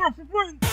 1 for points.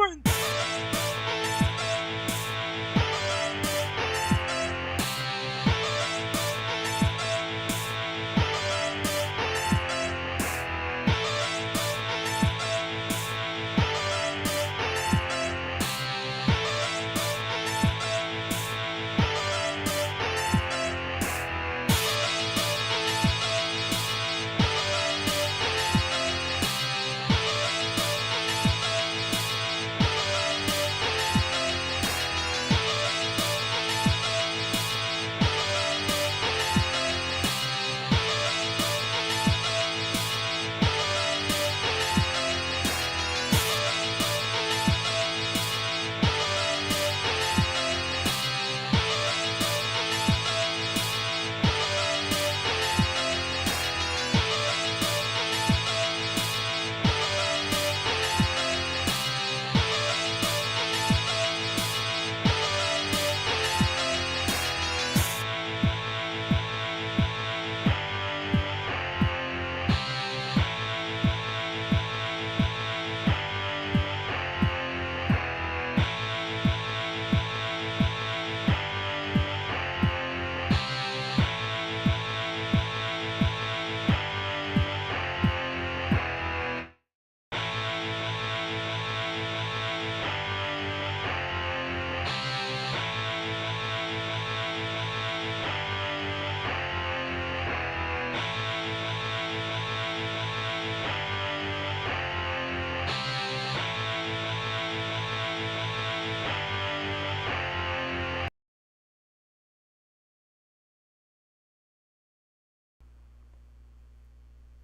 sprint.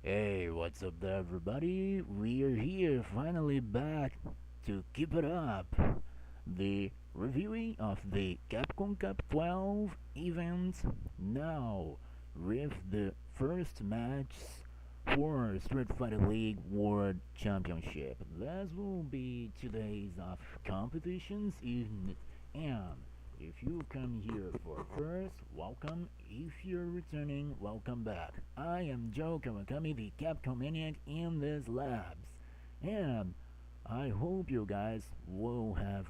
Hey, what's up there, everybody? We are here, finally back to keep it up. The reviewing of the Capcom Cup 12 event now with the first match for Street Fighter League World Championship. This will be today's of competitions and if you come here for first, welcome. If you're returning, welcome back. I am Joe Kawakami, the Capcom Maniac in these labs. And I hope you guys will have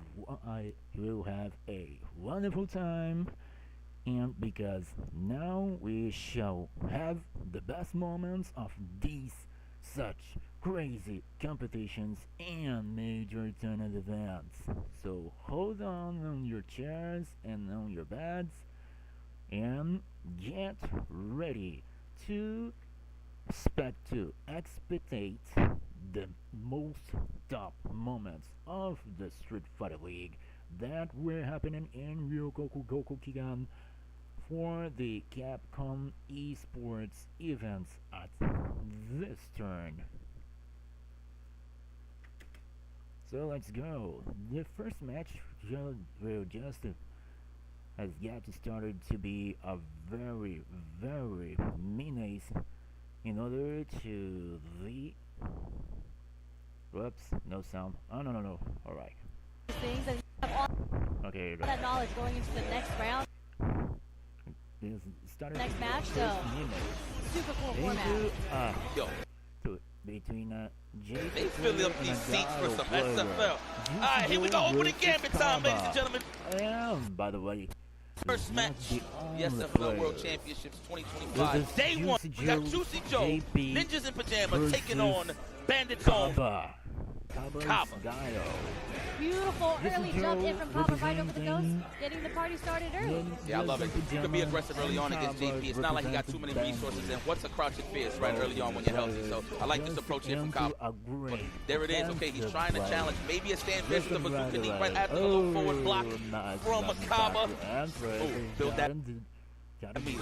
a wonderful time. And because now we shall have the best moments of these such crazy competitions and major tournament events. So hold on your chairs and on your beds and get ready to expectate the most top moments of the Street Fighter League that were happening in Ryogoku Kigan for the Capcom Esports events at this turn. So let's go. The first match will just has got started to be a very, very menace in order to the. Whoops, no sound. Oh no. All right. Things and Okay. that knowledge going into the next round, next match. So super cool format. Between They fill up these seats for some SFL. Alright, here we go. Opening gambit time, ladies and gentlemen. And by the way, first match, the SFL World Championships 2025. Day one, we got Juicy Joe, Ninjas in Pajamas, taking on Bandits on Kaba. Beautiful early jump in from Kaba right over the ghost, getting the party started early. Yeah, I love it. You can be aggressive early on against JP. It's not like he got too many resources, and what's a crouching fierce right early on when you're healthy. So I like this approach here from Kaba. But there it is. Okay, he's trying to challenge. Maybe a stand fierce with a bazooka knee right after the little forward block from Kaba. Oh, build that. I mean,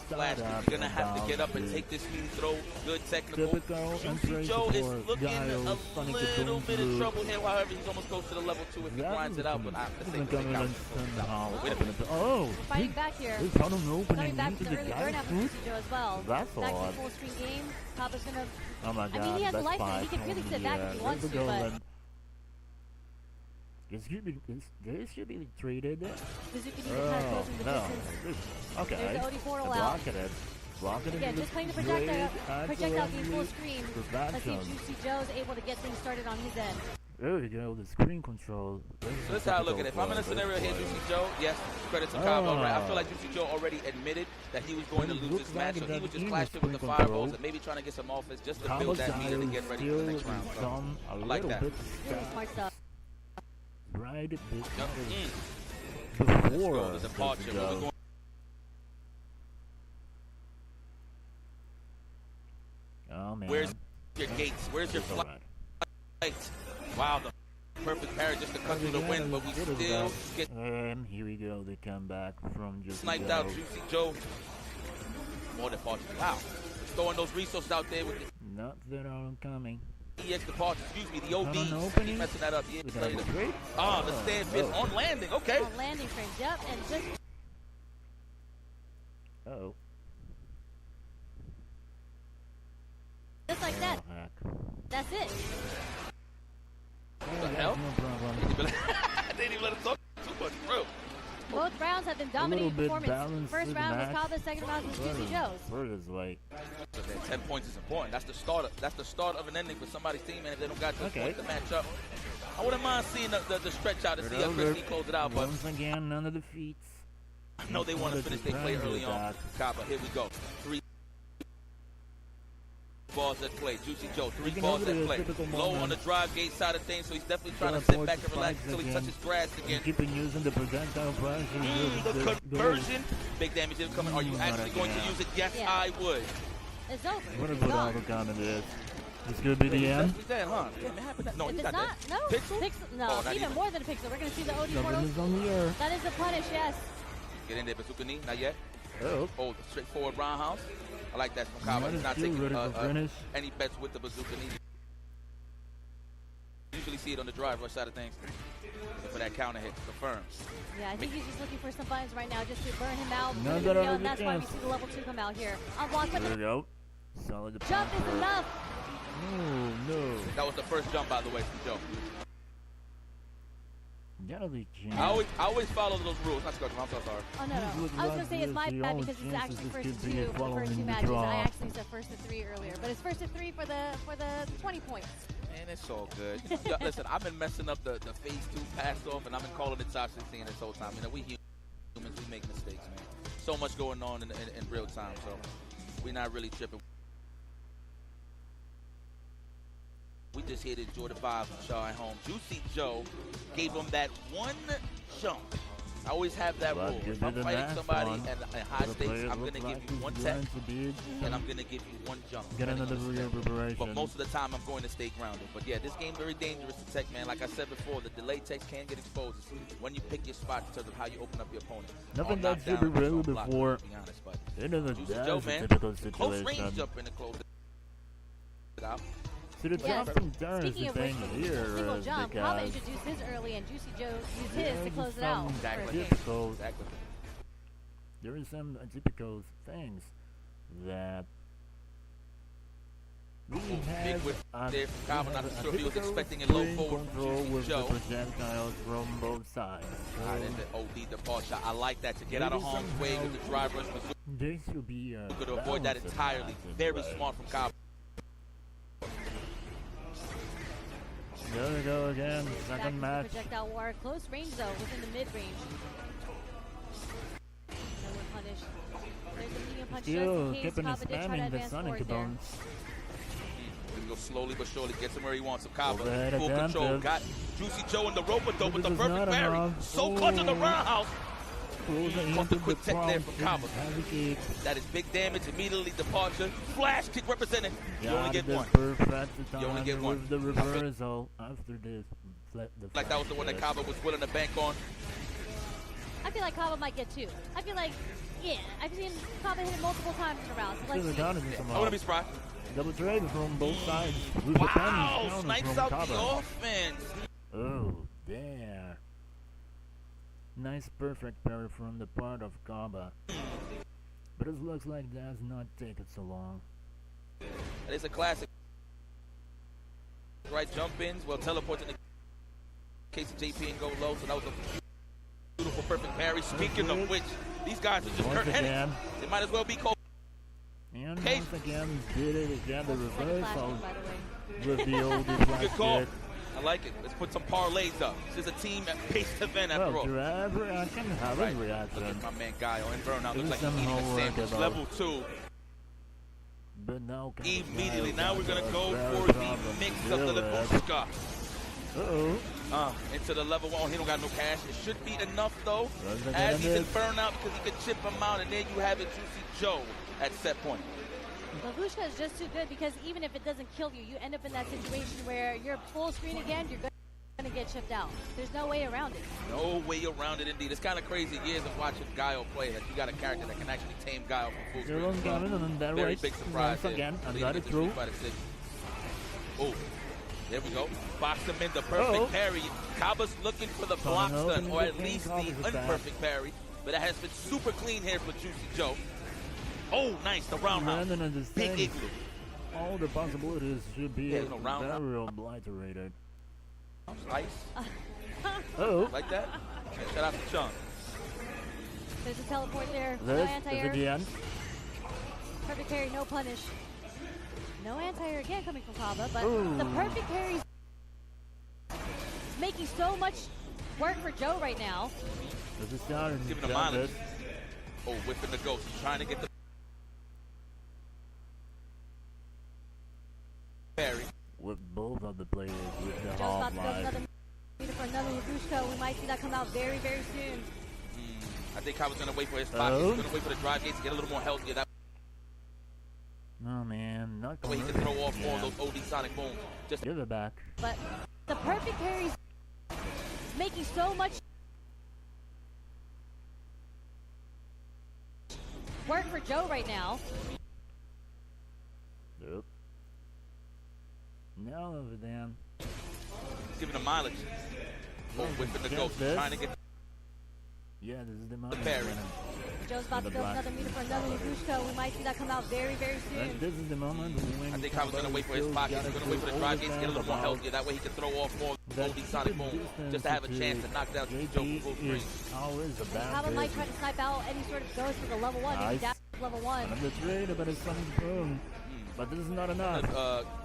Flash is gonna have to get up and take this mean throw. Good technical. Juicy Joe is looking a little bit of trouble here. However, he's almost close to the level 2 if he grinds it out. But I think wait a minute. Oh, Fighting back here. Coming back to the early burnout for Juicy Joe as well. That's back odd. to full screen game. Kaba's gonna. Oh my God, I mean, he has a that's life fine. and he can really sit back if he wants to, but. This should be traded. Bazooka knee kind of closing the distance. Okay. There's the OD portal out. Block it. Again, just playing the projectile game full screen. Let's see if Juicy Joe's able to get things started on his end. There we go, the screen control. So this is how I look at it. If I'm in a scenario here, Juicy Joe, yes, credit to Cabo, right? I feel like Juicy Joe already admitted that he was going to lose this match, so he was just flashing with the fireballs and maybe trying to get some offense just to build that meter to get ready for the next round. So I like that. Right a bit before the departure. Oh man. Where's your gates? Where's your flight? Wow, the perfect parry just to cut through the wind, but we still get. And here we go, the comeback from Juicy sniped Joe. out Juicy Joe. More departure. Wow. Throwing those resources out there with the Not that I'm coming. EX departure, excuse me, the OB. He's messing that up. Yeah, the stand fist on landing. Okay. On landing frames, yep, and just. Uh-oh. Just like that. Heck. That's it. What the hell? No problem. They didn't even let us talk too much, bro. Both rounds have been dominating performance. First round was Caba's, second round was Juicy Joe's. Word is like. 10 points is important. That's the start. That's the start of an ending for somebody's team, and if they don't got those points to match up, I wouldn't mind seeing the stretch out to see how Christy close it out. But once again, none of the defeats. I know they want to finish their play early on. Caba, here we go. 3 balls at play. Juicy Joe, 3 balls at play. Low on the drive gate side of things, so he's definitely trying to sit back and relax until he touches grass again. Keeping using the projectile pressure. The conversion. Big damage is coming. Are you actually going to use it? Yes, I would. It's over. What about all the comment is? This could be the end. He's dead, huh? Damn, it happened. No, if he's it's not, dead. no. Pixel? No, Oh, even more than a pixel. We're going to see the OD portal. Is on the air. That is the punish, yes. Get in there, Bazooka knee. Not yet. Oh. Oh, the straightforward roundhouse. I like that from Caba. He's not taking any bets with the Bazooka knee. Usually see it on the drive rush side of things. For that counter hit, confirms. Yeah, I think he's just looking for some buttons right now just to burn him out. And that's why we see the level 2 come out here. Unblock, but there we go. Solid jump is enough. Oh, no. That was the first jump, by the way, from Joe. I always follow those rules. Not Scott, I'm so sorry. Oh, no. I was going to say it's my bad because it's actually first to 2 for the first 2 matches. I actually said first to 3 earlier. But it's first to 3 for the 20 points. Man, it's all good. Listen, I've been messing up the phase 2 pass off, and I've been calling it top 16 this whole time. You know, we humans, we make mistakes, man. So much going on in real time, so we're not really tripping. We just here to enjoy the vibe with y'all at home. Juicy Joe gave him that one jump. I always have that rule. If I'm fighting somebody at high stakes, I'm going to give you one tech, and I'm going to give you one jump. Get another real preparation. But most of the time, I'm going to stay grounded. But yeah, this game very dangerous to tech, man. Like I said before, the delay techs can get exposed when you pick your spot in terms of how you open up your opponent. Nothing that's super real before. It is a typical situation. Close range jump in the close it out. So the jump and turns Speaking of which, single jump, Caba introduced his early, and Juicy Joe used his to close it out. Exactly. There are some typical things that we have Caba, not sure if he was expecting a low forward control from with Joe. the projectiles from both sides. And the OD departure. I like that to get out of harm's way with the drive rush. This will be could avoid that entirely. Very smart from Caba. There we go again, second match. Projectile war, close range though, within the mid-range. No one punished. There's a medium punch Still just in case keeping Caba did try to spamming the advance Sonic forward there. bones. He can go slowly but surely, gets him where he wants him. Caba, Overhead full control. advantage. Got Juicy Joe in the rope-a-dope with the This is perfect not parry. enough. So clutch on the roundhouse. Closing Off the into quick the tech there from crown, Caba. That is big damage, immediately departure. Flash kick represented. You only get one. You only get one. With the reversal after this. Like that was the one that Caba was willing to bank on. I feel like Caba might get 2. I feel like, yeah, I've seen Caba hit it multiple times in a round. So let's see. I wouldn't be surprised. Double trade from both sides. Wow, snipes out the offense. Oh, there. Nice perfect parry from the part of Caba. But it looks like it does not take it so long. That is a classic. Right jump ins, well teleport in the case of JP and go low, so that was a beautiful perfect parry. Speaking of which, these guys are just Kurt Hennig. They might as well be called. And once again, did it again, the reversal with the old Good call. I like it. Let's put some parlays up. This is a team-based event after all. Driver action, have a reaction. Look at my man Guile in burnout. Looks like he's eating a sandwich. Level 2. But now immediately, now we're going to go for the mix of the Labushka. Into the level 1. He don't got no cash. It should be enough, though, as he's in burnout because he can chip him out, and then you have a Juicy Joe at set point. Labushka is just too good because even if it doesn't kill you, you end up in that situation where you're full screen again, you're going to get chipped out. There's no way around it. No way around it, indeed. It's kind of crazy years of watching Guile play that you got a character that can actually tame Guile from full screen. Very big surprise again, and got it through. Oh, there we go. Box him in the perfect parry. Kaba's looking for the block stun, or at least the unperfect parry. But that has been super clean here for Juicy Joe. Oh, nice, the roundhouse. Big igloo. All the possibilities should be very obliterated. Ice. Like that? Shout out to Chung. There's a teleport there. No This anti-air. is the end. Perfect parry, no punish. No anti-air again coming from Kaba, but the perfect parry is making so much work for Joe right now. This is down and giving him mileage. Oh, whipping the ghost. Trying to get the parry. With both of the players with the Joe's hard about to go another meter for another Labushka. We might see that come out very, very soon. I think Kaba's going to wait for his pocket. He's going to wait for the drive gates to get a little more healthier. That no, man, not way he can throw off all those OD Sonic Booms. Just give it back. But the perfect parry is making so much work for Joe right now. Yep. Now over then. Giving him mileage. Oh, whipping the ghost. Trying to get yeah, this is the moment. Joe's about to build another meter for another Labushka. We might see that come out very, very soon. And this is the moment when I think Kaba's going to wait for his pocket. He's going to wait for the drive gates to get a little more healthier. That way he can throw off more OD Sonic Boom just to have a chance to knock down Joe from full screen. Kaba might try to snipe out any sort of ghost with a level 1. Maybe that's level 1. I'm the trader, but it's Sonic Boom. But this is not enough.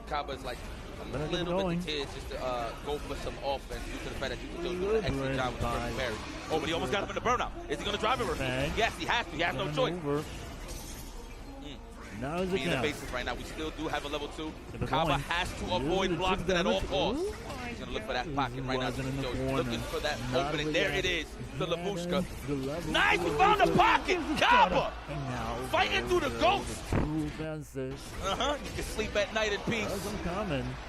Kaba's like a little bit tears just to go for some offense due to the fact that you can do an excellent job with the perfect parry. Oh, but he almost got him in the burnout. Is he going to drive it? Yes, he has to. He has no choice. Now is the basis right now. We still do have a level 2. Kaba has to avoid blocks at all costs. He's going to look for that pocket right now. He's looking for that opening. There it is. The Labushka. Nice! We found the pocket! Kaba! Fighting through the ghost! You can sleep at night in peace.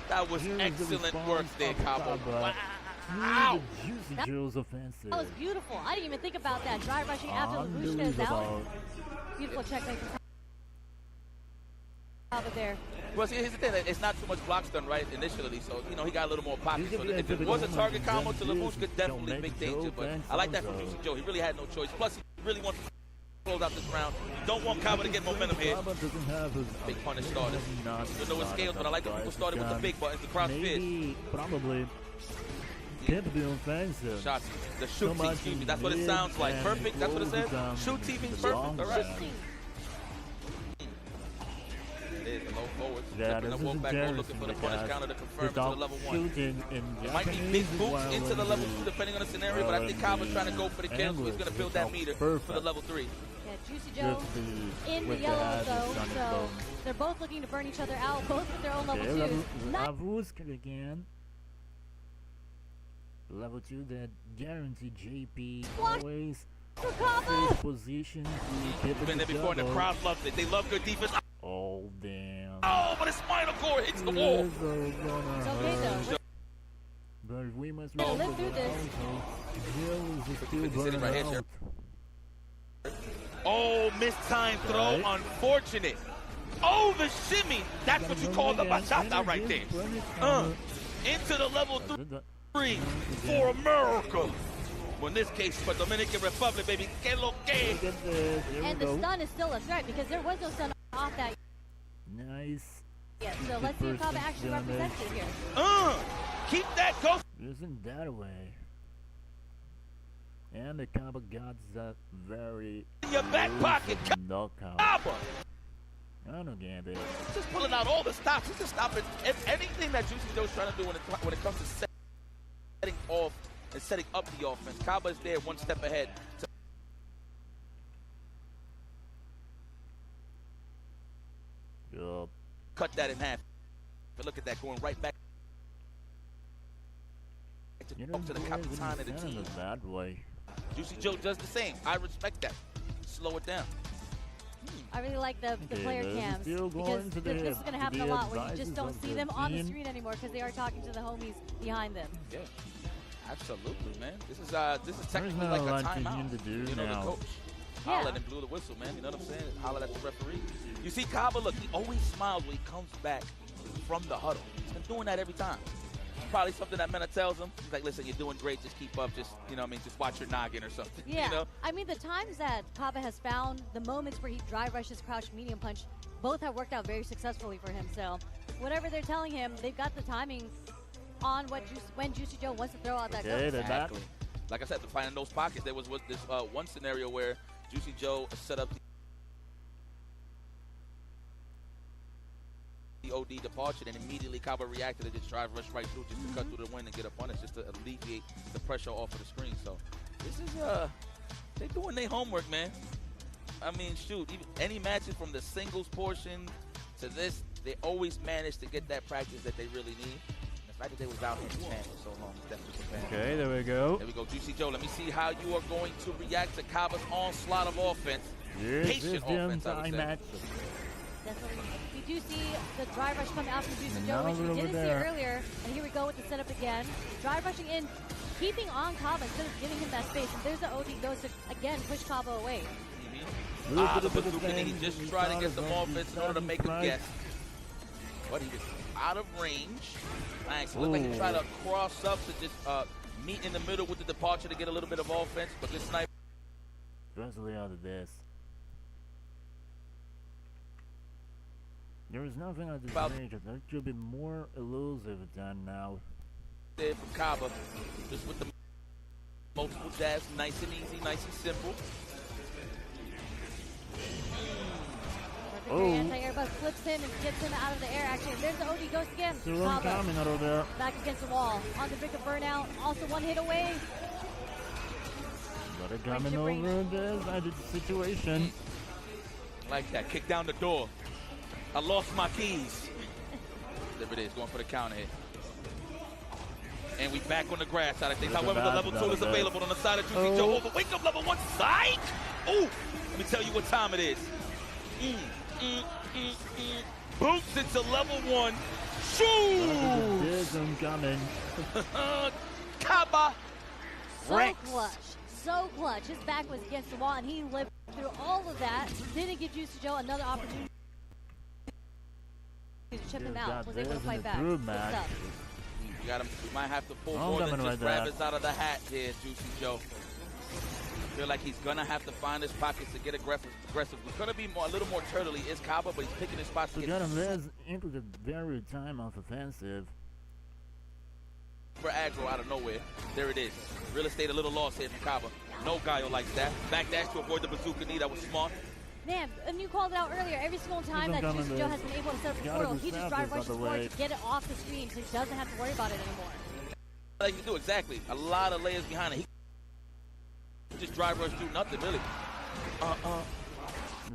That was excellent work there, Kaba. Wow! That was beautiful. I didn't even think about that. Dry rushing after Labushka is out. Beautiful checkmate. There. Well, see, here's the thing. It's not too much block stun, right, initially. So, you know, he got a little more pocket. So if it was a target combo to Labushka, definitely big danger. But I like that from Juicy Joe. He really had no choice. Plus, he really wants to close out this round. You don't want Kaba to get momentum here. Big punish started. Don't know what scales, but I like when people started with the big buttons, the cross fist. Probably. Can't be offensive. Shots. The shoot team, excuse me. That's what it sounds like. Perfect. That's what it says. Shoot team is perfect. All right. The low forwards. Yeah, this is back looking for the punish counter to confirm to the level 1. It might be big boots into the level 2 depending on the scenario, but I think Kaba's trying to go for the kill, so he's going to build that meter for the level 3. Yeah, Juicy Joe in the yellow though, so they're both looking to burn each other out, both with their own level 2s. Labushka again. Level 2 that guarantee JP always safe position to keep it been there before and the crowd loves it. They love good defense. Oh, damn. Oh, but his spinal cord hits the wall. It's okay, though. But we must live through this. Right here, oh, missed time throw. Unfortunate. Oh, the shimmy. That's what you call the bachata right there. Into the level 3 for America. Well, in this case, for Dominican Republic, baby. Que lo que. And the stun is still a threat because there was no stun off that. Nice. Yeah, so let's see if Kaba actually represents it here. Keep that ghost. Isn't that way? And the Kaba got that very in your back pocket. Knockout. Kaba. I don't get it. Just pulling out all the stops. He's just stopping anything that Juicy Joe's trying to do when it comes to set. off and setting up the offense. Kaba is there one step ahead. Cut that in half. But look at that, going right back to the captain of the team. That way. Juicy Joe does the same. I respect that. Slow it down. I really like the player cams because this is going to happen a lot where you just don't see them on the screen anymore because they are talking to the homies behind them. Yeah, absolutely, man. This is technically like a timeout. You know, the coach hollered and blew the whistle, man. You know what I'm saying? Hollered at the referee. You see Kaba, look, he always smiles when he comes back from the huddle. He's been doing that every time. Probably something that Mena tells him. He's like, listen, you're doing great. Just keep up. Just, you know what I mean? Just watch your noggin or something. Yeah. You know? I mean, the times that Kaba has found, the moments where he drive rushes, crouch, medium punch, both have worked out very successfully for him. So whatever they're telling him, they've got the timing on when Juicy Joe wants to throw out that coach. Exactly. Like I said, to find those pockets, there was this one scenario where Juicy Joe set up the OD departure, and immediately Kaba reacted and just drive rush right through just to cut through the wind and get up on it, just to alleviate the pressure off of the screen. So this is they're doing their homework, man. I mean, shoot, even any matches from the singles portion to this, they always manage to get that practice that they really need. The fact that they was out here in Japan for so long is definitely advantage. Okay, there we go. There we go, Juicy Joe. Let me see how you are going to react to Kaba's onslaught of offense. Patient offense, I would say. Definitely. We do see the drive rush coming out from Juicy Joe, which we didn't see earlier. And here we go with the setup again. Drive rushing in, keeping on Kaba instead of giving him that space. And there's the OD goes to, again, push Kaba away. The bazooka, he just tried to get some offense in order to make a guess. But he was out of range. Nice. Looked like he tried to cross up to just meet in the middle with the departure to get a little bit of offense. But this sniper. Especially out of this. There is nothing at this stage that should be more elusive than now. There from Kaba, just with the multiple jabs, nice and easy, nice and simple. Anti-air bus flips him and gets him out of the air. Actually, there's the OD ghost again. Coming out of there. Back against the wall. On the brink of burnout. Also one hit away. But it coming over this added situation. Like that. Kick down the door. I lost my keys. There it is, going for the counter hit. And we back on the grass side of things. However, the level 2 is available on the side of Juicy Joe. Over wake up level 1 side. Oh, let me tell you what time it is. Boots into level 1. Shoot! Coming. Kaba. So clutch. His back was against the wall, and he lived through all of that. Didn't give Juicy Joe another opportunity to chip him out. Was able to fight back. Good stuff. You might have to pull more than just rabbits out of the hat here, Juicy Joe. I feel like he's gonna have to find his pockets to get aggressive. He's gonna be a little more turtley. Is Kaba, but he's picking his spots to get him this into the very time of offensive. For aggro out of nowhere. There it is. Real estate a little lost here from Kaba. No guile likes that. Back dash to avoid the bazooka knee. That was smart. Man, and you called it out earlier. Every single time that Juicy Joe has been able to set up the portal, he just drive rushes forward to get it off the screen, so he doesn't have to worry about it anymore. Like you do, exactly. A lot of layers behind it. He just drive rush through nothing, really.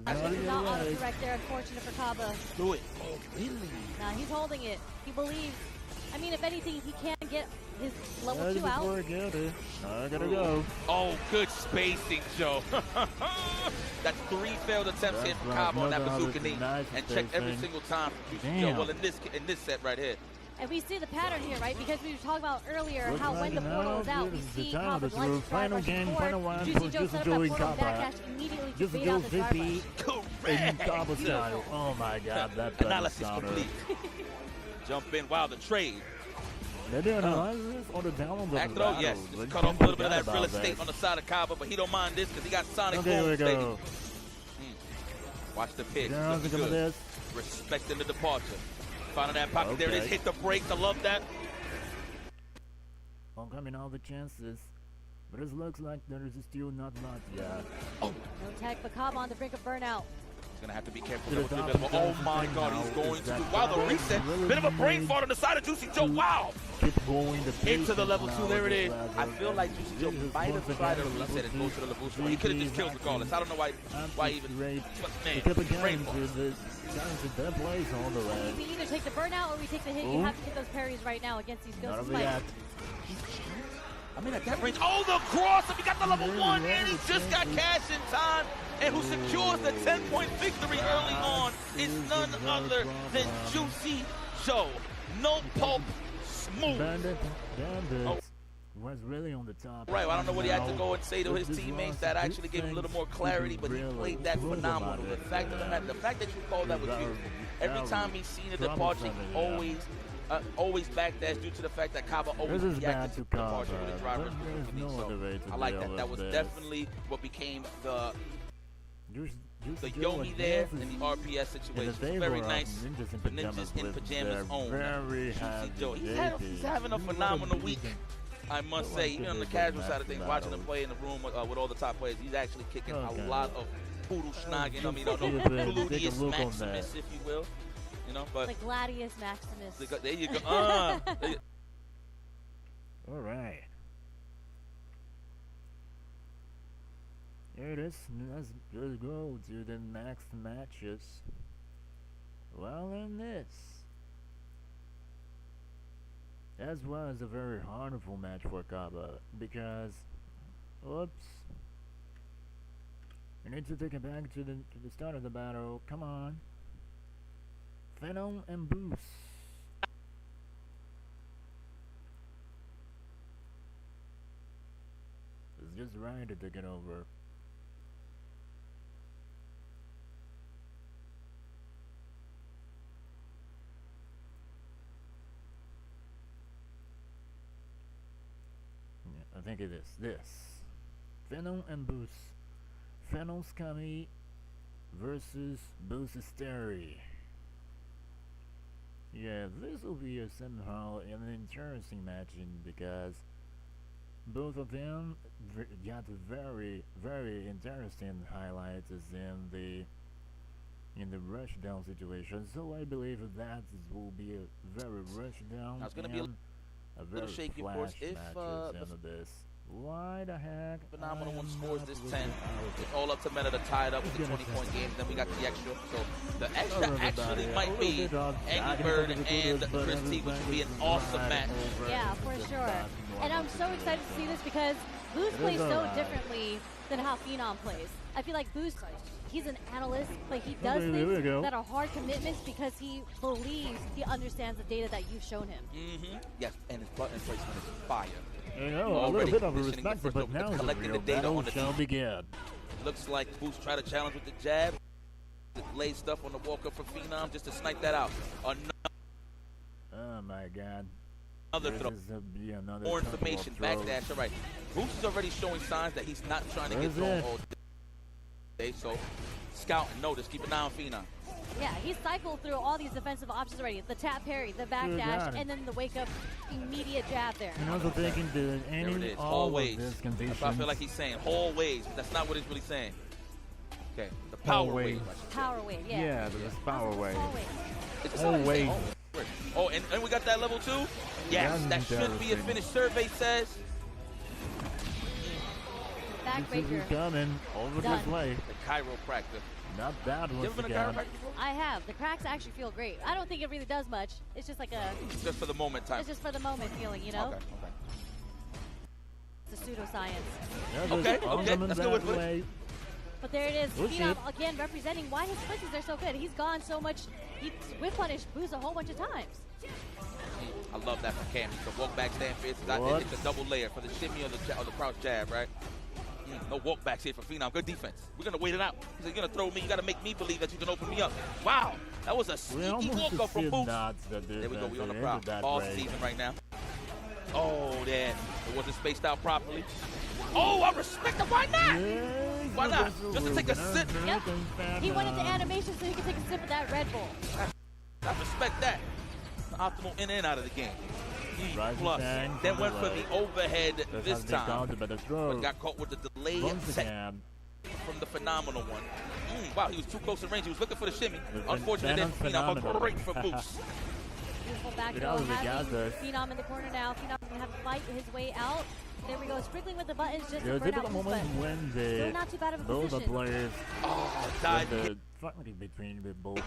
Actually, he's not auto-correct there. Unfortunate for Kaba. Do it. Oh, really? Nah, he's holding it. He believes. I mean, if anything, he can get his level 2 out. I gotta go. Oh, good spacing, Joe. That's 3 failed attempts here from Kaba on that bazooka knee. And checked every single time from Juicy Joe. Well, in this set right here. And we see the pattern here, right? Because we were talking about earlier how when the portal is out, we see Kaba like to drive rush forward. Juicy Joe set up that portal backdash immediately to bait out the drive rush. In Kaba style. Oh my God, that analysis complete. Jump in, wow, the trade. They're doing analysis on the down of the battle. Yes, just cut off a little bit of that real estate on the side of Kaba, but he don't mind this because he got Sonic Boom steady. Watch the pitch. Respecting the departure. Finding that pocket. There it is. Hit the brakes. I love that. Coming all the chances. But it looks like there is still not much yet. No tech, but Kaba on the brink of burnout. gonna have to be careful. Oh my God, he's going to do. Wow, the reset. Bit of a brain fart on the side of Juicy Joe. Wow. Keep going Into the level 2. There it is. I feel like Juicy Joe might have tried to reset and go to the level 3. He could have just killed regardless. I don't know why even. Brain fart. We either take the burnout or we take the hit. You have to get those parries right now against these ghost spikes. I mean, at that range, oh, the cross, and we got the level 1, and he just got cash in time, and who secures the 10-point victory early on is none other than Juicy Joe. No pulp, smooth. Was really on the top. Right, well, I don't know what he had to go and say to his teammates that actually gave him a little more clarity, but he played that phenomenal. The fact that you called that was beautiful. Every time he's seen a departure, he always backdash due to the fact that Kaba always reacted to the departure with the driver's so I like that. That was definitely what became the Yomi there in the RPS situation. Very nice. Ninjas in Pajamas own. Juicy Joe. He's having a phenomenal week. I must say, even on the casual side of things, watching him play in the room with all the top players, he's actually kicking a lot of poodle schnagging. I mean, Gluteus Maximus, if you will. You know, but like Gladius Maximus. There you go. All right. Here it is. Let's go to the next matches. Well, in this. As was a very harmful match for Kaba because, oops, we need to take it back to the start of the battle. Come on, Phenom and Boost. It's just right to take it over. I think it is this. Phenom and Boost. Phenom Scummy versus Boost Sterry. Yeah, this will be somehow an interesting match because both of them got very, very interesting highlights in the rushdown situation. So I believe that will be a very rushdown. Now it's gonna be a very shaky, of course. If this. Why the heck? Phenomenal one scores this 10. It's all up to Meta to tie it up with the 20-point game. Then we got the extra. So the extra actually might be Angry Bird and Chris T, which would be an awesome match. Yeah, for sure. And I'm so excited to see this because Boost plays so differently than how Phenom plays. I feel like Boost, he's an analyst, but he does things that are hard commitments because he believes he understands the data that you've shown him. Yes, and his button placement is fire. You know, a little bit of a respect, but now the real battle shall begin. Looks like Boost tried to challenge with the jab. Laid stuff on the walk-up for Phenom just to snipe that out. Oh my God. Another throw. More information, backdash. All right. Boost is already showing signs that he's not trying to get thrown all day. So, scout and notice. Keep an eye on Phenom. Yeah, he's cycled through all these defensive options already. The tap parry, the backdash, and then the wake-up immediate jab there. And also taking the any hallways. That's what I feel like he's saying. Hallways. That's not what he's really saying. Okay, the power wave. Power wave, yeah. Yeah, there's power wave. Hallway. Oh, and we got that level 2? Yes, that should be a finish. Survey says. Backbreaker. Coming over this way. The chiropractor. Not bad one. You ever been a chiropractor before? I have. The cracks actually feel great. I don't think it really does much. It's just like a... Just for the moment time. It's just for the moment feeling, you know? Okay. It's a pseudoscience. Yeah, okay. Let's go with it. But there it is. Phenom again representing why his punches are so good. He's gone so much. He's whip punished Boost a whole bunch of times. I love that from Cam. He's a walk back stand fist. It's a double layer for the shimmy or the crouch jab, right? No walk backs here for Phenom. Good defense. We're going to wait it out. He's going to throw me. You got to make me believe that you can open me up. Wow. That was a sneaky walk-up from Boost. There we go. We're on the prowl. Ball season right now. Oh, yeah. It wasn't spaced out properly. Oh, I respect it. Why not? Why not? Just to take a sip. Yep. He wanted the animation so he could take a sip of that Red Bull. I respect that. The optimal in and out of the game. Plus, then went for the overhead this time, but got caught with the delay from the phenomenal one. Wow, he was too close in range. He was looking for the shimmy. Unfortunately, didn't Phenom, but great for Boost. Beautiful back throw. Phenom in the corner now. Phenom going to have to fight his way out. There we go, sprinkling with the buttons just to burn out Boost, when the not too bad of a both the position. players died. Fighting between the both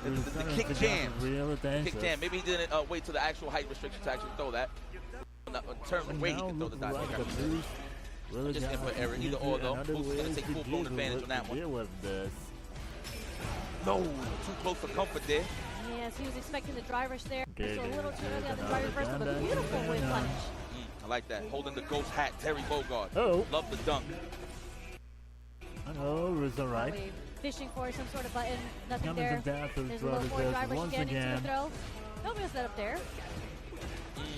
The kick jam. Kick jam. Maybe he didn't wait till the actual height restriction to actually throw that. In terms of weight, he can throw the dive. Just input error. Either or, though. Boost is going to take full-blown advantage on that one. No, too close for comfort there. Yes, he was expecting the dry rush there. So a little too early on the dry reversal, but beautiful whip punch. I like that. Holding the ghost hat, Terry Bogard. Oh. Love the dunk. Oh, it was all right. Fishing for some sort of button. Nothing there. There's a low forward dry rush again into the throw. Nobody was set up there.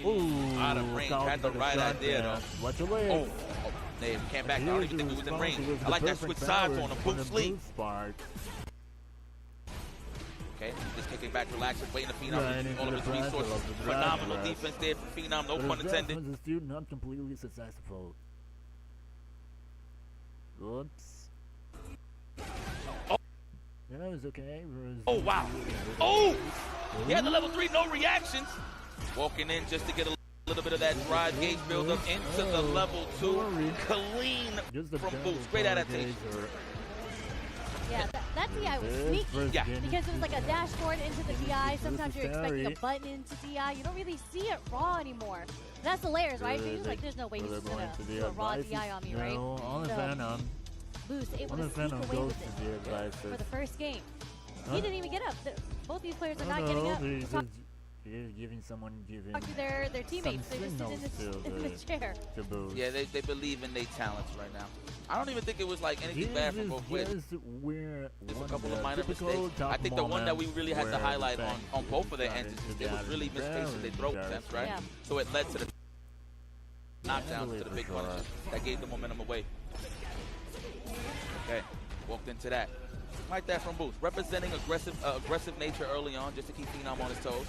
Ooh, out of range. Had the right idea, though. Watch your legs. Oh, they can't back. I don't even think he was in range. I like that switch sides on him. Boot sleep. Okay, just kicking back, relaxing, waiting to Phenom, all of his resources. Phenomenal defense there for Phenom, no pun intended. Is still not completely successful. Oops. Oh. Yeah, it's okay. Oh, wow. Oh! He had the level 3, no reactions. Walking in just to get a little bit of that drive gauge build up into the level 2. Clean from Boost. Great adaptation. Yeah, that DI was sneaky because it was like a dashboard into the DI. Sometimes you're expecting a button into DI. You don't really see it raw anymore. That's the layers, right? So you're just like, there's no way he's just going to do a raw DI on me, right? On the Phenom. Boost able to sneak away with it for the first game. He didn't even get up. Both these players are not getting up. They're giving someone talk to their teammates. They just sit in the chair. Yeah, they believe in their talents right now. I don't even think it was like anything bad from both players. Just a couple of minor mistakes. I think the one that we really had to highlight on both of their ends is they was really misspacing their throw attempts, right? Yeah. So it led to the knockdown to the big one that gave the momentum away. Okay, walked into that. Like that from Boost. Representing aggressive nature early on just to keep Phenom on his toes.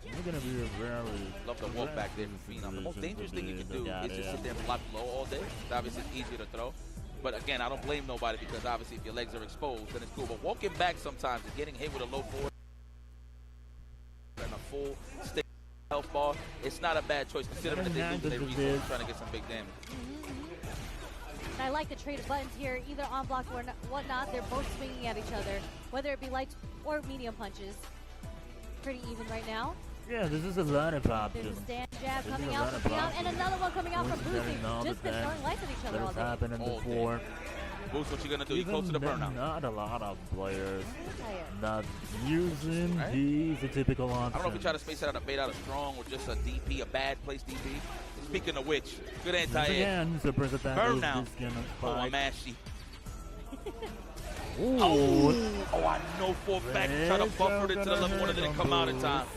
You're gonna be a very love the walk back there from Phenom. The most dangerous thing you can do is just sit there and block low all day. Obviously, it's easier to throw. But again, I don't blame nobody because obviously if your legs are exposed, then it's cool. But walking back sometimes and getting hit with a low forward and a full stick health bar, it's not a bad choice considering that they're losing their resources trying to get some big damage. And I like the trade of buttons here, either on block or whatnot. They're both swinging at each other, whether it be light or medium punches. Pretty even right now. Yeah, this is a lot of options. There's a stand jab coming out from Phenom, and another one coming out from Boost. They've just been throwing lights at each other all day. Happened before. Boost, what you gonna do? You close to the burnout. Not a lot of players not using these typical options. I don't know if you try to space out a bait out a strong or just a DP, a bad place DP. Speaking of which, good anti-air. Burnout. Oh, I'm ashy. Oh, I know for a fact he tried to buffer it to the level 1 and didn't come out in time.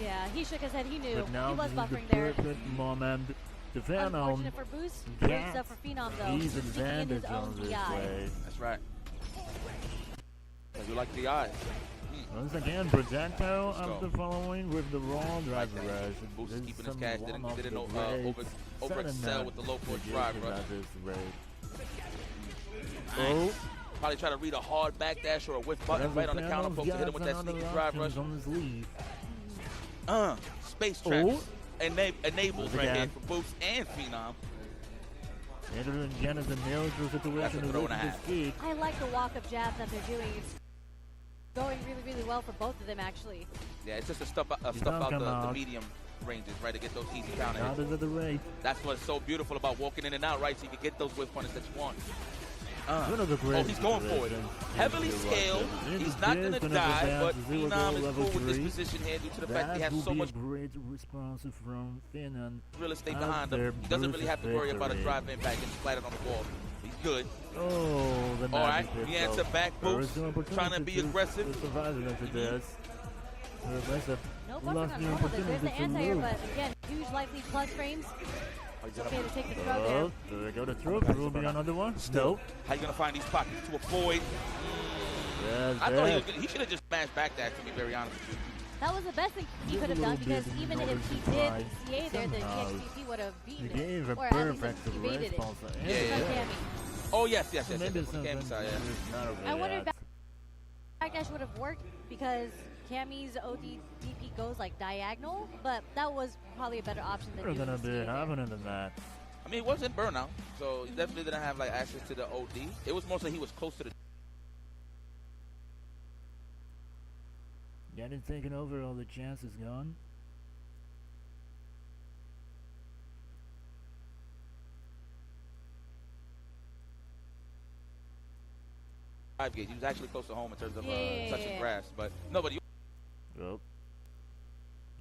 Yeah, he shook his head. He knew. He was buffering there. Moment. Unfortunate for Boost. Great stuff for Phenom, though. He's advantage on this play. That's right. You like the eyes. Once again, Projecto after following with the raw drive rush. Boost is keeping his cash. Didn't overexcel with the low forward drive rush. Oh. Probably try to read a hard backdash or a whiff button right on the counter poke to hit him with that sneaky drive rush. Space traps enabled right here for Boost and Phenom. Again, is a nail-through situation. I like the walk-up jab that they're doing. It's going really, really well for both of them, actually. Yeah, it's just a stuff out the medium ranges, right, to get those easy counter hits. That's what's so beautiful about walking in and out, right, so you can get those whiff punches that you want. Oh, he's going for it. Heavily scaled. He's not going to die, but Phenom is cool with this position here due to the fact that he has so much great response from real estate behind him. He doesn't really have to worry about a drive impact and splattered on the wall. He's good. Oh, the all right, the answer back Boost, trying to be aggressive. No buffering on normal. There's the anti-air, but again, huge likely clutch frames. Okay to take the throw there. They go to throw. Will be another one. Still. How you gonna find these pockets to avoid? I thought he should have just smashed back that, to be very honest with you. That was the best thing he could have done because even if he did CA there, the EXPP would have beaten him. He gave a or at least perfect evaded it. Yeah. Oh, yes. Maybe On the Cammy side, I wonder if Backdash would have worked because Cammy's OD DP goes like diagonal, but that was probably a better option than We're doing gonna be skating. happening than that. I mean, it wasn't burnout, so he definitely didn't have like access to the OD. It was mostly he was close to the. Getting taken over, all the chances gone. Gauge. He was actually close to home in terms of touching grass, but nobody. Oh,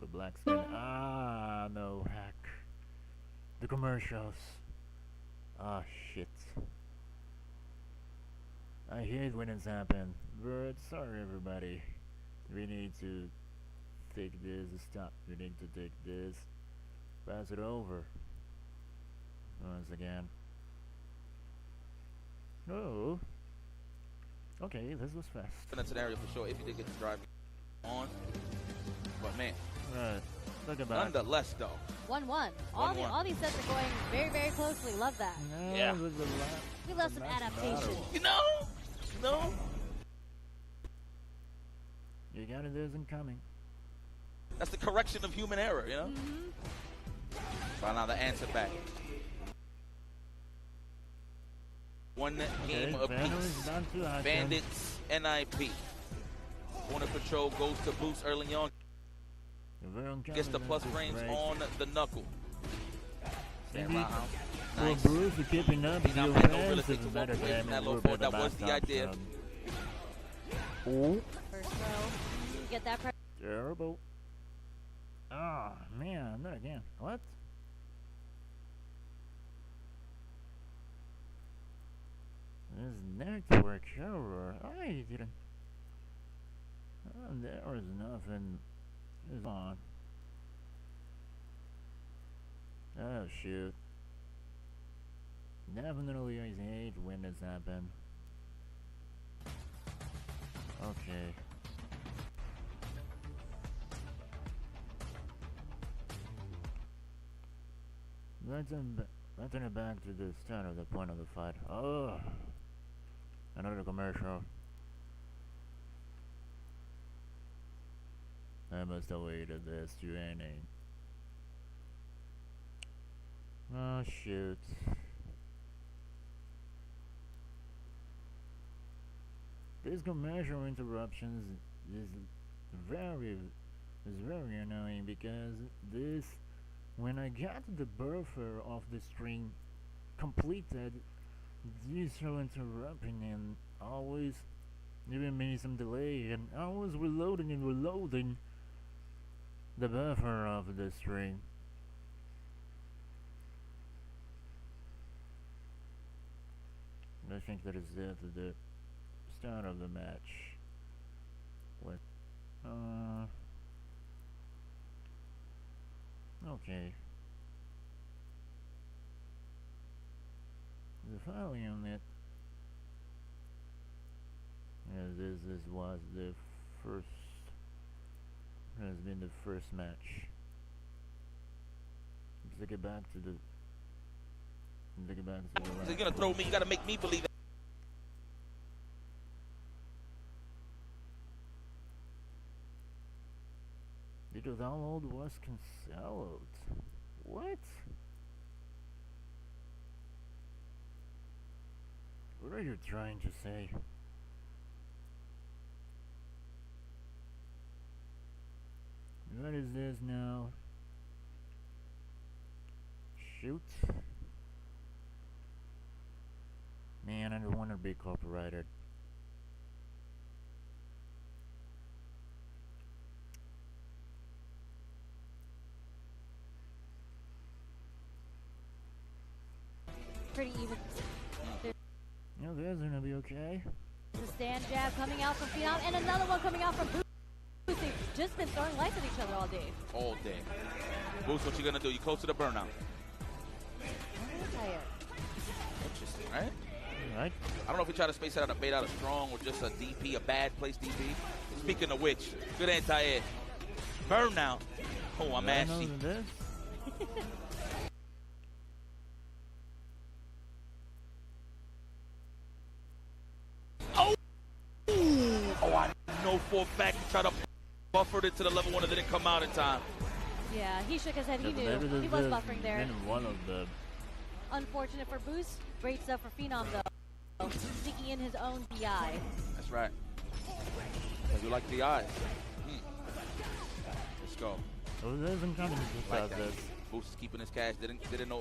the black skin. Ah, no hack. The commercials. Ah, shit. I hate when it's happened, but sorry everybody. We need to take this. Stop. We need to take this. Pass it over. Once again. Oh. Okay, this was fast. In that scenario for sure, if you did get the drive on. But man. Right. Look at that. Nonetheless, though. 1-1. All these sets are going very, very closely. Love that. Yeah. We love some adaptation. You know? You got it, isn't coming. That's the correction of human error, you know? Find out the answer back. One game apiece. Bandits, NIP. Corner Patrol goes to boost early on. Gets the plus frames on the knuckle. Stand right out. Nice. Well, Bruce is keeping up. He's not playing no realistic football position that low board. That was the idea. Oh. First row. Get that pressure. Terrible. Ah, man, not again. What? This network error. I didn't. There was nothing. It's on. Oh shoot. Definitely I hate when this happens. Okay. Let's turn it back to the start of the point of the fight. Oh, another commercial. I must have waited this to ending. Oh shoot. These commercial interruptions is very annoying because this, when I got the buffer of the string completed, these are interrupting and always giving me some delay, and I was reloading the buffer of the string. I think that is it at the start of the match. What? Okay. The file unit. This was the first. Has been the first match. Let's get back to the. He's gonna throw me. You gotta make me believe it. The download was cancelled. What? What are you trying to say? What is this now? Shoot. Man, I don't want to be copyrighted. Pretty even. No, that's gonna be okay. The stand jab coming out from Phenom, and another one coming out from Boost. They've just been throwing lights at each other all day. All day. Boost, what you gonna do? You close to the burnout. I'm tired. Interesting, right? Right. I don't know if we try to space out a bait out of strong or just a DP, a bad place DP. Speaking of which, good anti-air. Burnout. Oh, I'm ashy. fall back and try to buffer it to the level 1 and didn't come out in time. Yeah, he shook his head. He knew. He was buffering there. One of them. Unfortunate for Boost. Great stuff for Phenom, though. Sneaking in his own DI. That's right. You like the eyes. Let's go. Oh, there's some kind of like this. Boost is keeping his cash. Didn't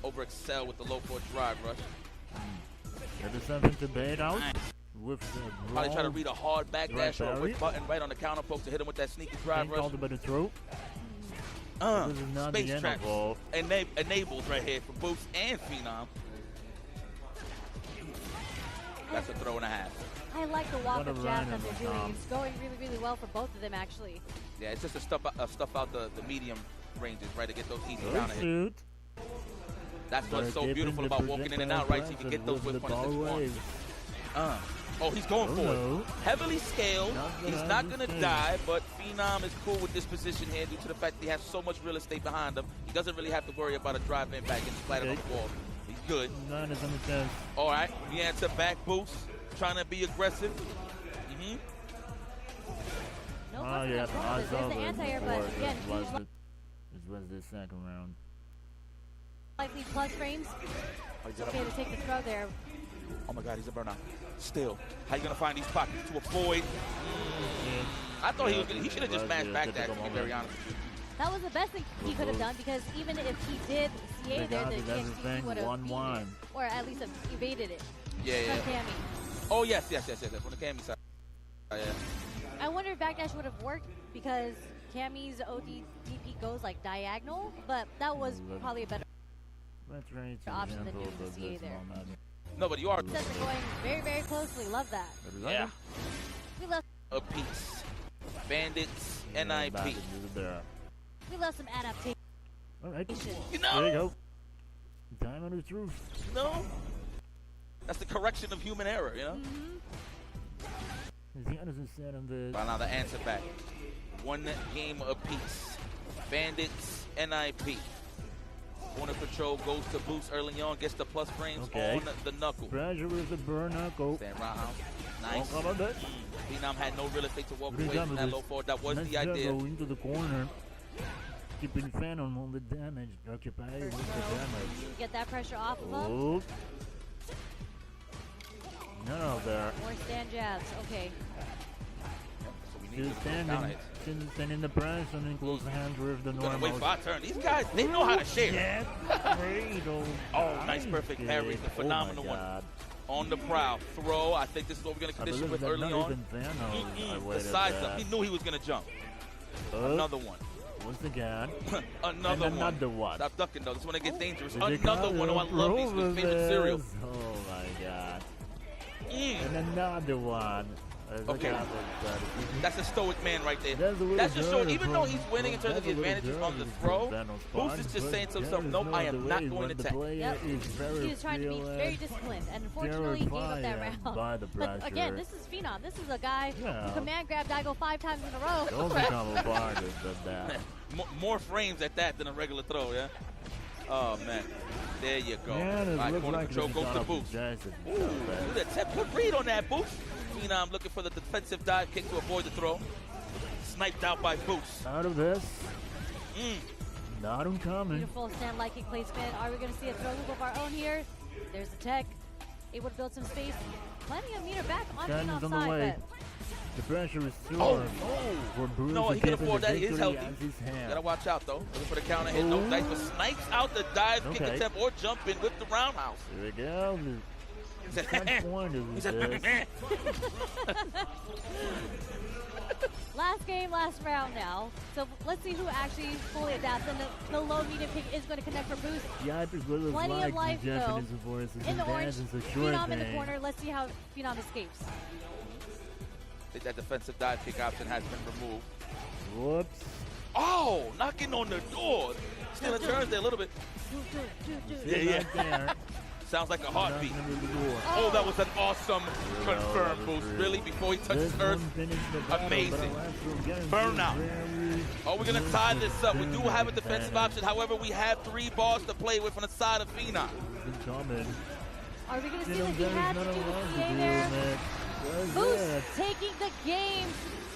over excel with the low for drive rush. There's something to bait out. With the probably try to read a hard backdash or a quick button right on the counter poke to hit him with that sneaky drive rush. Called about a throw. This is not space traps enabled right here for Boost and Phenom. That's a throw and a half. I like the walk-up jab that they're doing. It's going really, really well for both of them, actually. Yeah, it's just to stuff out the medium ranges, right, to get those easy counter hits. That's what's so beautiful about walking in and out, right, so you can get those whip punishes. Oh, he's going for it. Heavily scaled. He's not going to die, but Phenom is cool with this position here due to the fact that he has so much real estate behind him. He doesn't really have to worry about a drive impact and splattered on the wall. He's good. All right, we answer back Boost, trying to be aggressive. No, yeah, there's the anti-air, but again, this was the second round. Likely plus frames. It's okay to take the throw there. Oh my God, he's a burnout. Still, how you gonna find these pockets to avoid? I thought he should have just mashed back that, to be very honest. That was the best thing he could have done, because even if he did CA there, the GXT would have beaten it, or at least evaded it. Yeah. From Cammy. Oh yes. From the Cammy side. Yeah. I wonder if backdash would have worked, because Cammy's ODDP goes like diagonal, but that was probably a better option than doing the CA there. No, but you are. Sets are going very, very closely. Love that. Yeah. We love a piece. Bandits, NIP. We love some adaptation. All right. You know. There you go. Time on the truth. No. That's the correction of human error, you know? Well, now the answer back. One game apiece. Bandits, NIP. Corner control goes to Boost early on, gets the plus frames on the knuckle. Pressure with the burn knuckle. Stand roundhouse. Nice. Phenom had no real estate to walk away from that low forward. That was the idea. Go into the corner. Keeping Phenom on the damage. Occupy with the damage. Get that pressure off of him. Oh. No, there. More stand jabs. Okay. Still standing the press and then close the hands with the normal. Wait for our turn. These guys, they know how to share. Yes. Oh, nice perfect parry. The phenomenal one. On the prowl. Throw. I think this is what we're going to condition with early on. The sides up. He knew he was going to jump. Another one. Once again. Another one. Stop ducking, though. This is when it gets dangerous. Another one. Oh, I love these. My favorite cereal. Oh, my God. And another one. Okay. That's a stoic man right there. That's just showing, even though he's winning in terms of the advantages on the throw, Boost is just saying to himself, nope, I am not going to tech. Yep. He was trying to be very disciplined, and unfortunately he gave up that round. But again, this is Phenom. This is a guy who command grabbed Daigo 5 times in a row. Don't become a part of that. More frames at that than a regular throw, yeah? Oh, man. There you go. All right, corner control goes to Boost. Ooh, look at that. Good read on that, Boost. Phenom looking for the defensive dive kick to avoid the throw. Sniped out by Boost. Out of this. Not coming. Beautiful stand light kick placement. Are we going to see a throw loop of our own here? There's the tech. Able to build some space. Plenty of meter back on Phenom's side, but the pressure is too no, he can afford that. He is healthy. Gotta watch out though. Looking for the counter hit. No dice, but snipes out the dive kick attempt or jump in with the roundhouse. Here we go. He said, Last game, last round now. So let's see who actually fully adapts. And the low medium pick is going to connect for Boost. Yeah, plenty of life though. In the orange, Phenom in the thing. corner. Let's see how Phenom escapes. I think that defensive dive kick option has been removed. Whoops. Oh, knocking on the door. Still turns there a little bit. Yeah. Sounds like a heartbeat. Oh, that was an awesome confirm Boost. Really? Before he touches earth? Amazing. Burnout. Oh, we're going to tie this up. We do have a defensive option. However, we have 3 balls to play with on the side of Phenom. Are we going to see that he has to do the CA there? Boost taking the game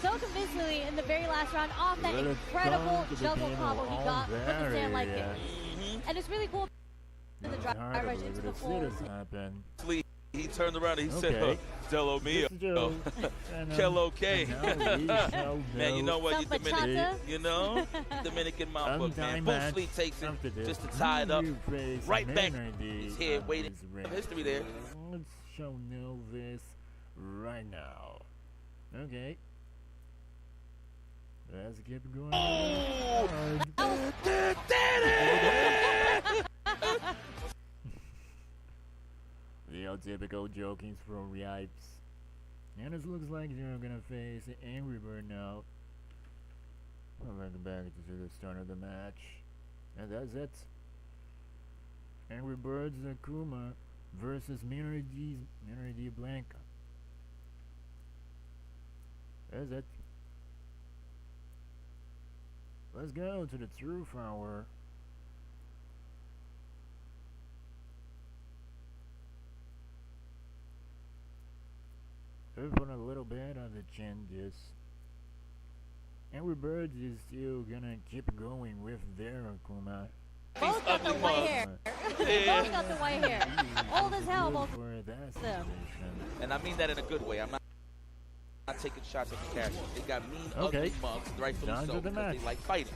so convincingly in the very last round off that incredible juggle combo he got with the stand like it. And it's really cool in the drivers into the full. He turned around and he said, Dello mio. Kello K. Man, you know what? You know? Dominican mouth, man. Full sleep takes it just to tie it up. Right back. He's here waiting. History there. Let's show Neil this right now. Okay. Let's keep going. Oh! The typical jokings from Yipes. And it looks like they're gonna face Angry Bird now. Welcome back to the start of the match. And that's it. Angry Birds Akuma versus Minardi Blanca. That's it. Let's go to the Truth Hour. For a little bit of the changes. Angry Birds is still gonna keep going with their Akuma. Both got the white hair. Both got the white hair. Old as hell, both of them. And I mean that in a good way. I'm not taking shots at the characters. They got mean, ugly mugs, rightfully so, because they like fighting.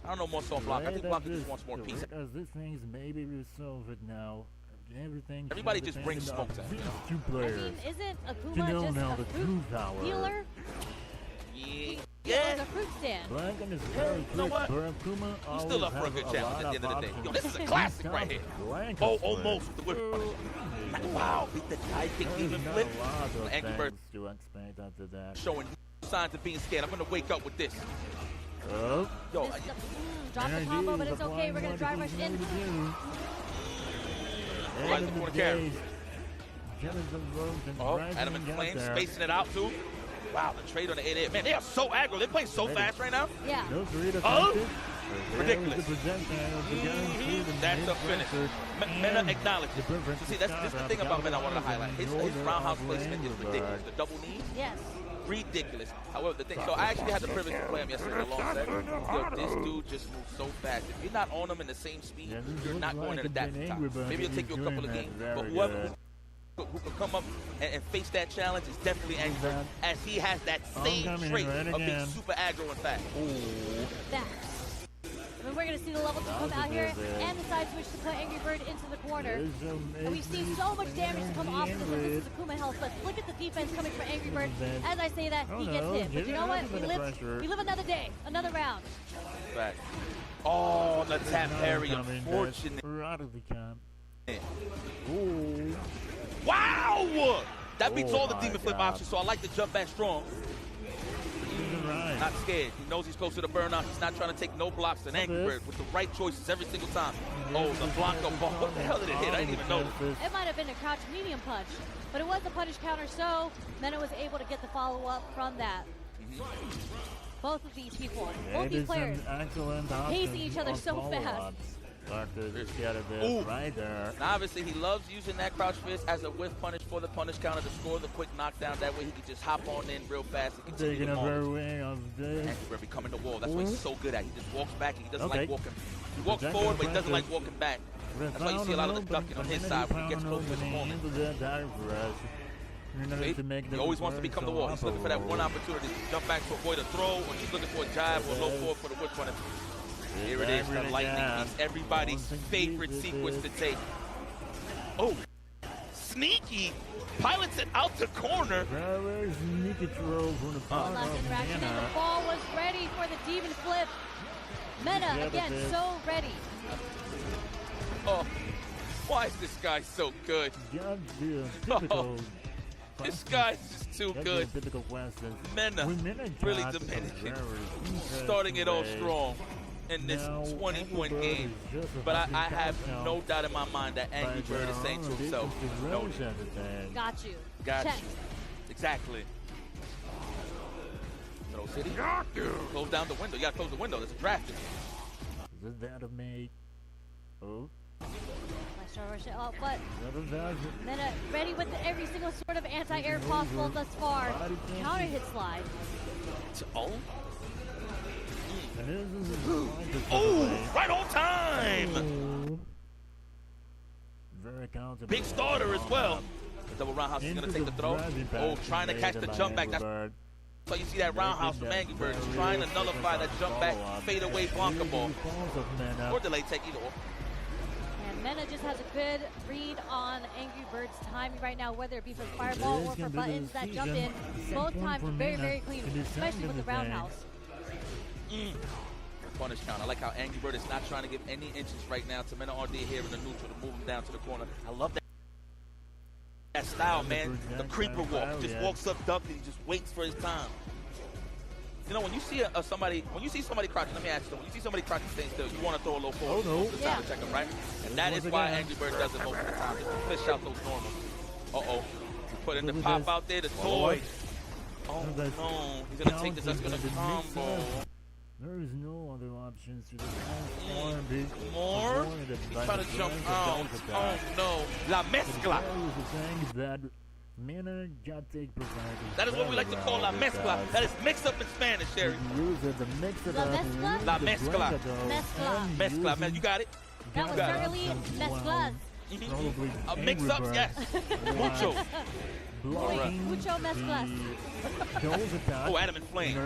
I don't know more so on Blanca. I think Blanca just wants more peace. Because this thing's maybe resolved now. Everybody just brings smoke to him. Two players. I mean, isn't Akuma just a fruit dealer? Yeah. A fruit stand. Blanca is very quick, but Akuma He's still up for a good challenge at the end of the day. Yo, this is a classic right here. Oh, almost. Wow, beat the high kick even flip. Angry Bird to expect after that. Showing signs of being scared. I'm gonna wake up with this. Oh. Yo, drop the combo, but it's okay. We're gonna drive rush in. Right in the corner carry. Oh, Adam and Flame spacing it out too. Wow, the trade on the 8-8. Man, they are so aggro. They're playing so fast right now. Yeah. Oh, ridiculous. That's the finish. Mena acknowledged it. So see, that's the thing about Mena I wanted to highlight. His roundhouse placement is ridiculous. The double knee. Yes. Ridiculous. However, the thing, so I actually had the privilege to play him yesterday in a long set. Yo, this dude just moves so fast. If you're not on him in the same speed, you're not going to adapt to time. Maybe it'll take you a couple of games, but whoever who can come up and face that challenge is definitely Angry Bird, as he has that same trait of being super aggro and fast. That. And we're going to see the level 2 come out here, and the side switch to put Angry Bird into the corner. And we've seen so much damage come off of this is Akuma health, but look at the defense coming from Angry Bird. As I say that, he gets hit. But you know what? We live another day, another round. Back. Oh, the tap parry, unfortunate. Wow! That beats all the demon flip options, so I like to jump back strong. Not scared. He knows he's close to the burnout. He's not trying to take no blocks. An Angry Bird with the right choices every single time. Oh, the Blanca ball. What the hell did it hit? I didn't even know. It might have been a crouch medium punch, but it was a punish counter, so Mena was able to get the follow-up from that. Both of these people, both these players, pacing each other so fast. Right there. Now, obviously, he loves using that crouch fist as a whiff punish for the punish counter to score the quick knockdown. That way, he can just hop on in real fast and continue the moment. Angry Bird becoming the wall. That's what he's so good at. He just walks back and he doesn't like walking. He walks forward, but he doesn't like walking back. That's why you see a lot of the ducking on his side when he gets close to his opponent. He always wants to become the wall. He's looking for that one opportunity to jump back to avoid a throw, or he's looking for a jibe or a low forward for the whip punish. Here it is, the lightning piece. Everybody's favorite sequence to take. Oh, sneaky. Pilots it out the corner. Sneaky throw from the last interaction, and the ball was ready for the demon flip. Mena, again, so ready. Oh, why is this guy so good? Oh, this guy's just too good. Mena, really Dominican. Starting it off strong in this 20-point game, but I have no doubt in my mind that Angry Bird is saying to himself, no, got you. Got you. Exactly. Throw City. Close down the window. You gotta close the window. There's a draft. Is that a mate? Oh. trying to rush it out, but Mena ready with every single sort of anti-air possible thus far. Counter hit slide. Oh. Oh, right on time. Big starter as well. The double roundhouse is going to take the throw. Oh, trying to catch the jump back. That's so you see that roundhouse from Angry Bird trying to nullify that jump back, fade away Blanca ball. Or delay take, either or. And Mena just has a good read on Angry Bird's timing right now, whether it be for fireball or for buttons that jump in. Both times very, very clean, especially with the roundhouse. Punish count. I like how Angry Bird is not trying to give any inches right now to Mena RD here in the neutral to move him down to the corner. I love that style, man. The creeper walk. Just walks up, duck, and he just waits for his time. You know, when you see somebody crouching, let me ask you, when you see somebody crouching staying still, you want to throw a low forward to check him, right? And that is why Angry Bird does it most of the time, just to fish out those normals. Uh-oh. Put in the pop out there, the toy. Oh, no. He's going to take this. That's going to combo. There is no other options to the more? He's trying to jump out. Oh, no. La mezcla. That is what we like to call la mezcla. That is mix up in Spanish, Sherry. La mezcla. Mezcla, man, you got it. That was certainly mezclas. Mix ups, yes. Mucho. Mucho mezclas. Oh, Adam and Flame.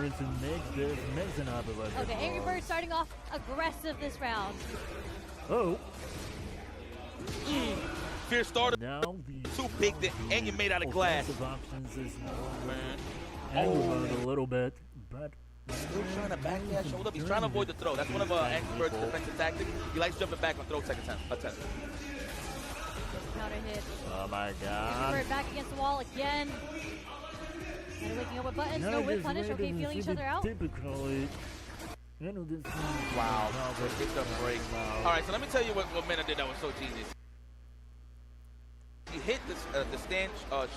Okay, Angry Bird starting off aggressive this round. Oh. Fierce starter. Now too big, and you're made out of glass. Oh, a little bit, but still trying to back that shoulder. He's trying to avoid the throw. That's one of Angry Bird's defensive tactics. He likes jumping back on throw attempt. Counter hit. Oh my God. Angry Bird back against the wall again. And waking up with buttons. No whip punish. Okay, feeling each other out. Typically. Wow. It's a break. All right, so let me tell you what Mena did that was so genius. He hit the stand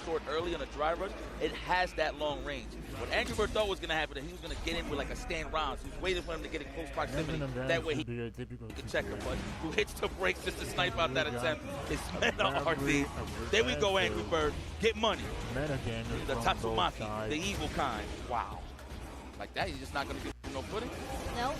short early on a dry rush. It has that long range. What Angry Bird thought was going to happen, that he was going to get in with like a stand round. So he was waiting for him to get in close proximity. That way he could check him. But who hits the brakes just to snipe out that attempt is Mena RD. There we go, Angry Bird. Get money. The Tatsumaki, the evil kind. Wow. Like that, he's just not going to give him no footing? No.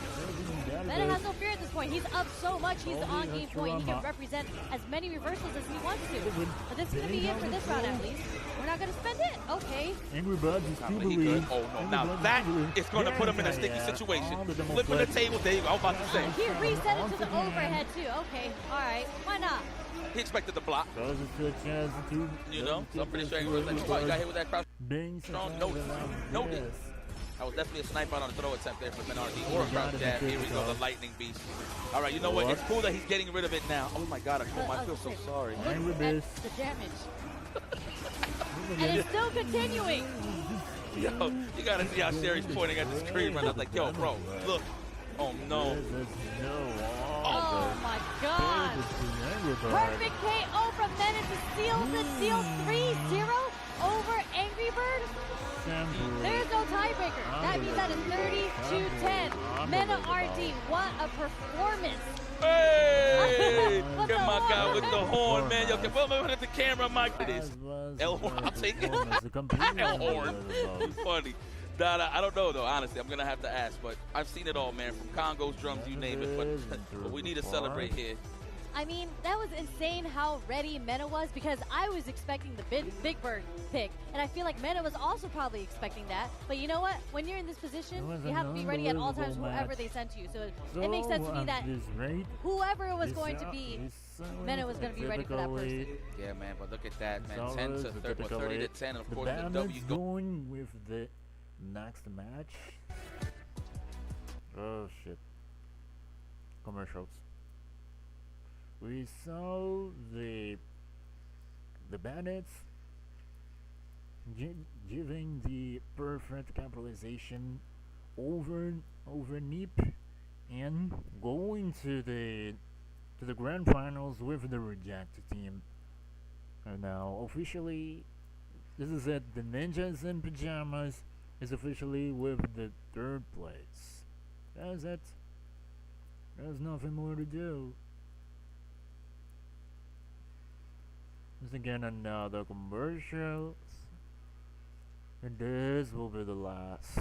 Mena has no fear at this point. He's up so much. He's on game point. He can represent as many reversals as he wants to. But this is going to be it for this round at least. We're not going to spend it. Okay. Angry Bird is too believe. Oh, no. Now that is going to put him in a sticky situation. Flipping the table. There you go. I was about to say. He reset it to the overhead too. Okay. All right. Why not? He expected the block. You know? So I'm pretty sure Angry Bird's like, oh, you got hit with that crouch. Strong notice. That was definitely a snipe out on a throw attempt there for Mena RD. Or a crouch jab. Here we go, the lightning beast. All right, you know what? It's cool that he's getting rid of it now. Oh my God, I feel so sorry. Look at the damage. And it's still continuing. Yo, you gotta see how Sherry's pointing at the screen right now. Like, yo, bro, look. Oh no. Oh my God. Perfect KO from Mena to seal the deal 3-0 over Angry Bird. There's no tiebreaker. That means that is 30-10. Mena RD, what a performance. Hey! Get my guy with the horn, man. Yo, can put him at the camera, Mike. It is. El Horn, I'll take it. El Horn. It's funny. I don't know, though, honestly. I'm going to have to ask, but I've seen it all, man. From congos, drums, you name it. But we need to celebrate here. I mean, that was insane how ready Mena was, because I was expecting the Big Bird pick, and I feel like Mena was also probably expecting that. But you know what? When you're in this position, you have to be ready at all times, whoever they send to you. So it makes sense to me that whoever it was going to be, Mena was going to be ready for that person. Yeah, man, but look at that, man. 10 to 30 to 10, and of course the W going with the next match. Oh, shit. Commercials. We saw the bandits giving the perfect capitalization over Nip and going to the grand finals with the rejected team. And now officially, this is it. The Ninjas in Pajamas is officially with the third place. That's it. There's nothing more to do. Once again, another commercials. And this will be the last.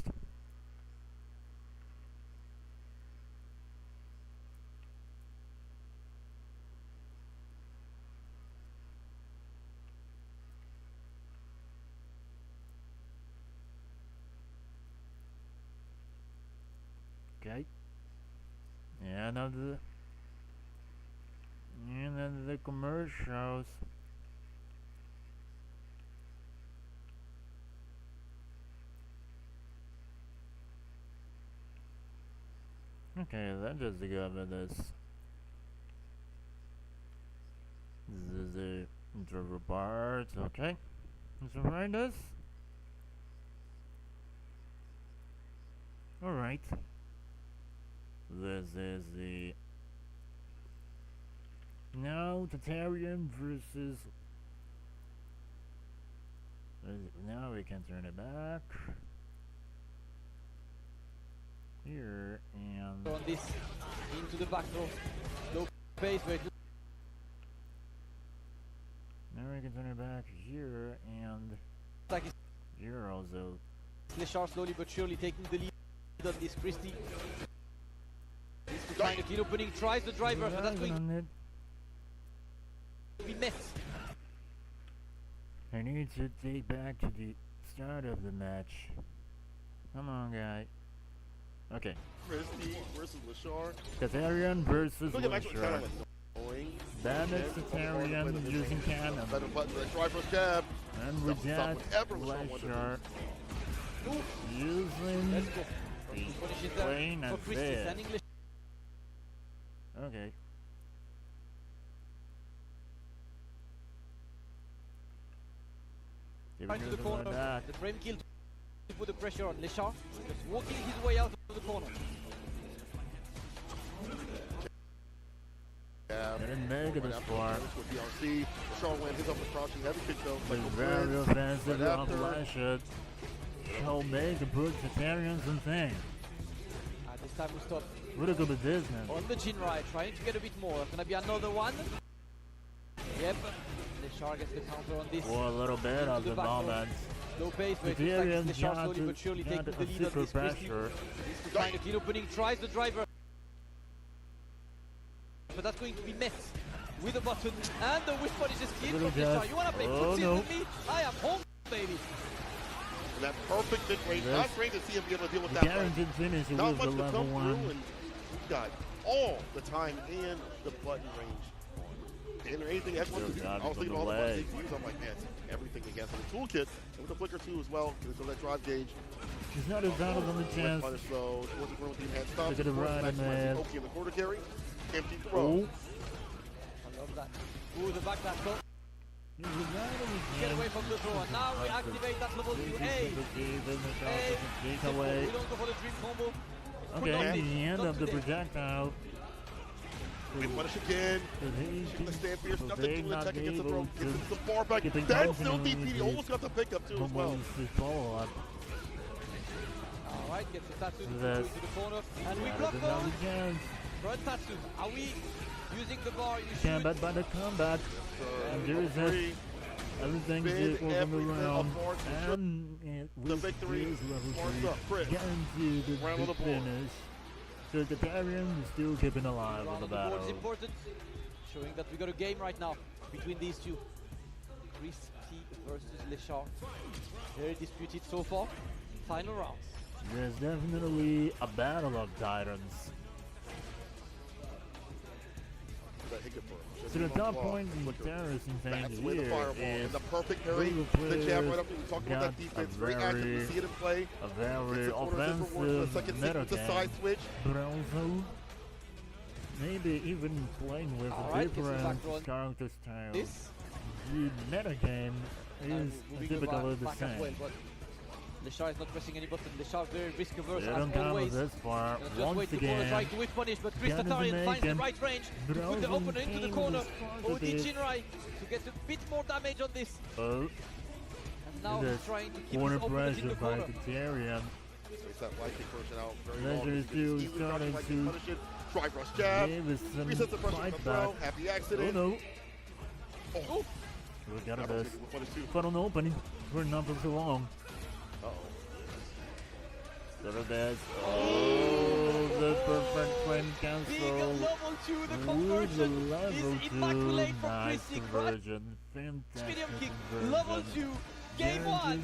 Okay. And another commercials. Okay, let's just go with this. This is the intro part, okay? Let's write this. Alright. This is the now Tatarian versus. Now we can turn it back here and on this into the back row. Low pace, wait. now we can turn it back here and here also. Leshar slowly but surely taking the lead on this. Christie needs to find a clean opening, tries the driver, but that's going to be met. I need to take back to the start of the match. Come on, guy. Okay. Christie versus Leshar. Tatarian versus Look at Michael Leshar. Bandit Tatarian using cannon. Let him button the driver's jab. And with that, Leshar using the plane and there. Okay. Right to the corner, the frame kill to put the pressure on Leshar, just walking his way out of the corner. Didn't make it this far. Leshar went his up the crouching heavy kick though. Very offensive off Leshar. He'll make the Brooks Tatarians and thing. This time we stop. What a good business. On the Jinrai, trying to get a bit more. Gonna be another one. Yep. Leshar gets the counter on this. For a little bit of the moment. Low pace, but it looks like Leshar slowly but surely taking the lead on this. Pressure. He's trying a clean opening, tries the driver. But that's going to be met with a button. And the whip punish is clean from Leshar. You wanna play footsie with me? I am home, baby. And that perfect mid-range. Not great to see him be able to deal with that. Guaranteed finish Not with much the to level come 1. through, and we've got all the time and the button range. And anything X wants to do. I was thinking all the buttons he used. I'm like, man, everything against the toolkit. And with the flicker too as well. So that drive gauge. He's not as out of the chance. Punish though. Towards the with the enhanced stop. Look at the run, man. Okay in the quarter carry. Empty throw. I love that. Ooh, the back tackle. Get away from the throw. And now we activate that level 2. Hey! We don't go for the dream combo. Okay, the end of the projectile. We punish again. The stand fierce, nothing to attack against the throw. Gets the bar back. Then still DP. He almost got the pickup too as well. Alright, gets the Tatsu into the corner. And we block those. Front Tatsu. Are we using the bar? Combat by the combat. And there is it. Everything's equal from the round. And the victory is level 3. Guaranteed the finish. So the Tatarian is still keeping alive in the battle. It's important, showing that we got a game right now between these two. Christie versus Leshar. Very disputed so far. Final rounds. There's definitely a battle of titans. So the top point in the terrorist thing here is the perfect parry, the jab right up there. We talked about that defense, very active, we see it in play. A very offensive meta game, but also maybe even playing with a different character style. The meta game is typically the same. Leshar is not pressing any button. Leshar very risk averse They as don't always. This far. Once again, trying to whip punish, but Chris Tatarian finds the right range to put the opener into the corner. OD Jinrai to get a bit more damage on this. And now he's trying to keep his opponent in the corner. Tatarian. That light kick version out very Leisure is still starting to drive rush jab. Give us some Resets the pressure fight from back. throw. Happy accident. Oh no. Oh. We got this funnel opening for not for so long. Oh, the perfect frame cancel. Level 2, the With the conversion level is 2, immaculate from nice Chrissy. conversion. Fantastic Medium kick, conversion. level 2, game 1,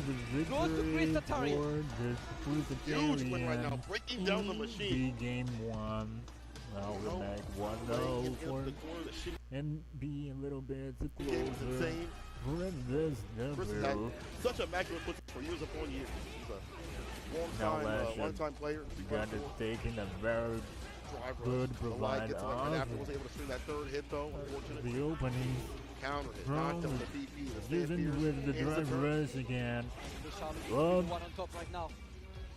goes to Chris Tatarian. Huge win right now, breaking down the machine. Game 1. Now we make 1-0 for and be a little bit closer for this W. Such a immaculate foot for years upon years. He's a one-time player. You got to take in a very good provide off. Was able to swing that third hit though. Unfortunately, the opening counter hit, knocked him the DP. Using with the drive rush again. One on top right now.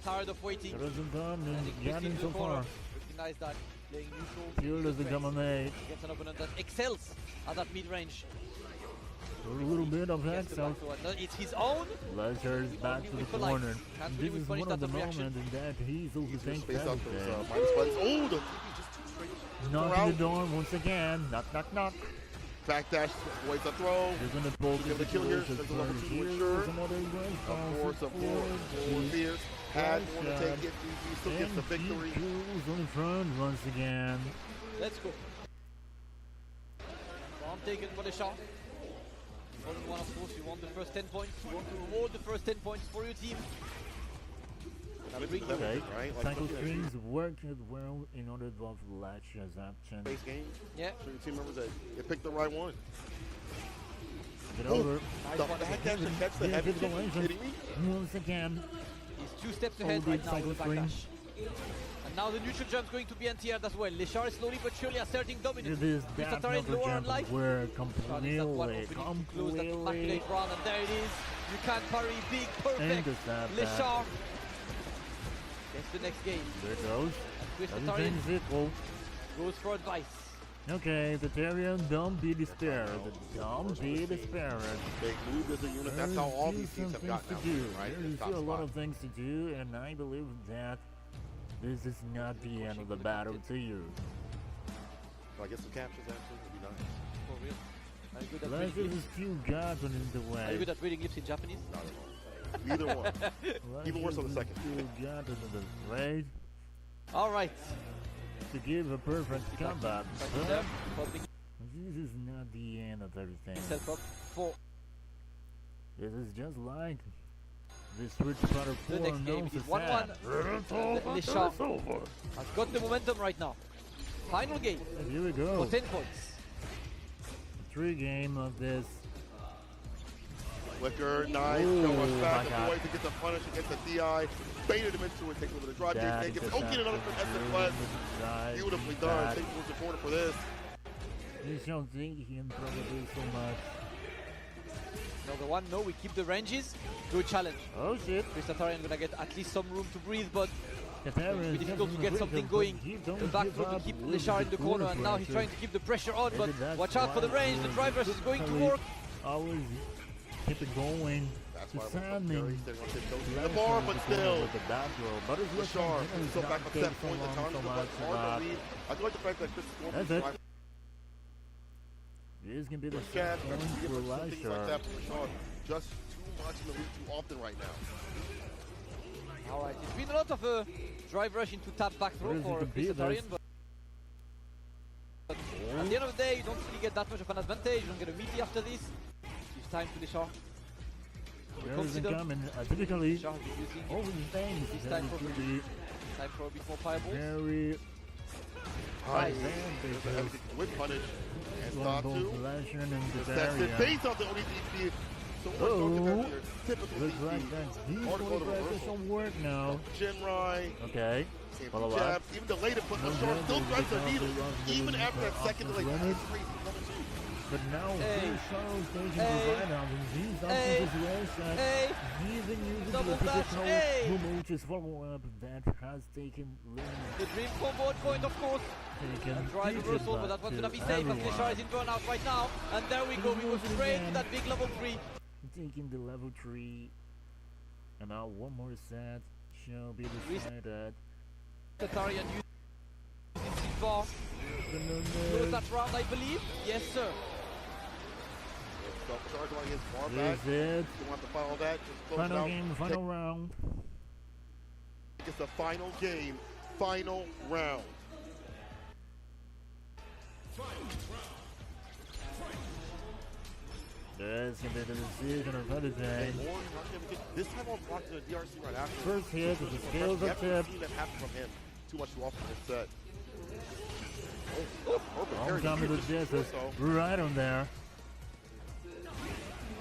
Tired of waiting. It hasn't done and getting so far. Recognize that. Playing neutral. Here is the dominate. Gets an opponent that excels at that mid-range. A little bit of excel. It's his own. Ledger is back to the corner. This is one of the moments in that he's also thinks everything. Knocking the door once again. Knock, knock, knock. Backdash, avoids the throw. He's gonna pull the kill here. There's another of course, Fierce. Had one to take it. He still gets the victory. On the front once again. Let's go. Bomb taken for the shot. Only one, of course, you want the first 10 points. You want to reward the first 10 points for your team. Okay, cycle screens worked well in order to have latches action. Base game. Yeah. So your team members that they picked the right one. Get over. The backdash to catch the heavy kick. Are you kidding me? Once again. He's 2 steps ahead right now with backdash. And now the neutral jump is going to be anti-aired as well. Leshar is slowly but surely asserting dominance. It is that neutral jump where completely close that immaculate run, and there it is. You can't parry, big, perfect. Leshar gets the next game. There it goes. Everything's equal. Goes for advice. Okay, the Tarian, don't be despaired. Don't be despaired. They moved as a unit. That's how all these teams have got now. Right? There's still a lot of things to do, and I believe that this is not the end of the battle to you. So I guess some captures actually would be nice. For real. Are you good at Last reading is few gods on in the way. Are you good at reading lips in Japanese? No. Either one. Even worse on the second. Few gods on the way. Alright. To give a perfect combat. But this is not the end of everything. Four. This is just like the Street Fighter 4 The next game is 1-1. Leshar has got the momentum right now. Final game. And here we go. For 10 points. 3 game of this. Flicker, nice, goes back, avoid to get the punish against the DI, baited him into it, takes over the drive, gets okay, another contested class. Beautifully done, takes towards the corner for this. You don't think he can probably do so much. Another one, no, we keep the ranges. Good challenge. Oh shit. Chris Tatarian gonna get at least some room to breathe, but it's really difficult to get something going. The back throw to keep Leshar in the corner, and now he's trying to keep the pressure on, but watch out for the range, the drive rush is going to work. Always keep it going. That's why the bar, but still. Leshar is so back up that point. The time is hard to read. I do like the fact that Chris is going to this can be the chance point for like Leshar. that for Leshar. Just too much in the lead too often right now. Alright, it's been a lot of drive rush into tap back throw for Chris Tatarian, but at the end of the day, you don't really get that much of an advantage. You don't get a meaty after this. It's time to Leshar. There is coming. Typically, Leshar has been using all the things this that time it could be for a bit more fireballs. very high advantage. With punish. And both two. Leshar and the That's the barrier. base of the ODDP. Looks like that these quarterbacks don't work now. Jinrai. Okay. Follow up. Even the later put Leshar still threads the needle. Even after that second delay. But now Charles taking the right out and he's up in this situation. He's been using the traditional Momoch's follow-up that has taken the dream combo point, of course. And try reversal, but that one's gonna be safe as Leshar is in burnout right now. And there we go, we go straight to that big level 3. Taking the level 3. And now one more set shall be decided. Tatarian using C-bar. Close that round, I believe. Yes, sir. So Bashar going his far This back. is it. You want to follow that? Just close Final it out. game, final round. It's the final game, final round. That's gonna be the decision of the day. This time on blocking the DRC right after. First hit is a skills Never attempt. seen that happen from him too much too often in this set. On top of the distance, right on there.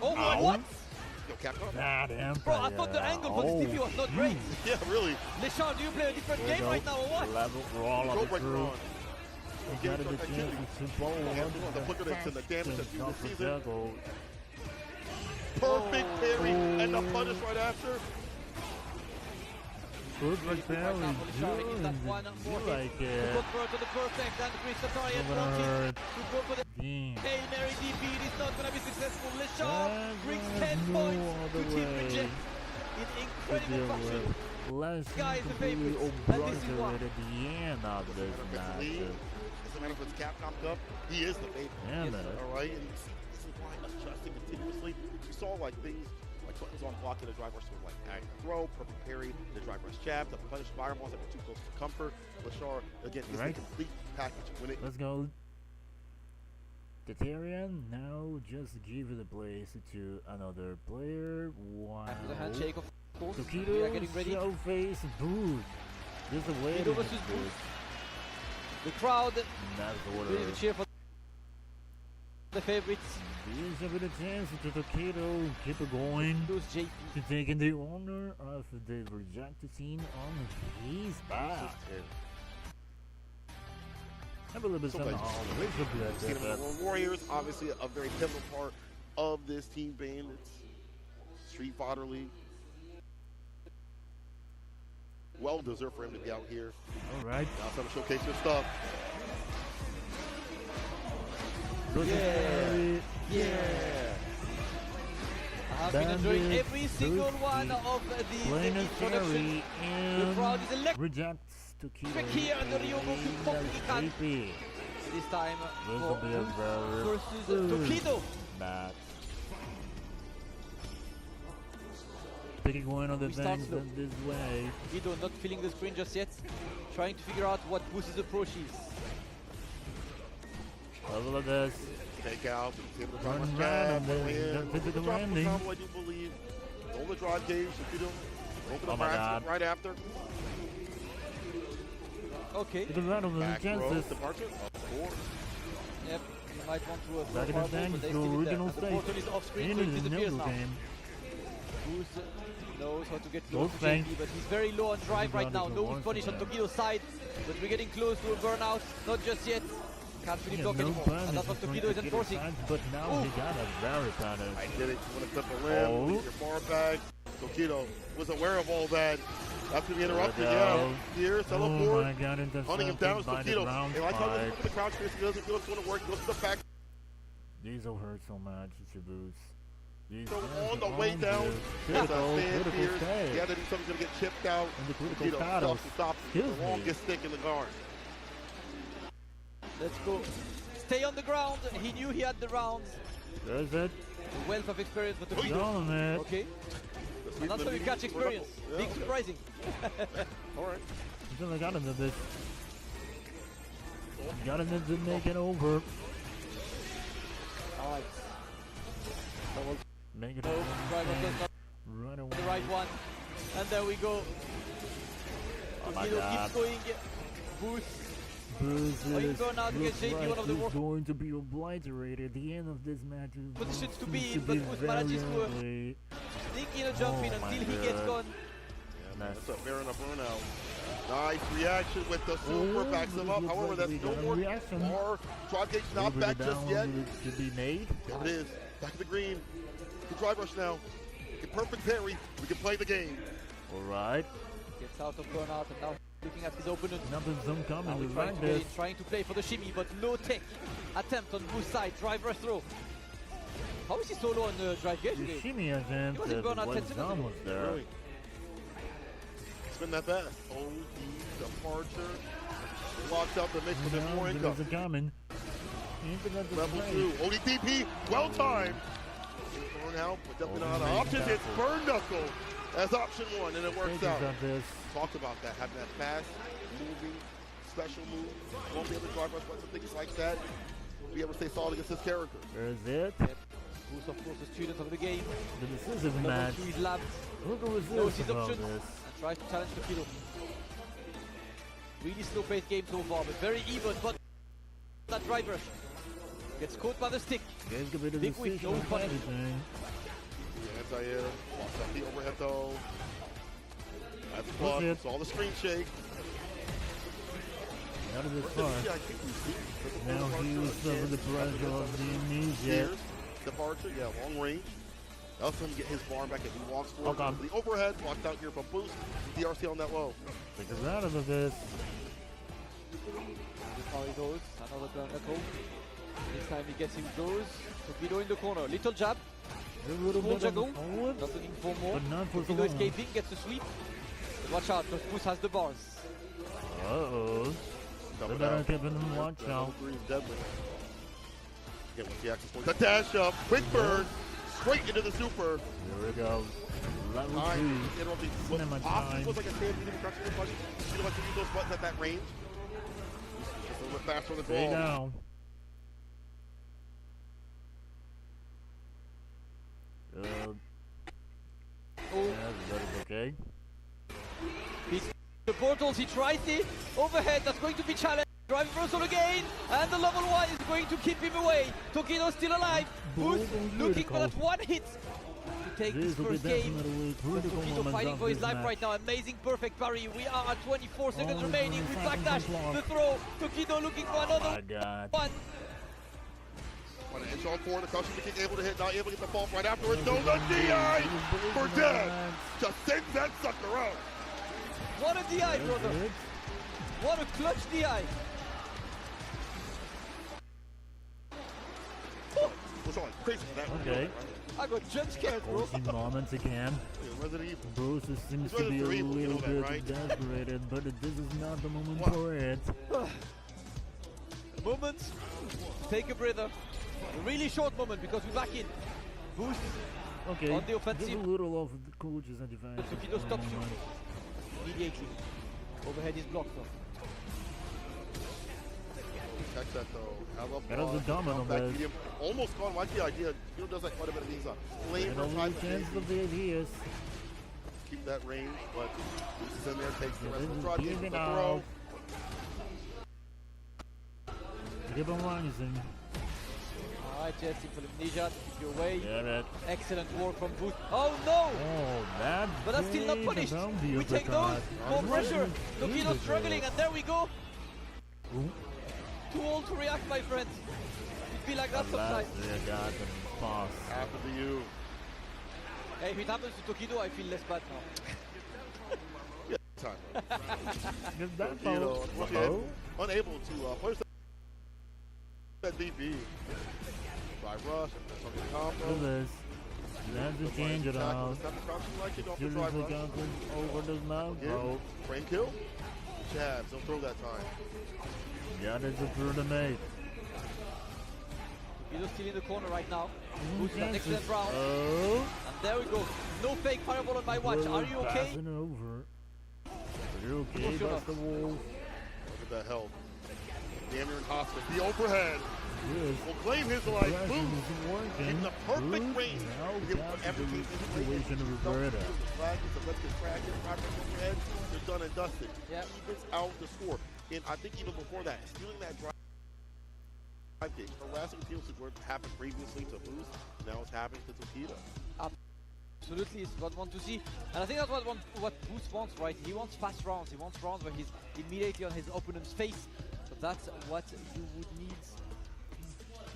Oh my, what? Yo, Capcom. That Empire. Bro, I thought the angle for this DP was not great. Yeah, really. Lechon, do you play a different game right now or what? Level roll of the crew. You gotta be chance to bowl the flicker to the damage that you Don't season. forget, Perfect parry and the punish right after. good parry. You like it. Convert to the perfect and Chris Satarian wanting to go for the Hail Mary DP. It is not going to be successful. Lechon brings 10 points to Team Reject in incredible fashion. Less Guy is the favorite, and this is why. at the end of this match. Doesn't matter if it's Capcom Cup, he is the favorite. Yeah, man. All right, and this is why adjusting continuously. We saw like things like buttons on blocking the drive rush with like adding throw, perfect parry, the drive rush jab, the punish fireballs that were too close to comfort. Lachar again is the complete package. When it Let's go. Tatarian now just give the place to another player. Wow. After the handshake, of course, we are Tokido getting ready. show face boost. This is the way Tokido versus Boost. The crowd That's the really order. cheer for the favorites. Here's a bit of chance to Tokido keep it going. Those JP. To taking the honor of the rejected team on his back. I believe it's on the Warriors, obviously a very pivotal part of this team being it's Street Fighter League. Well deserved for him to be out here. All right. Now time to showcase your stuff. Yeah. I've been enjoying every single one of the production. The crowd is electric. Rejects Tokido. Here and the Ryogoku Kokugikan. This time for versus Tokido. Match. Picking one of the things in this way. Tokido not feeling the screen just yet. Trying to figure out what Boost's approach is. Level of this. Take out. Run around. The landing. I do believe. Roll the drive gauge. Tokido. Open the bracket right after. Okay. The round of the chances. Departure. Yep. You might want to back in the tank but they to still original the portal is off screen, so it disappears now. Boost knows how to get close to JP, but he's very low on drive right now. No punish on Tokido's side, but we're getting close to a burnout. Not just yet. Can't really block anymore. And that's what Tokido is enforcing. But now he got a very punish. I did it. You want to flip a limb, your far back. Tokido was aware of all that. After the interrupted, yeah. Here, teleport. Hunting him down is Tokido. And like how he looks at the crouch face, he doesn't feel it's going to work. He goes to the back. These will hurt so much, Shaboos. So on the way down, there's a stand here. Yeah, that something's going to get chipped out. And the critical battle. Stop the longest stick in the guard. Let's go. Stay on the ground. He knew he had the rounds. There's it. A wealth of experience for Tokido. Okay. And that's how you catch experience. Yeah, big surprising. Alright. He's only got him to this. Got him to make it over. Alright. Make it no, over. Right away. The right one. And there we go. Tokido keeps going. Boost. Looks like he's going to be obliterated at the end of this match. Positions to be in, but Boost manages to sneak in a jump in until he gets gone. Yeah, that's a fair enough burnout. Nice reaction with the super, backs him up. However, that's no more. Or drive gauge not back just yet. To be made. There it is. Back to the green. Good drive rush now. Get perfect parry. We can play the game. Alright. Gets out of burnout and now looking at his opponent. Nothing some coming trying to play for the shimmy, but low tech attempt on Boost side. Drive rush throw. How is he so low on the drive gauge? The shimmy attempt was in burnout 10 seconds ago. There. Really? Spin that fast. OD departure. Locks out the mix with his more income. Coming. Level 2. ODTP. Well timed. Burnout, but definitely not an option. It's Burn Knuckle as option one, and it works out. Talked about that, having that fast, moving, special move. Won't be able to drive rush buttons and things like that. Be able to stay solid against his character. There's it. Yep. Who's of course the student of the game. The decisive match. Look at what's knows his about options this. And tries to challenge Tokido. Really slow-paced game so far, but very even. But that drive rush gets caught by the stick. Big weak, no punish. The anti-air, walks up the overhead though. That's blocked. Saw the screen shake. Out of this far. Now he was over the pressure of the amnesia. Departure, yeah, long range. Helps him get his bar back as he walks forward. The overhead, blocked out here from Boost. DRC on that low. Take us out of this. How he goes, another burn knuckle. This time he gets him goes. Tokido in the corner, little jab. Small juggle, not looking for more. Tokido escaping, gets a sweep. But watch out, because Boost has the bars. Uh-oh. Better keep him watch out. Deadly. Again, with the access point. The dash up, quick burn, straight into the super. Here we go. Level 2. What possibly was like a stand medium reduction punch. You know what to use those buttons at that range. Just a little bit faster on the ball. There you go. Yeah, that is okay. The portals, he tries it. Overhead, that's going to be challenged. Drive reversal again, and the level 1 is going to keep him away. Tokido still alive. Boost looking for that one hit to take this first game. Tokido fighting for his life right now. Amazing, perfect parry. We are at 24 seconds remaining with backdash. The throw. Tokido looking for another one. On an inch on forward, the cushion kick able to hit, not able to get the fall right afterwards. No, the DI for death. Just sends that sucker out. What a DI, brother. What a clutch DI. Crazy for that. Okay. I got jump scared, bro. Closing moments again. Bruce seems to be a little bit desperate, but this is not the moment for it. Moment. Take a breather. A really short moment because we're back in. Boost on the offensive. There's a little of the coaches and defense. Tokido stops you immediately. Overhead is blocked though. Catch that though. That was a domino base. Almost gone. Like the idea. Does that quite a bit of these flavor. Keep that range, but Boost is in there, takes the rest of the draw, takes the throw. Keep on rising. Alright, Jesse, for amnesia to keep you away. Yeah, excellent work from Boost. Oh no! Oh, but that's still not punished. We take those. More pressure. Tokido struggling, and there we go. Ooh. Too old to react, my friends. It be like that sometimes. After the U. Hey, if it happens to Tokido, I feel less bad now. Yeah, time. Tokido, unable to place that DB. Drive rush, something combo. Look at this. That's a change it out. Over this mouth. Oh. Frame kill. Jabs, don't throw that time. Yeah, that's a true to make. Tokido still in the corner right now. Boost an excellent round. Oh. And there we go. No fake fireball on my watch. Are you okay? Over. Are you okay? That's the wolf. Look at that health. Damn near in hospice. The overhead. Will claim his life. Boom! In the perfect range. Everything situation of Roberta. They're done and dusted. Yeah. Evens out the score. And I think even before that, stealing that drive kick, harassing teams what happened previously to Boost, now it's happening to Tokido. Absolutely, it's what we want to see. And I think that's what Boost wants, right? He wants fast rounds. He wants rounds where he's immediately on his opponent's face. So that's what you would need.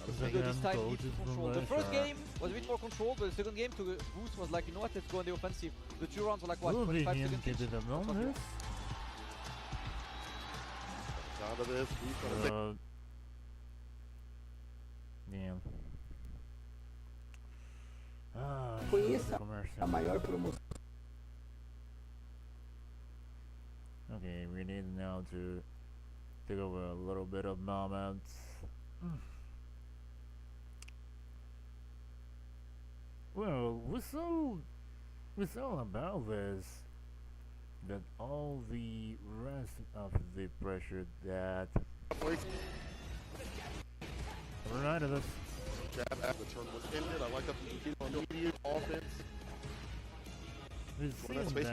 This time needs to control. The first game was a bit more controlled, but the second game to Boost was like, you know what, let's go on the offensive. The 2 rounds were like, what, 25 seconds each? Out of this, damn. Conheça a maior promoção. Okay, we need now to take over a little bit of moments. what's all about this? That all the rest of the pressure that right of us. Jab after the turn was ended. I like that you keep on immediate offense. It seems that a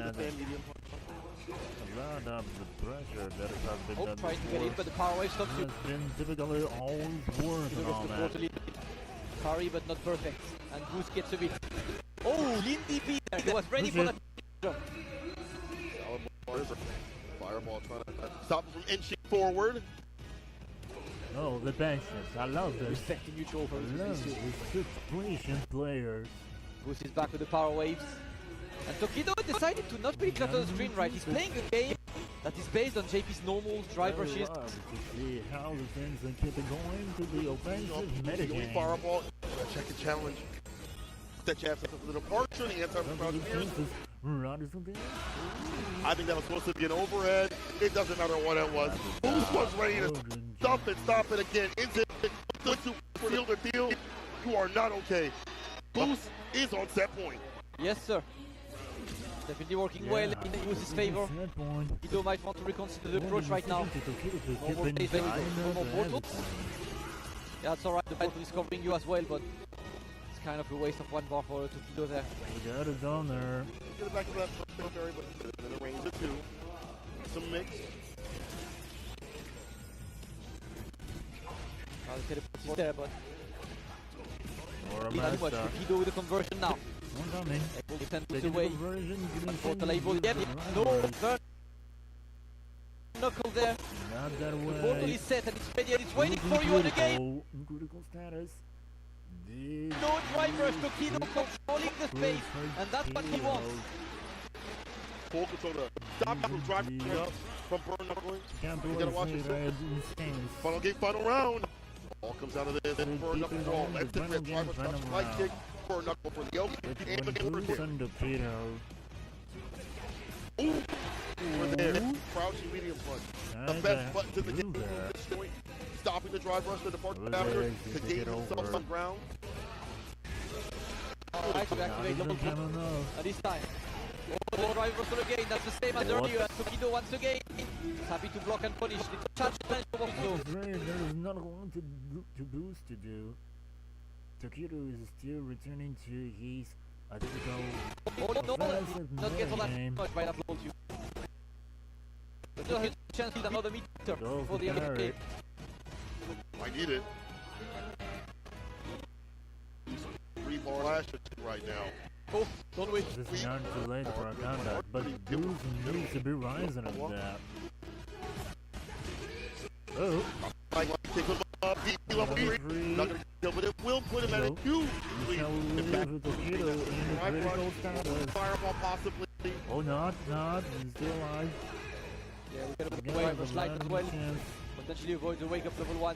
lot of the pressure that has been done trying to get in, but the power wave stops you. has been typically always working on that. Parry, but not perfect. And Goose gets a bit. Oh, Lindy B there. He was ready for the jump. Fireball trying to stop him from inching forward. Oh, the patience. I love this. Respecting neutral for I love the situation players. Goose is back with the power waves. And Tokido decided to not really clutter the screen right. He's playing a game that is based on JP's normal drive rushes. To see how the things are keeping going to the offensive metagame. Fireball, check the challenge. That jab sets up a little departure, the anti-crouch spears. I think that was supposed to be an overhead. It doesn't matter what it was. Boost was ready to stop it again. Is it for the deal? You are not okay. Boost is on set point. Yes, sir. Definitely working well in Goose's favor. Kido might want to reconsider the approach right now. No more days, no more portals. Yeah, that's alright. The portal is covering you as well, but it's kind of a waste of one bar for Tokido there. We got it down there. Get it back to that military, but in the range of two. Some mix. The teleport is there, but Not much. Tokido with the conversion now. Able to send this away. Portal able. Yep. No burn. Knuckle there. Not that way. The portal is set and it's ready and it's waiting for you on the game. Critical status. No drive rush. Tokido controlling the space, and that's what he wants. Full control to stop from driving up from burn knuckling. You gotta watch yourself. Final game, final round. All comes out of this. Burn knuckle roll. Let's drive rush, light kick. Burn knuckle for the open. Ooh, we're there. Crouching medium punch. The best buttons in the game. Stopping the drive rush to depart after to gain himself some ground. Alright, to activate level 2 at this time. Oh, drive rush again. That's the same as earlier. Tokido once again. Happy to block and punish. The charge punch over flow. There is not a lot to boost to do. Tokido is still returning to his typical offensive not get all that game. much by that blow you. But no chance to another meter for the MVP. I need it. 3 flash right now. Oh, don't wait. This is not too late for a comeback, but Goose needs to be rising on that. Oh. Like, take him up, level 3. Not gonna kill, but it will put him at a 2. Fireball possibly. Oh, not. He's still alive. Yeah, we gotta put away the slide as well. Potentially avoid the wake up level 1.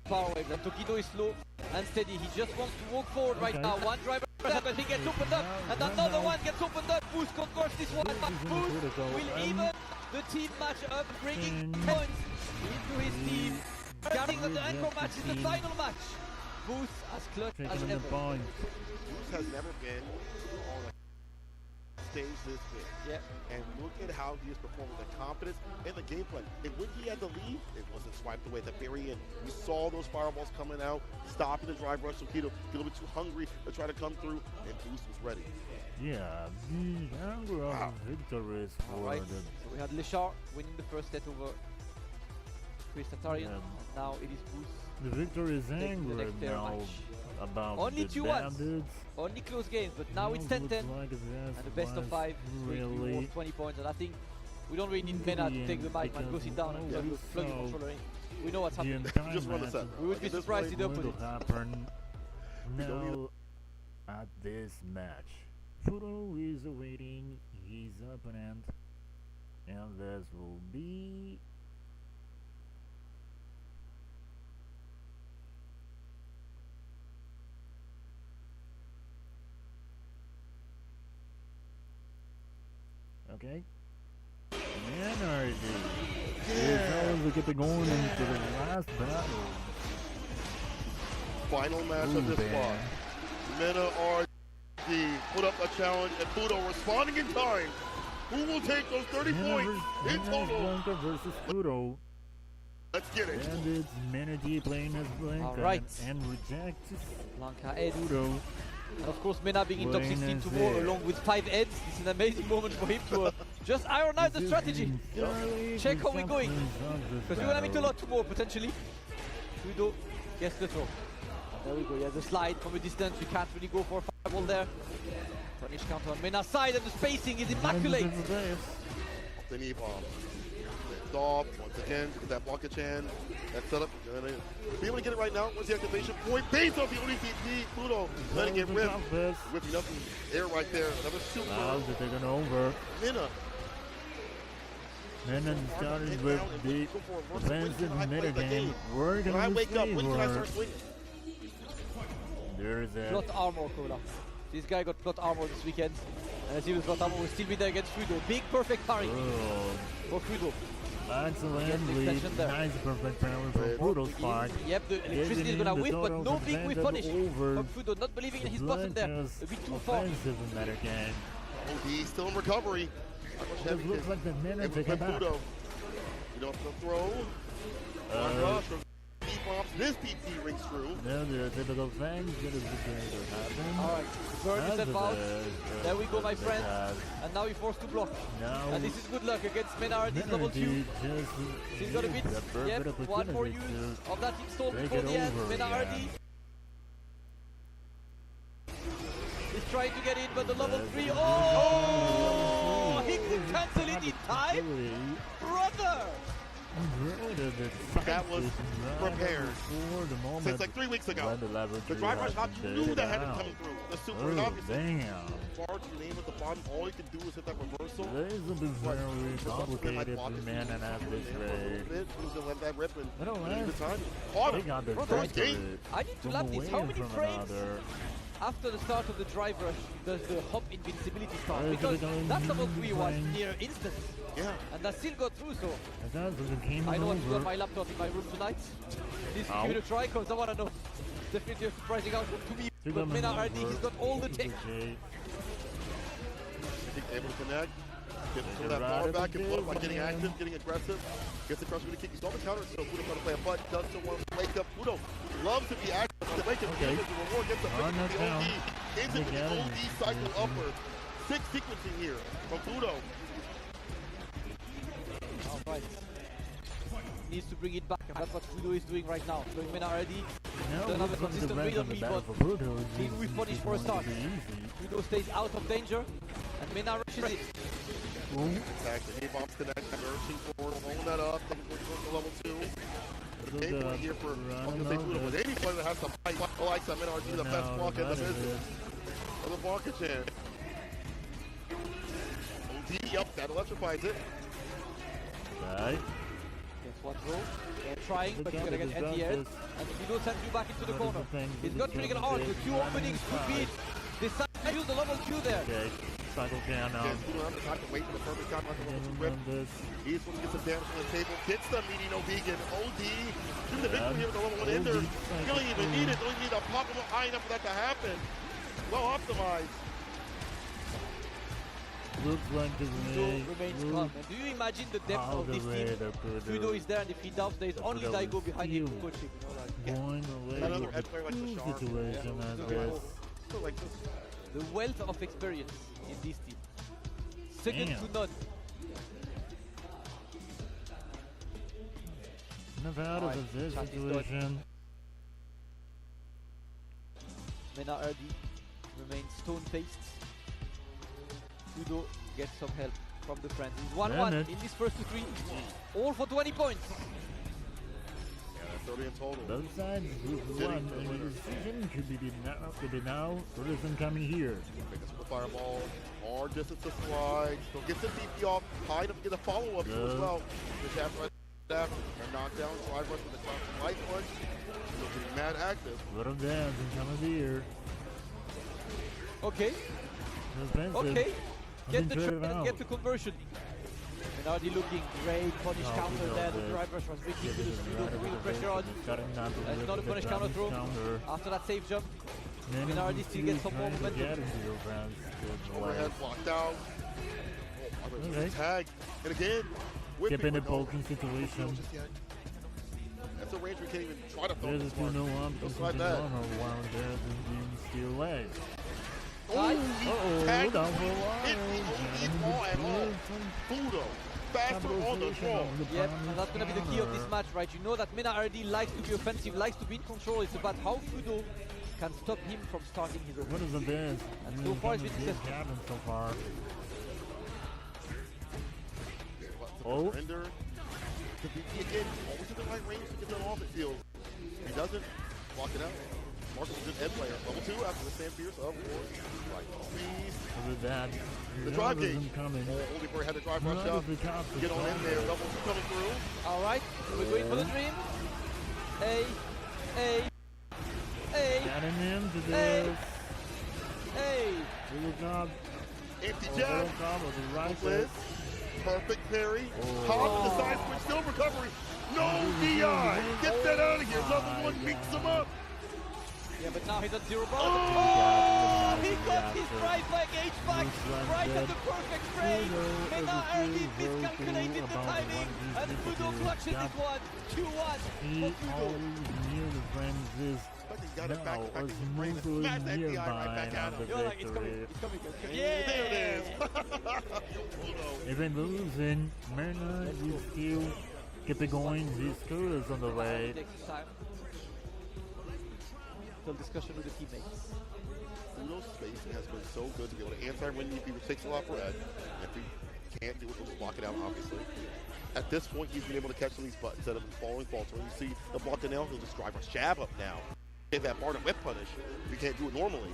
Power wave. And Tokido is slow and steady. He just wants to walk forward right now. One driver but he gets opened up, and another one gets opened up. Boost converts this one, but Boost will even the team match up, bringing points into his team. Carrying that the anchor match is the final match. Boost as clutch as ever. Boost has never been on a stage this big. Yeah. And look at how he is performing, the confidence and the gameplay. And when he had the lead, it wasn't swiped away at the very end. We saw those fireballs coming out, stopping the drive rush. So Kido a little bit too hungry to try to come through, and Boost was ready. Yeah, the anger of victory is for So we had Leshar winning the first set over Chris Tatarian. Now it is Boost. The victory is angry now about only the 2-1. Only close games, but now it's 10-10. Like and the best of 5 is going to be worth 20 points. And I think we don't really need Mena to take the mic and go sit down and plug the controller in. We know what's happening. Just run the set. We would be surprised if they don't put it. Now at this match, Furo is awaiting his opponent, and this will be okay. Energy. Is we get going into the last battle. Final match of this squad. Mena RD put up a challenge, and Fudo responding in time. Who will take those 30 points in total? Blanca versus Fudo. Let's get it. And it's Mena D playing as Blanca. All right. And rejects Blanca Ed. Fudo. And of course, Mena being in top 16 tomorrow along with 5 Eds. It's an amazing moment for him to just iron out the strategy. Check how we're going. Because we're going to meet a lot tomorrow, potentially. Fudo gets the throw. There we go. Yeah, the slide from a distance. You can't really go for a fireball there. Punish counter on Mena's side, and the spacing is immaculate. The knee bomb. Off once again, get that blockage hand. That setup. Be able to get it right now. What's the activation point? Based off the ODTP. Fudo letting it rip. Whipping up the air right there. Another super. Wow, they're taking over. Mena started with the offensive mid-game. We're going to when I wake up, when can I start swinging? There's a plot armor, Cola. This guy got plot armor this weekend. And as he was plot armor, will still be there against Fudo. Big perfect parry for Fudo. Excellently, nice perfect parry from Fudo's part. Yep, the electricity is gonna whip, but no big whip punish from Fudo, not believing in his button there. A bit too far. He's still in recovery. It looks like the Mena take it back. Fudo. You don't have to throw. This PT rings through. No, the typical things that is going to happen. Alright, burn yourself out. There we go, my friend. And now you're forced to block. And this is good luck against Mena RD's level 2. He's got a bit. Yep, one more use of that install before the end. Mena RD is trying to get in, but the level 3. Oh! He could cancel it in time. Brother! That was prepared since like 3 weeks ago. The drive rush hop, you knew that had it coming through. The super is obviously far too name at the bottom. All you can do is hit that reversal. This is a bit very complicated for Mena at this rate. Who's gonna let that rip and I don't know. They got the first game. I need to lap this. How many frames after the start of the drive rush does the hop invincibility start? Because that level 3 was near instant. Yeah. And I still got through, so I know what to do on my laptop in my room tonight. Please give it a try, because I want to know. Definitely a surprising outcome to me. But Mena RD, he's got all the tech. Able to connect. Gets some of that power back and forth by getting active, getting aggressive. Gets the crush with a kick. He's on the counter, so Fudo trying to play a butt. Does so want to wake up. Fudo loves to be active. To make it the reward. Gets the pick with the OD. Ends it with the OD cycle upper. 6 sequencing here from Fudo. Alright. Needs to bring it back, and that's what Fudo is doing right now. Showing Mena RD. Don't have a consistent read on me, but he will punish for a start. Fudo stays out of danger, and Mena rushes it. Exactly. Hey, bombs connect, nursing forward, rolling that up, taking the level 2. The game point here for, I'm going to say Fudo, but any player that has to fight, likes that Mena RD, the best block in the business. Another blockage in. OD, yep, that electrifies it. Right. Gets one throw. They're trying, but he's going to get anti-air. And Fudo sends you back into the corner. He's got trigger hard. The 2 openings could be it. Decide to use the level 2 there. Okay. Cycle can now. Fudo has to have to wait for the perfect time not to level 2 rip. He's supposed to get some damage from the table. Gets the meaty no vegan. OD. Do the big one here with the level 1 ender. You don't even need it. Don't even need to pop him high enough for that to happen. Well optimized. Looks like the Fudo remains calm. And do you imagine the depth of this team? Fudo is there, and if he doubts, there is only Daigo behind him to push him. Going away another edge player like the situation as this. The wealth of experience in this team. Second to none. Never out of this situation. Mena RD remains stone-faced. Fudo gets some help from the friends. He's 1-1 in this first 2-3. All for 20 points. Yeah, that's 30 in total. Both sides won, and the decision could be now. Tourism coming here. Make a super fireball. Hard distance to slide. Still gets the DP off. High enough to get a follow-up here as well. The jab right there. And knockdown. Slide rush with a light punch. Still getting mad active. Little dance and come of here. Okay. Okay. Get the trade and get the conversion. And RD looking great. Punish counter there. The drive rush was big to the Fudo to bring the pressure on. That's not a punish counter throw. After that safe jump. Minardi still gets some more momentum. Overhead blocked out. Okay. Tag. And again, Keep in a poking situation. That's a range we can't even try to There's focus a 2 no on. arm, Just like that. while there's a steel leg. Tag down for a hit while. the OE ball at all. Fudo, faster on the draw. Yep, and that's going to be the key of this match, right? You know that Minardi likes to be offensive, likes to be in control. It's about how Fudo can stop him from starting his own. What is the best? And so far it's been successful. So far. Oh. Surrender. The BT again, always in the right range to get them off, it feels. He doesn't, block it out. Marcus is a good head player. Level 2 after the Sand Pierce, of course. Right, squeeze. Look at that. The drive gate. Coming. Oliver had the drive rush up. Get on in there. Level 2 coming through. All right, we're going for the dream. Got him to this. Little job. Empty jab. The right Liz. Perfect parry. Hop to the side switch. Still recovery. No DI. Get that out of here. Level 1 beats him up. Yeah, but now he's at 0 bar. Oh, he got his drive leg H back right at the perfect frame. Minardi miscalculated the timing, and Fudo clutches this one. 2-1 He for Fudo. always knew the friends is Got it back was to brain. smoothly Smash that DI right nearby back at on him. the You're like, it's coming, victory. it's coming. Yeah, there it is. Even losing, Merna is still keep it going. His crew is on the way. Takes his time. Still discussion with the teammates. Fudo's spacing has been so good to be able to anti-win DP, which takes a lot for Ed. If he can't do it, he'll just block it out, obviously. At this point, he's been able to catch some of these buttons instead of falling faltering. You see the block the nail, he'll just drive a jab up now. Get that bar to whip punish. If he can't do it normally.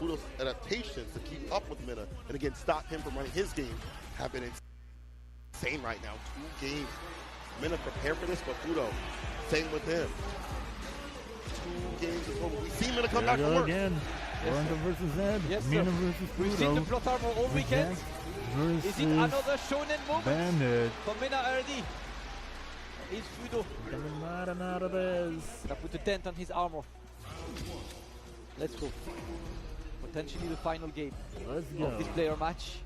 Fudo's adaptations to keep up with Mina and again stop him from running his game have been insane right now. 2 games. Mina prepare for this, but Fudo, same with him. 2 games is over. We see Mina come back from work. Again. Orlando versus Ed. Yes, Mina sir. versus We've seen the plot armor all weekend. Is it another shonen moment Bandit. for Minardi? Is Fudo Out of this. gonna put a dent on his armor? Let's go. Potentially the final game Let's of this go. player match.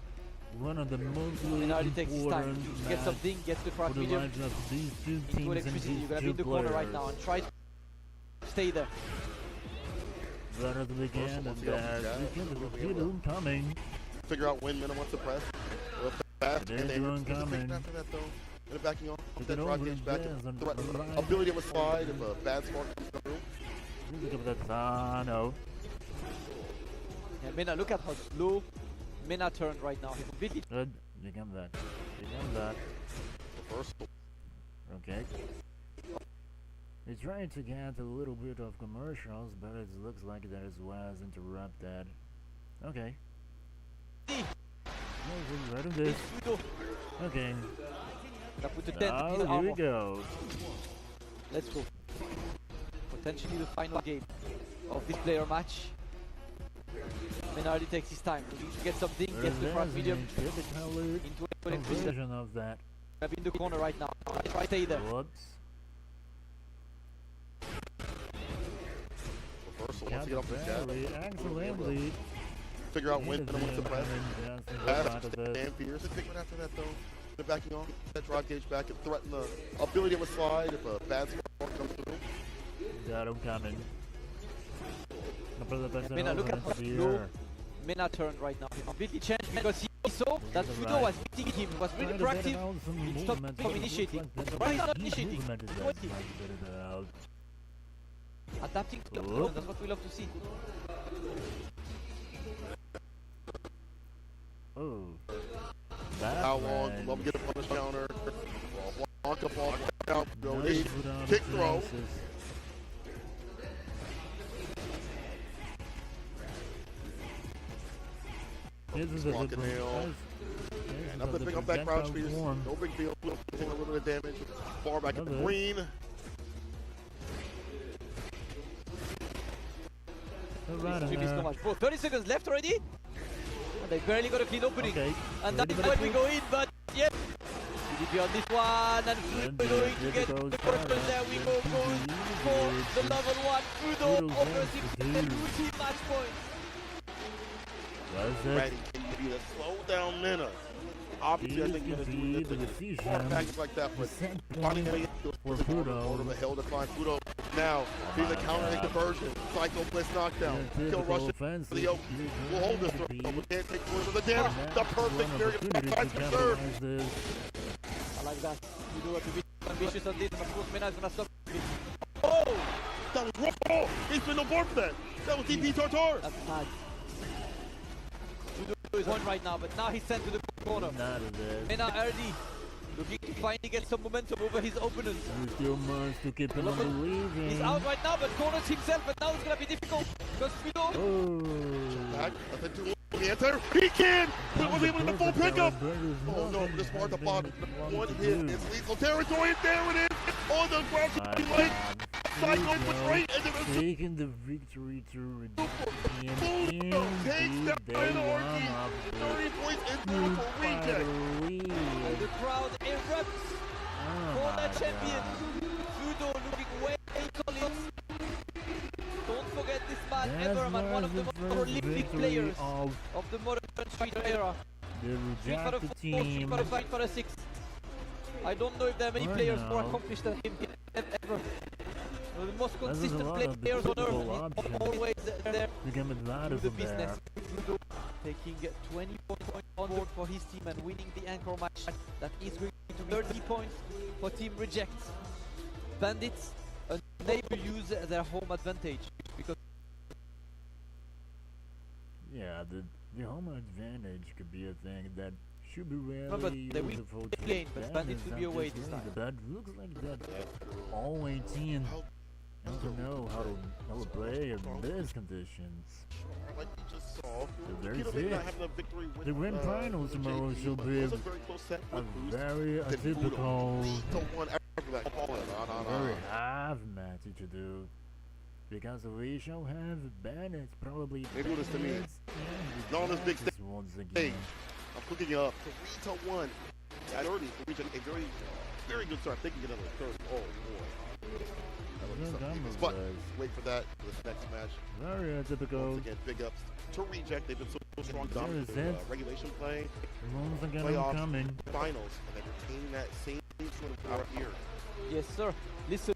One of the most Minardi takes his time important to get something, get the for front the medium lives of these two into teams and electricity. these You're gonna be two in the corner right players. now and try to stay there. Right at the beginning, and there's a Fudo coming. Figure out when Mina wants to press. Fast. There's And then one coming. after that though. And backing off. Took That it drive over gauge back. and And Jazz threat. and Ability of a slide if a bad spark comes through. Look at that. No. Yeah, Mina, look at how slow Mina turned right now. He completely Good. Become that. Become that. Reversal. Okay. He's trying to get a little bit of commercials, but it looks like that was interrupted. Okay. Right in this. Fudo Okay. that put a dent in his Now, here armor. we go. Let's go. Potentially the final game of this player match. Minardi takes his time to get something, gets the front medium into electricity. Version of that. Gonna be in the corner right now. Try to stay there. Whoops. Reversal. Once you get off the jab. Accidentally. Figure out when Mina wants to press. Fast. That And Pierce. And pick one after that though. The backing off. That drive gauge back and threaten the ability of a slide if a bad spark comes through. him coming. Mina, look at how slow Mina turned right now. He completely changed because he saw that Fudo was beating him. He was really proactive. He stopped from initiating. Why is not initiating? Waiting. Adapting to the opponent, that's what we love to see. Oh. How long? Love to get a punish counter. Block up off. Out. Go deep. Kick throw. Block a nail. Nothing big on back crouch speed. No big deal. Taking a little bit of damage. Far back at the green. Extremely so much. Bro, 30 seconds left already. And they barely got a clean opening. Okay. And that is when we go in, but yep. DP on this one, and we're going to get the purple. There we go, going for the level 1. Fudo offers him the routine match point. Ready to be the slow down Minna. Obviously, I think Minna's doing this tactics like that, but finding a order of a hill to find Fudo. Now, being the counter conversion, Psycho Blitz knockdown, kill rush to the oak. We'll hold this throw, but can't take away from the damage. The perfect period of reserve. I like that. Fudo to be ambitious on this, and of course, Minna is gonna stop. Oh! That was wrong! He's been no board for that! That was DP Tartar! That's mad. Fudo is on right now, but now he's sent to the corner. Minna early, looking to finally get some momentum over his opponent. Still must to keep him believing. He's out right now, but corners himself, and now it's gonna be difficult because Fudo. Back, he can! But was able to get the full pickup! Oh no, this part at the bottom. One hit, it's lethal territory, and there it is! On the ground, like Psycho betrayed, and then taking the victory to Fudo takes the minority. 30 points in for reject. And the crowd erupts for the champion. Fudo looking way solid. Don't forget this man, Everman, one of the most prolific players of the modern Street era. Street Fighter 4, Street Fighter 5, Fighter 6. I don't know if there are many players more accomplished than him ever. The most consistent players on earth. He's always there to do the business. Fudo taking 20 points on board for his team and winning the anchor match. That is going to be 30 points for Team Reject. Bandits unable to use their home advantage because the home advantage could be a thing that should be really useful to playing, but Bandits will be away this time. That looks like that all 18 don't know how to play in these conditions. Like we just saw, the grand finals tomorrow should be a very atypical, very hard match to do. Because we shall have Bandits probably. Maybe do this to me. Not on this big stage. I'm cooking up 3-1. I'd already reached a very, very good start. Thinking another third. Oh boy. But wait for that for this next match. Very typical. Once again, big ups to Reject. They've been so strong down to regulation play, playoffs, finals, and they're retaining that same sort of power here. Yes, sir. Listen,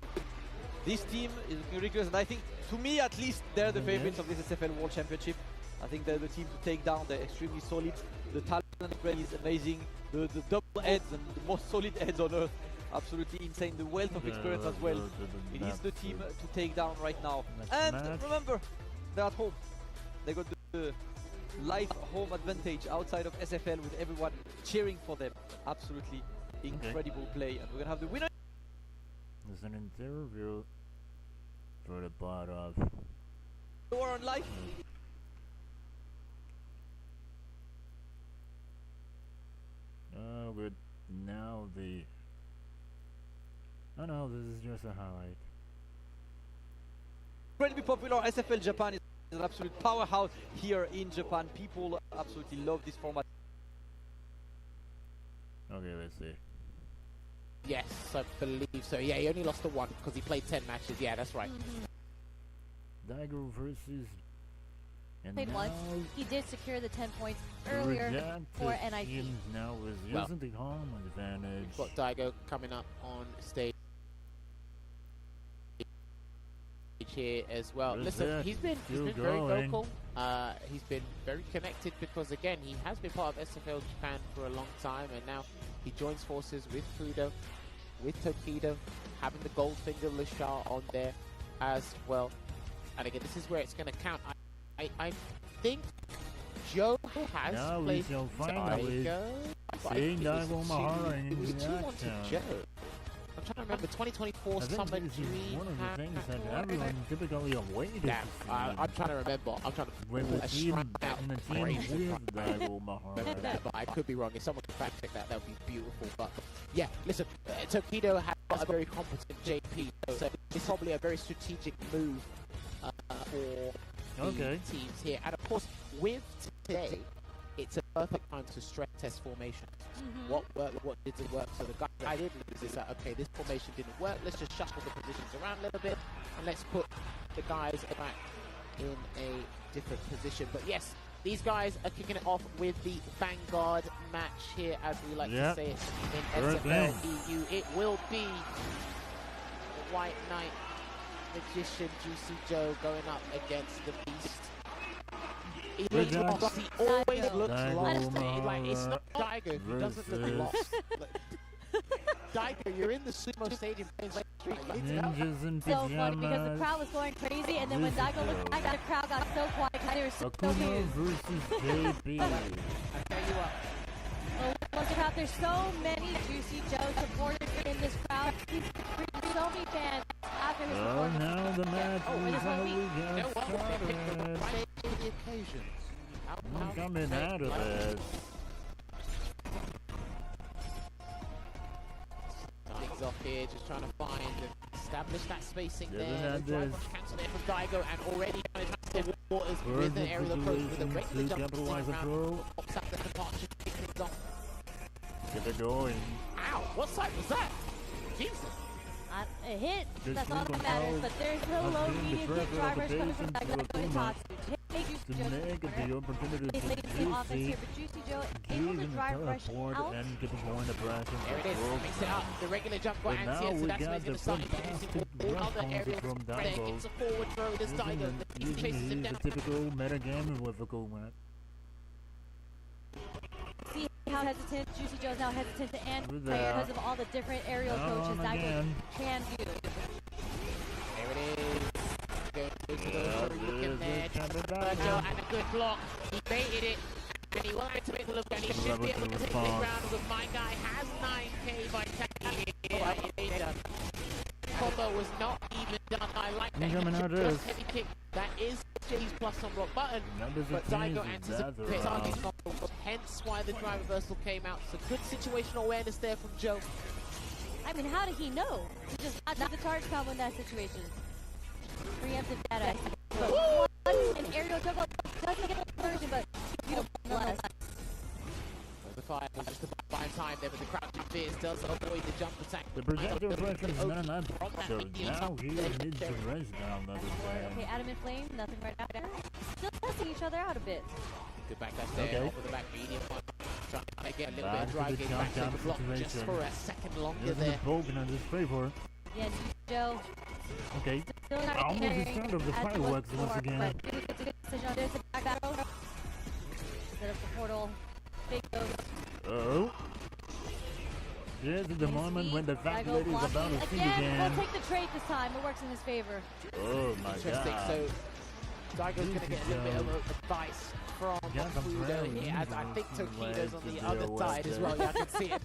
this team is ridiculous, and I think, to me at least, they're the favorites of this SFL World Championship. I think they're the team to take down. They're extremely solid. The talent spread is amazing. The double heads and the most solid heads on earth. Absolutely insane. The wealth of experience as well. It is the team to take down right now. And remember, they're at home. They got the live home advantage outside of SFL with everyone cheering for them. Absolutely incredible play. And we're gonna have the winner. There's an interview for the part of. We're on live. Oh, but now the. Oh no, this is just a highlight. Incredibly popular. SFL Japan is an absolute powerhouse here in Japan. People absolutely love this format. Okay, let's see. Yes, I believe so. Yeah, he only lost the one because he played 10 matches. Yeah, that's right. Daigo versus. And played once. He did secure the 10 points earlier for NIT. Now is using the home advantage. Got Daigo coming up on stage here as well. Listen, he's been very vocal. He's been very connected because again he has been part of SFL Japan for a long time, and now he joins forces with Fudo, with Tokido, having the Goldfinger Lashar on there as well. And again, this is where it's going to count. I think Joe has played Daigo. Seeing Daigo Mahara in Joe. I'm trying to remember 2024 Summer Dream. One of the things that everyone typically awaited. Yeah, I'm trying to remember. I'm trying to with the team with Daigo Mahara. But I could be wrong. If someone could fact check that, that would be beautiful. But yeah, listen, Tokido has a very competent JP, so it's probably a very strategic move for the teams here. And of course, with today, it's perfect time to stress test formation. What worked, what didn't work. So the guy I did is that, okay, this formation didn't work. Let's just shuffle the positions around a little bit, and let's put the guys back in a different position. But yes, these guys are kicking it off with the Vanguard match here, as we like to say it in SFL EU. It will be the White Knight Magician Juicy Joe going up against the Beast. He looks lost. He always looks lost. Like, it's not Daigo who doesn't look lost. Daigo, you're in the sumo stadium playing street. So funny because the crowd was going crazy, and then when Daigo looked back, the crowd got so quiet. They were so confused. versus JP. I tell you what. Well, look at how there's so many Juicy Joe supporters in this crowd. He's bringing so many fans after his performance. Now the match is only They're started. the occasions. Coming out of this. Things off here, just trying to find and establish that spacing there. The this. drive rush cancel there from Daigo, and already trying to test the waters with an aerial approach with a regular jump around. Pops up the departure, kick things off. Get it going. Ow! What side was that? Jesus! A hit, that's all that matters, but there's no low medium kick drivers coming from Daigo to make the opportunity to Juicy Juicy Joe able to drive rush out. And keep going the pressure. There it is, mix it up. The regular jump got antsy, so that's where he's going to start introducing all other areas. There, it's a forward throw, this Daigo, he chases him down. The typical meta game with a cool map. See how hesitant Juicy Joe is now hesitant to end player because of all the different aerial coaches Daigo can do. There it is. Looking there, Joe, and a good block. He baited it, and he wanted to make the look, and he should be able to take the ground, but my guy has 9k by tackling. Combo was not even done. I like that. Just heavy kick. That is Jay's plus on block button, but Daigo anticipates target combo, hence why the drive reversal came out. So good situational awareness there from Joe. I mean, how did he know? He just not the target combo in that situation. Preemptive data. An aerial juggle doesn't get the version, but beautiful nonetheless. The fire was just about by time there, but the crouching fierce does avoid the jump attack. The projectile pressure is not enough, so now he needs to raise down the other way. Okay, Adam and Flame, nothing right now. Still testing each other out a bit. Good back dash there, over the back medium one. Trying to get a little bit of drive, getting back to the block just for a second longer there. Yeah, Joe. Okay, almost the start of the fireworks once again. But it was a good decision on this. Back arrow. Set up the portal. Big ghost. Oh. This is the moment when the fat lady is about to sing again. We'll take the trade this time. It works in his favor. Oh my Interesting. god. So Daigo's going to get a little bit of advice from Fudo here. As I think Tokido's on the other side as well. Yeah, I can see it.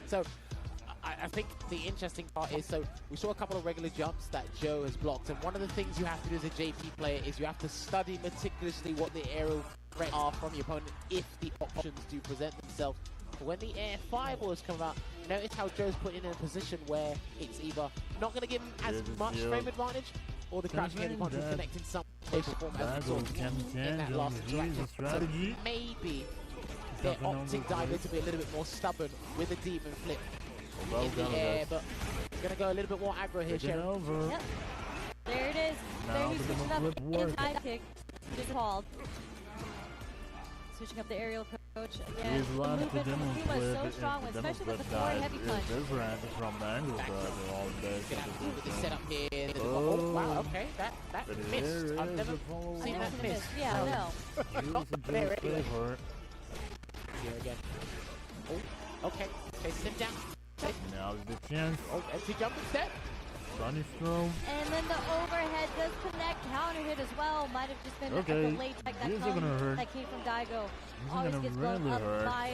So I think the interesting part is, so we saw a couple of regular jumps that Joe has blocked, and one of the things you have to do as a JP player is you have to study meticulously what the aerial threats are from your opponent if the options do present themselves. But when the air fireballs come out, notice how Joe's put in a position where it's either not going to give him as much frame advantage, or the crouching heavy punch will connect in some shape or form as we saw in that last interaction. So maybe they're opting Daigo to be a little bit more stubborn with a demon flip in the air, but he's going to go a little bit more aggro here, Sharon. Yep. There it is. There he's switching up his high kick. It's called. Switching up the aerial coach again. The movement from Akuma is so strong, especially with the forward heavy punch. With the setup here. Oh, wow, okay. That missed. I've never seen that miss. Yeah, no. There anyway. Here again. Oh, okay. Okay, sit down. Now's the chance. Oh, empty jumping step. Punish throw. And then the overhead does connect. Counter hit as well. Might have just been a late tech that came from Daigo. Always gets blown up by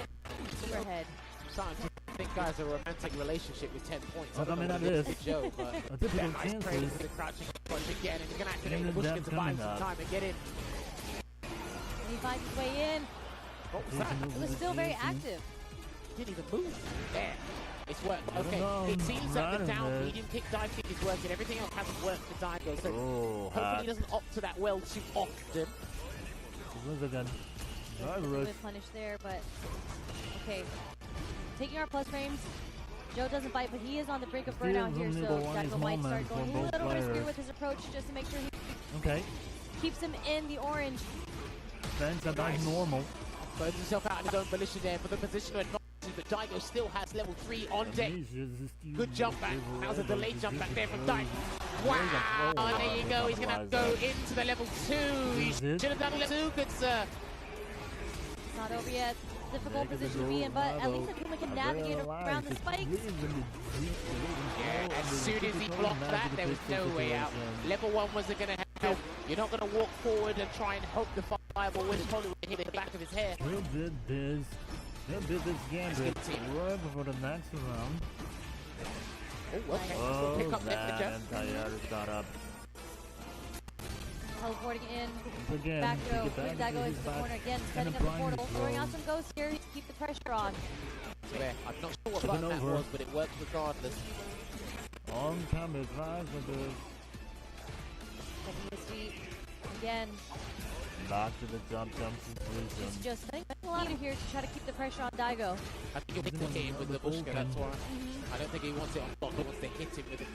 overhead. I'm starting to think guys a romantic relationship with 10 points. I mean, that is Joe, but a typical nice trade with the crouching punch again, and he's going to activate the Bushkin to buy him some time and get in. And he finds his way in. What was that? It was still very active. Didn't even move. There. It's worked. Okay, it seems that the down medium kick dive kick is working. Everything else hasn't worked for Daigo, so hopefully he doesn't opt to that well too often. a little bit punished there, but okay. Taking our plus frames. Joe doesn't bite, but he is on the brink of burnout here, so Daigo might start going a little riskier with his approach just to make sure he keeps him in the orange. Defense about normal. Throws himself out in his own volition there for the positional advantage, but Daigo still has level 3 on deck. Good jump back. That was a delayed jump back there from Daigo. Wow, and there you go. He's going to go into the level 2. He should have done level 2, good sir. It's not over yet. Difficult position to be in, but at least Akuma can navigate around the spikes. Yeah, as soon as he blocked that, there was no way out. Level 1 wasn't going to help. You're not going to walk forward and try and hope the fireball will probably hit the back of his hair. Real bit this gambit right before the next round. Oh, okay. Oh, pick up that entire got up. Teleporting in, Again, back row, Daigo into the corner again, setting up the portal, throwing out some ghosts here to keep the pressure on. Yeah, I'm not sure what button that was, but it worked regardless. On camera, drive with this. Setting his feet again. Back to the jump conclusion. He's just setting a lot here to try to keep the pressure on Daigo. I think he'll hit him with the Bushka, that's why. I don't think he wants it on block, he wants to hit him with it.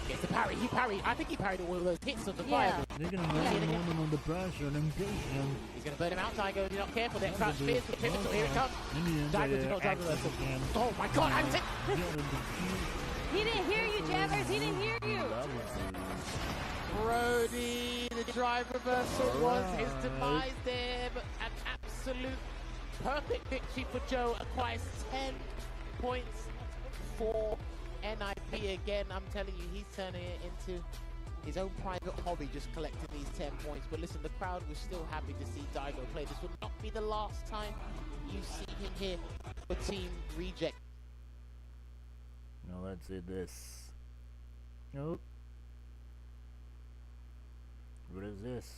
Gets the parry, he parried. I think he parried all of those hits of the fire. They're going to him under pressure and engage him. He's going to burn him out, Daigo, if you're not careful. That crouch spears for the pivotal, here it comes. Daigo did not drive reversal. Oh my god, I'm sick! He didn't hear you, Jammers, he didn't hear you! Brody, the drive reversal was his demise there, but an absolute perfect victory for Joe. Acquires 10 points for NIP again. I'm telling you, he's turning it into his own private hobby, just collecting these 10 points. But listen, the crowd was still happy to see Daigo play. This will not be the last time you see him here for Team Reject. Now let's see this. Nope. What is this?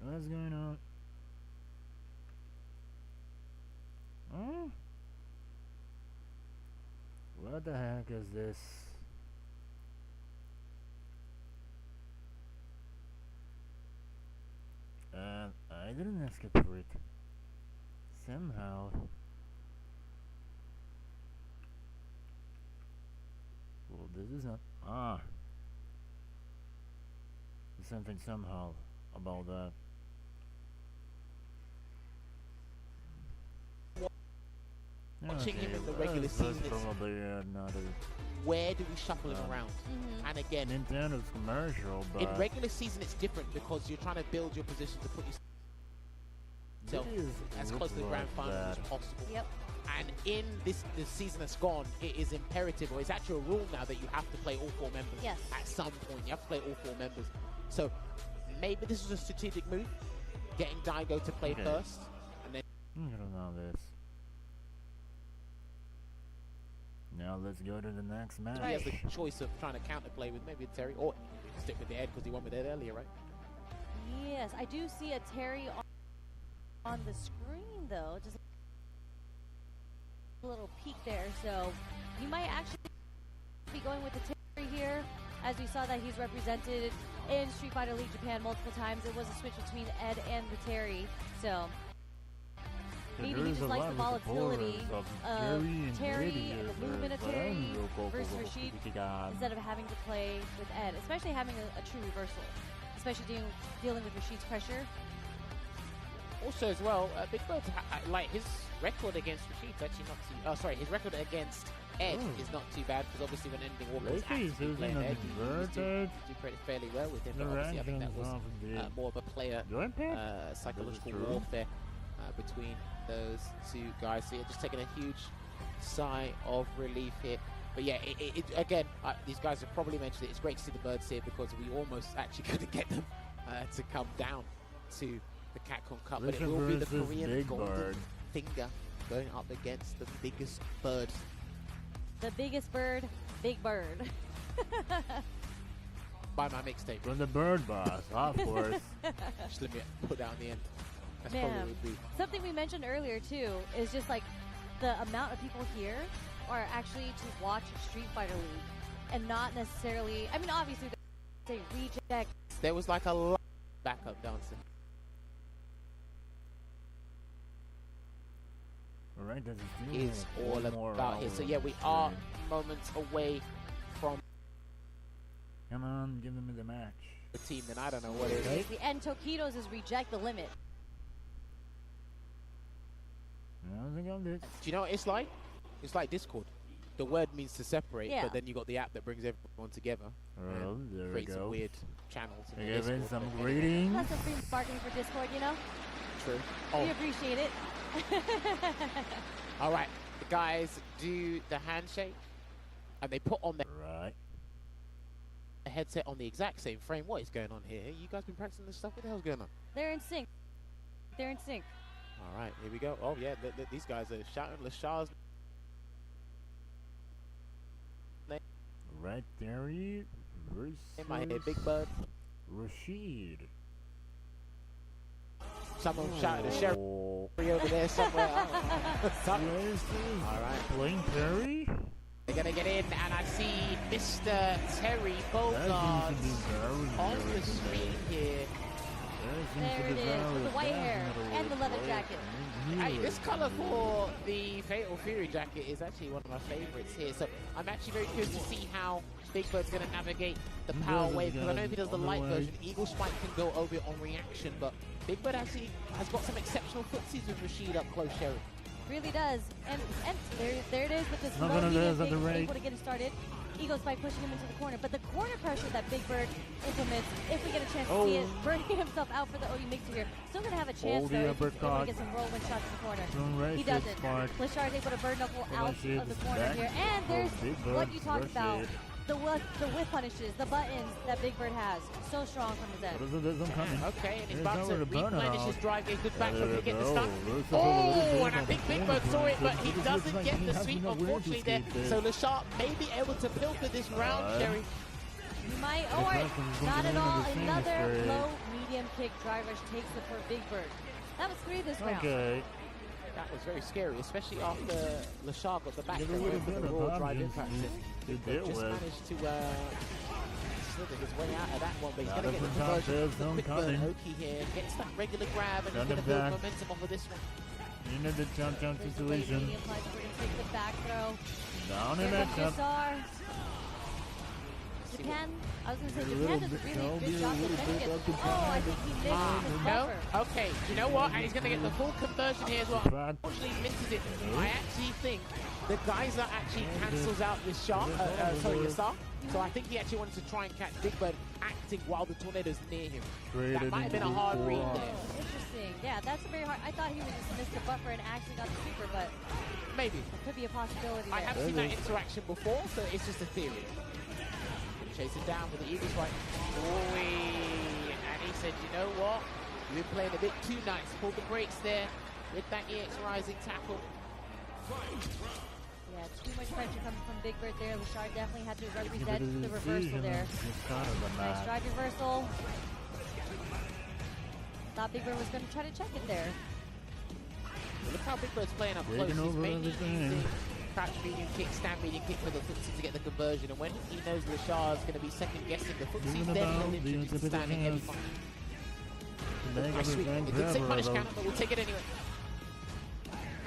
What's going on? Huh? What the heck is this? I didn't ask it for it. Somehow. Well, this is not. There's something somehow about that. Watching him in the regular season, probably another. Where do we shuffle him around? And again, Nintendo's commercial, but in regular season it's different because you're trying to build your position to put yourself as close to the grand final as possible. Yep. And in this season that's gone, it is imperative, or it's actually a rule now, that you have to play all 4 members. Yes. At some point, you have to play all 4 members. So maybe this is a strategic move, getting Daigo to play first, and then. I don't know this. Now let's go to the next match. He has the choice of trying to counterplay with maybe a Terry, or stick with the Ed because he won with Ed earlier, right? Yes, I do see a Terry on the screen though, just a little peek there. So he might actually be going with the Terry here, as we saw that he's represented in Street Fighter League Japan multiple times. It was a switch between Ed and the Terry, so. Maybe he just likes the volatility of Terry and the movement of Terry versus Rashid instead of having to play with Ed, especially having a true reversal, especially dealing with Rashid's pressure. Also, as well, Big Bird, like his record against Rashid's actually not too. Sorry, his record against Ed is not too bad because obviously when Ending Walker was actually playing Ed, he used to do pretty fairly well with him. But obviously, I think that was more of a player psychological warfare between those 2 guys. So yeah, just taking a huge sigh of relief here. But yeah, again, these guys have probably mentioned it. It's great to see the Birds here because we almost actually couldn't get them to come down to the Capcom Cup. But it will be the Korean Golden Finger going up against the biggest bird. The biggest bird, Big Bird. Buy my mixtape. From the Bird Boss, of course. Just let me put that on the end. That's Man, probably would be. Something we mentioned earlier too is just like the amount of people here are actually to watch Street Fighter League and not necessarily. I mean, obviously they reject. There was like a backup dancer. Alright, that's Is all about here. So yeah, we are moments away from. Come on, give them the match. The team, and I don't know what it is. And Tokido's is reject the limit. Do you know what it's like? It's like Discord. The word means to separate, but then you got the app that brings everyone together. Oh, there we creates go. Some weird channels. Giving some greetings. That's a free marketing for Discord, you know? True. We appreciate it. All right, the guys do the handshake, and they put on their headset on the exact same frame. What is going on here? You guys been practicing this stuff? What the hell's going on? They're in sync. They're in sync. All right, here we go. Oh yeah, these guys are shouting Lashar's. Right there, versus in my head, Big Bird. Rashid. Someone shouted a Sherry over there somewhere. All right, playing Perry. They're gonna get in, and I see Mr. Terry Bogard on the screen here. There it is, with the white hair and the leather jacket. Hey, this color for the Fatal Fury jacket is actually one of my favorites here. So I'm actually very curious to see how Big Bird's going to navigate the power wave. Because I know if he does the light version, Eagle Spike can go over it on reaction. But Big Bird actually has got some exceptional footsies with Rashid up close, Sherry. Really does. And there it is with this low medium kick, able to get it started. Eagle Spike pushing him into the corner, but the corner pressure that Big Bird implements, if we get a chance to see it, burning himself out for the OD mixer here. Still going to have a chance, though, if he's able to get some whirlwind shots in the corner. He doesn't. Lashard is able to burn knuckle out of the corner here. And there's what you talked about. The whip punishes, the buttons that Big Bird has. So strong from his end. Okay, and he's about to replenish his drive. Get good back from to get the stun. Oh, and I think Big Bird saw it, but he doesn't get the sweep, unfortunately, there. So Lashard may be able to pilfer this round, Sherry. He might. Oh, not at all. Another low medium kick drive rush takes it for Big Bird. That was 3 this round. Okay. That was very scary, especially after Lashard got the back for the raw drive impact. He just managed to slither his way out of that one, but he's going to get the conversion from the quick burn. Oki here gets that regular grab, and he's going to build momentum off of this one. In the jump situation. We're going to take the back throw. Down in that jump. Japan, I was going to say, Japan does a really good job defending it. Oh, I think he missed his buffer. Okay, do you know what? And he's going to get the full conversion here as well. Unfortunately, misses it. I actually think the geyser actually cancels out this shot, Yasar. So I think he actually wanted to try and catch Big Bird acting while the tornado's near him. That might have been a hard read there. Interesting. Yeah, that's a very hard. I thought he was just missed the buffer and actually got the sweeper, but maybe. It could be a possibility. I have seen that interaction before, so it's just a theory. Chase it down with the Eagles right. And he said, you know what? You've been playing a bit too nice. Pulled the brakes there with that EX Rising tackle. Yeah, too much pressure coming from Big Bird there. Lashard definitely had to reset the reversal there. Nice drive reversal. Thought Big Bird was going to try to check it there. Look how Big Bird's playing up close. He's mainly using crouch medium kick, stand medium kick for the footsie to get the conversion, and when he knows Lashard's going to be second guessing the footsie, then he'll introduce the standing heavy punch. Nice sweep. It didn't say punish counter, but we'll take it anyway.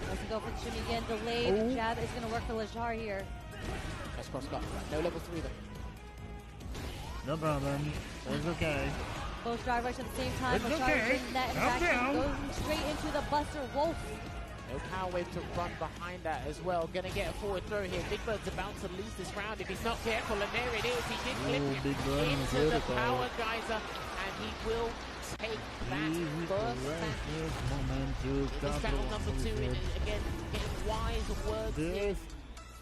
Let's go for the shimmy again. Delayed jab is going to work for Lashard here. Nice cross cut. No level 3 though. No problem. It's okay. Both drive rush at the same time. Lashard bringing that interaction, goes straight into the Buster Wolf. No power wave to run behind that as well. Gonna get a forward throw here. Big Bird's about to lose this round if he's not careful, and there it is. He did flip him into the power geyser, and he will take that first match. This battle number 2, and again, getting wise words here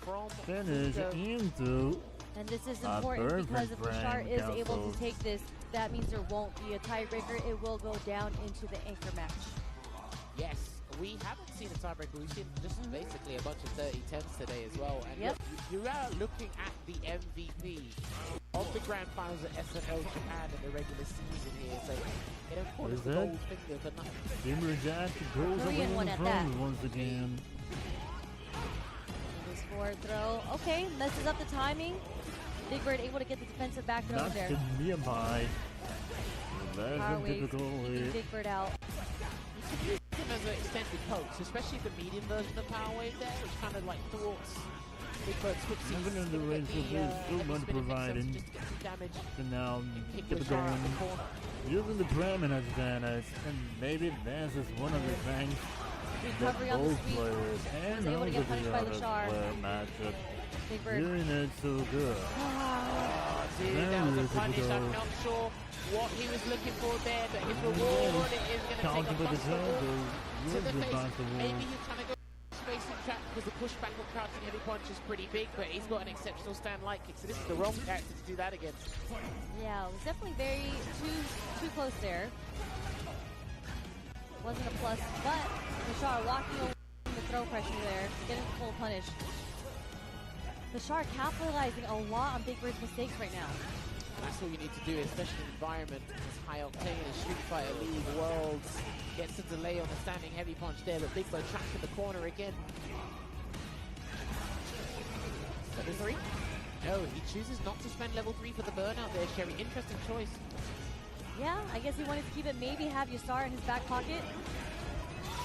from finish into. And this is important because if Lashard is able to take this, that means there won't be a tiebreaker. It will go down into the anchor match. Yes. We haven't seen a tiebreaker. We've seen just basically a bunch of 30-10s today as well. And you are looking at the MVP of the Grand Finals at SFL Japan in the regular season here. So it of course the gold finger for nothing. Jimmer Jack goes away in front once again. This forward throw. Okay, messes up the timing. Big Bird able to get the defensive back throw there. Nearby. Power waves, keeping Big Bird out. You could use him as an extended pokes, especially the medium version of Power Wave there, which kind of like thwarts Big Bird's footsies. Even in the range of his still going to provide him. So now, keep it going. Using the preeminence advantage, and maybe this is one of the things that both players and also the other player matchup doing it so good. Oh, dude, that was a punish. I'm not sure what he was looking for there, but his reward is going to take a bust to the face. Maybe he's trying to go spacing trap because the pushback on crouching heavy punch is pretty big, but he's got an exceptional stand light kick, so this is the wrong character to do that against. Yeah, it was definitely very too close there. Wasn't a plus, but Lashar walking away from the throw pressure there, getting the full punish. Lashar capitalizing a lot on Big Bird's mistakes right now. That's all you need to do, especially in an environment as high octane as Street Fighter League Worlds. Gets a delay on the standing heavy punch there, but Big Bird trapped in the corner again. Level 3? No, he chooses not to spend level 3 for the burnout there, Sherry. Interesting choice. Yeah, I guess he wanted to keep it, maybe have Yasar in his back pocket.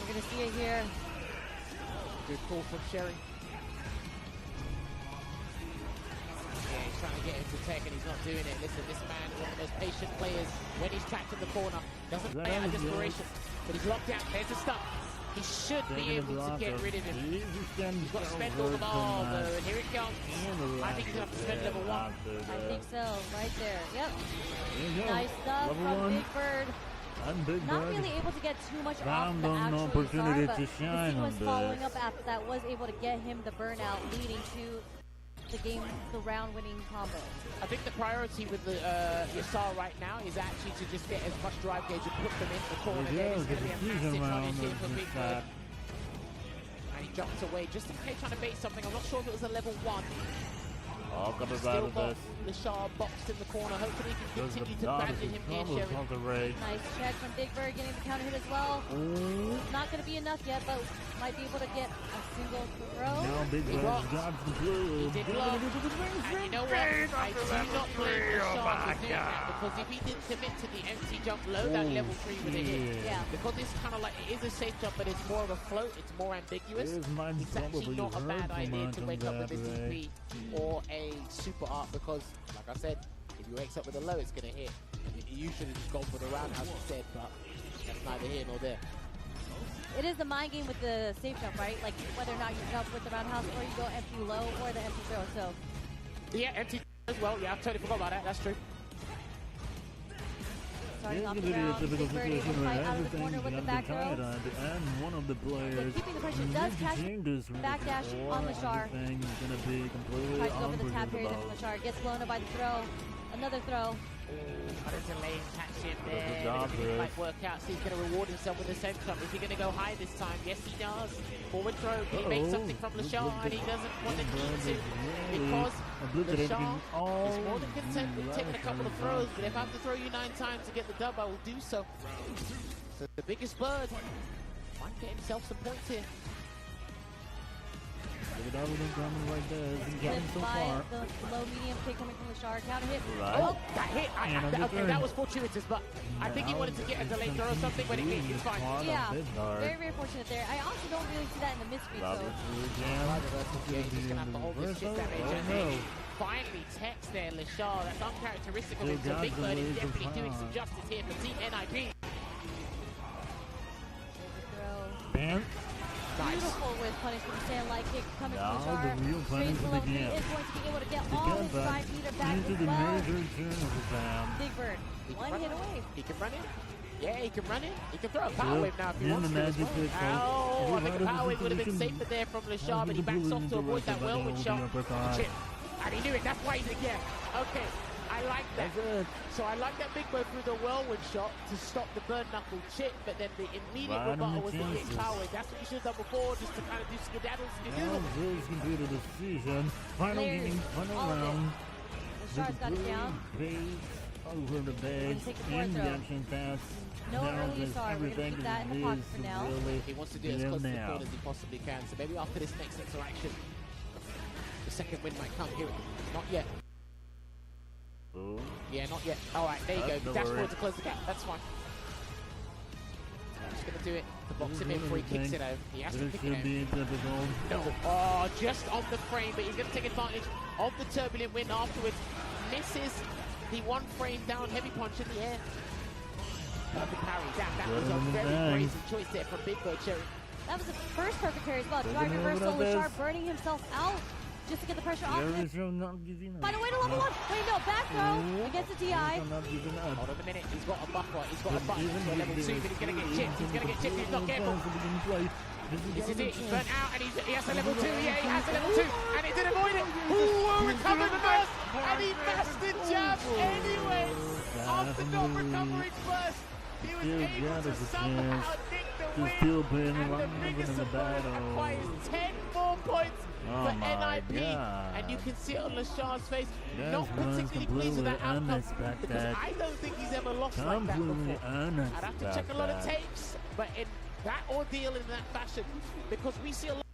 We're going to see it here. Good call from Sherry. Yeah, he's trying to get into tech and he's not doing it. Listen, this man is one of the most patient players when he's trapped in the corner. Doesn't play out of desperation, but he's locked out. There's a stop. He should be able to get rid of him. He's got to spend all the ball, though, and here it comes. I think he's going to have to spend level 1. I think so, right there. Yep. Nice stuff from Big Bird. Not really able to get too much off the actual opportunity Yasar, to shine but was on following this. up after that, was able to get him the burnout, leading to the round-winning combo. I think the priority with the Yasar right now is actually to just get as much drive gauge and put them in the corner. There is going to be a massive punish here for Big Bird. And he jumps away just in case trying to bait something. I'm not sure if it was a level 1. Still got Lashar boxed in the corner. Hopefully he can continue to bandit him here, Sherry. Nice check from Big Bird, getting the counter hit as well. Not going to be enough yet, but might be able to get a single throw. Now Big Bird got the He did block. And you know what? I do not blame Lashar for doing that, because if he didn't commit to the empty jump low, that level 3 would have hit. Yeah. Because it's kind of like, it is a safe jump, but it's more of a float. It's more ambiguous. It's actually not a bad idea to wake up with a DP or a super art, because, like I said, if you wakes up with a low, it's going to hit. You should have just gone for the roundhouse instead, but that's neither here nor there. It is the mind game with the safe jump, right? Like whether or not you jump with the roundhouse or you go empty low or the empty throw. So yeah, empty as well. Yeah, I totally forgot about that. That's true. Starting off the round, Big Bird able to fight out of the corner with the back throw. And one of the players keeping the pressure, does catch backdash on Lashar. Tries to go for the tap parry from Lashar. Gets blown up by the throw. Another throw. Trying to lane catch him there. It might work out, so he's going to reward himself with the same jump. Is he going to go high this time? Yes, he does. Forward throw. He makes something from Lashar, and he doesn't want to need to, because Lashar is more than content with taking a couple of throws, but if I have to throw you 9 times to get the dub, I will do so. So the biggest bird might get himself some points here. Right there. So far. The low medium kick coming from Lashar. Counter hit. Right. Oh, that hit. Okay, that was fortuitous, but I think he wanted to get a delayed throw or something, but it hit. It's fine. Yeah, very, very fortunate there. I also don't really see that in the mid-speed, so. Yeah, he's just going to have to hold this shit damage. And finally text there, Lashar. That's uncharacteristic of him, so Big Bird is definitely doing some justice here for Team NIP. Bam. Nice. Beautiful with punish from the stand light kick coming from Lashar. Straight below 3 is going to be able to get all his 5 meter back as well. Big Bird, one hit away. He can run it. Yeah, he can run it. He can throw a power wave now if he wants to. Oh, I think a power wave would have been safer there from Lashar, but he backs off to avoid that whirlwind shot. Chip. And he knew it. That's why he's again. Okay. I like that. So I like that Big Bird threw the whirlwind shot to stop the burn knuckle chip, but then the immediate rebuttal was the hitting power wave. That's what you should have done before, just to kind of do skedaddle. This can be the decision. Final game, final round. Lashar's got it down. Over the base, in the action pass. No early Yasar. We're going to keep that in the pocket for now. He wants to do as close to the corner as he possibly can. So maybe after this next interaction, the second win might come here. Not yet. Yeah, not yet. All right, there you go. Dashboard to close the gap. That's fine. Just going to do it to box him in before he kicks it out. He has to kick it out. No. Oh, just on the frame, but he's going to take advantage of the turbulent wind afterwards. Misses the one frame down heavy punch in the air. Perfect parry. That was a very crazy choice there from Big Bird Cherry. That was the first perfect parry as well. Drive reversal, Lashar burning himself out just to get the pressure off him. Find a way to level 1. Wait, no, back throw against the DI. Hold on a minute. He's got a buffer. He's got a button for level 2, but he's going to get chipped. He's going to get chipped. He's not careful. This is it. He's burnt out, and he has a level 2. Yeah, he has a level 2, and he did avoid it. Ooh, recovered first, and he missed the jab anyway. After not recovering first, he was able to somehow nick the win, and the biggest surprise acquires 10 more points for NIP. And you can see it on Lashar's face, not particularly pleased with that outcome, because I don't think he's ever lost like that before. I'd have to check a lot of tapes, but in that ordeal in that fashion, because we see a lot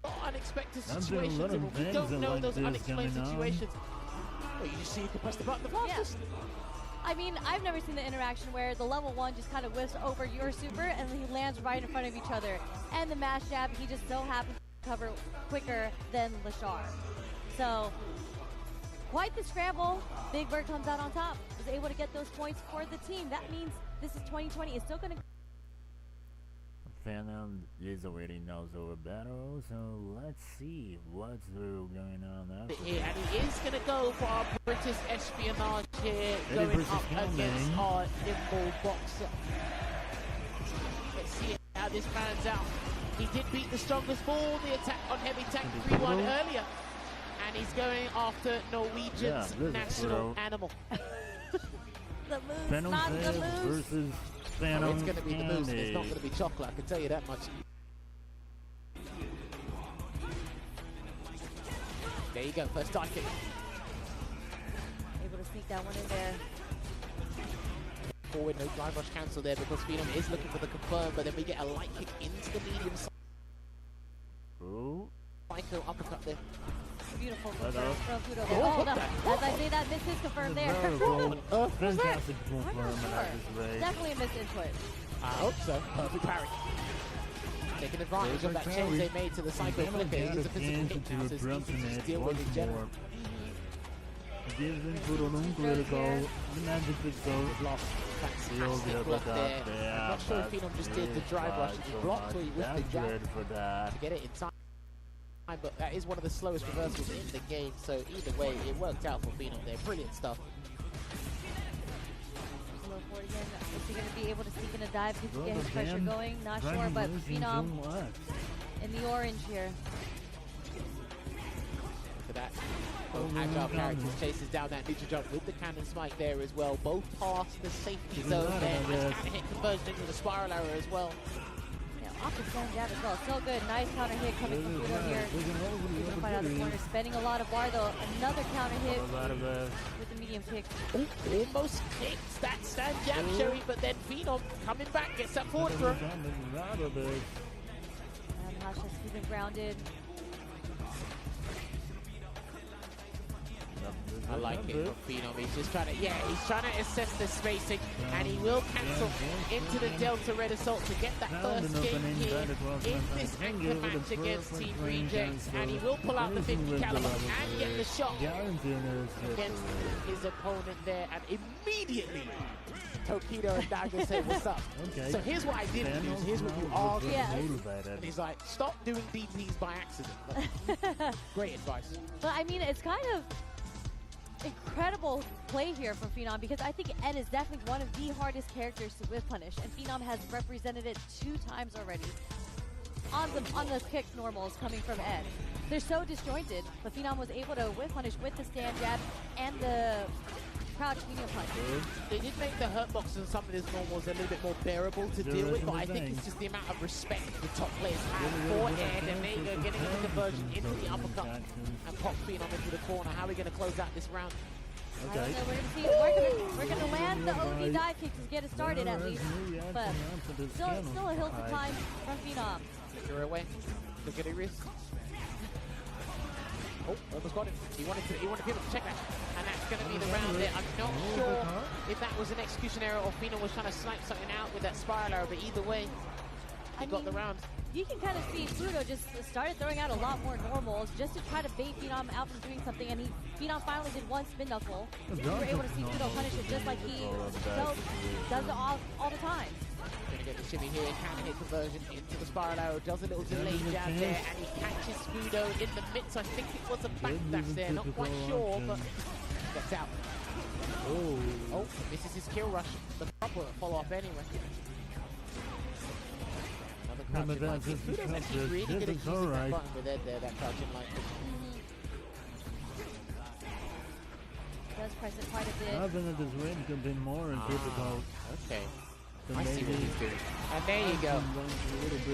of unexpected situations, and we don't know those unexplained situations. Well, you just see you can press the button the fastest. Yeah. I mean, I've never seen the interaction where the level 1 just kind of whiffs over your super and then he lands right in front of each other. And the mash jab, he just so happens to cover quicker than Lashar. So, quite the scramble. Big Bird comes out on top, is able to get those points for the team. That means this is 2020. It's still going to... Phantom is already knows our battle, so let's see what's going on after. And he is going to go for our British espionage here, going up against our nimble boxer. Let's see how this pans out. He did beat the strongest ball, the attack on heavy tank 3-1 earlier, and he's going after Norwegian's national animal. The moose, not the moose. Versus Phantom. Oh, it's going to be the moose. It's not going to be chocolate, I can tell you that much. There you go, first dive kick. Able to sneak that one in there. Forward, no drive rush cancel there because Phenom is looking for the confirm, but then we get a light kick into the medium side. Ooh. Psycho uppercut there. Beautiful from Fudo there. Oh, no. As I say that, miss is confirmed there. Fantastic confirm. Definitely a missed input. I hope so. Perfect parry. Taking advantage of that change they made to the Psycho Flicker. It is a physical hit now, so it's easy to just deal with in general. Gives input on uncritical. The magic pistol. Lost. Fantastic block there. I'm not sure if Phenom just did the drive rush. He blocked or he whipped the jab to get it in time. But that is one of the slowest reversals in the game, so either way, it worked out for Phenom there. Brilliant stuff. Low forward again. Is he going to be able to sneak in a dive to get his pressure going? Not sure, but Phenom in the orange here. Look at that. Both agile characters chases down that neutral jump with the cannon spike there as well. Both past the safety zone there. Nice cannon hit conversion into the spiral arrow as well. Off the stand jab as well. So good. Nice counter hit coming from Fudo here. Fudo fight out the corner. Spending a lot of bar though. Another counter hit with the medium kick. Ooh, almost kicks that stand jab, Sherry, but then Phenom coming back gets that forward throw. And Hasha's keeping grounded. I like it from Phenom. He's just trying to, he's trying to assess the spacing, and he will cancel into the Delta Red Assault to get that first game here in this anchor match against Team Rejects, and he will pull out the 50 caliber and get the shot against his opponent there, and immediately Tokido and Dagger say, what's up? So here's what I didn't use, here's what you are going to do. And he's like, stop doing DPs by accident. Great advice. But I mean, it's kind of incredible play here from Phenom, because I think Ed is definitely one of the hardest characters to whiff punish, and Phenom has represented it 2 times already on the kick normals coming from Ed. They're so disjointed, but Phenom was able to whiff punish with the stand jab and the crouch medium punch. They did make the hurt box and some of his normals a little bit more bearable to deal with, but I think it's just the amount of respect the top players have for Ed, and there you go, getting the conversion into the uppercut and pop Phenom into the corner. How are we going to close out this round? I don't know, we're going to see, we're going to land the OD dive kick to get it started at least, but still a hill to climb from Phenom. You're away. Look at it, wrist. Oh, almost got him. He wanted people to check that. And that's going to be the round there. I'm not sure if that was an execution error or Phenom was trying to snipe something out with that spiral arrow, but either way, he got the round. You can kind of see Pluto just started throwing out a lot more normals just to try to bait Phenom out from doing something, and Phenom finally did one spin knuckle. We were able to see Pluto punish it just like he does it all the time. Gonna get the shimmy here, can hit conversion into the spiral arrow, does a little delay jab there, and he catches Fudo in the midst. I think it was a backdash there, not quite sure, but gets out. Oh, misses his kill rush. The prop will follow up anyway. Another crouching light kick. Fudo's actually really good at using that button with Ed there, that crouching light kick. Does press it quite a bit. I think that this range could have been more difficult. Okay. I see what he's doing. And there you go.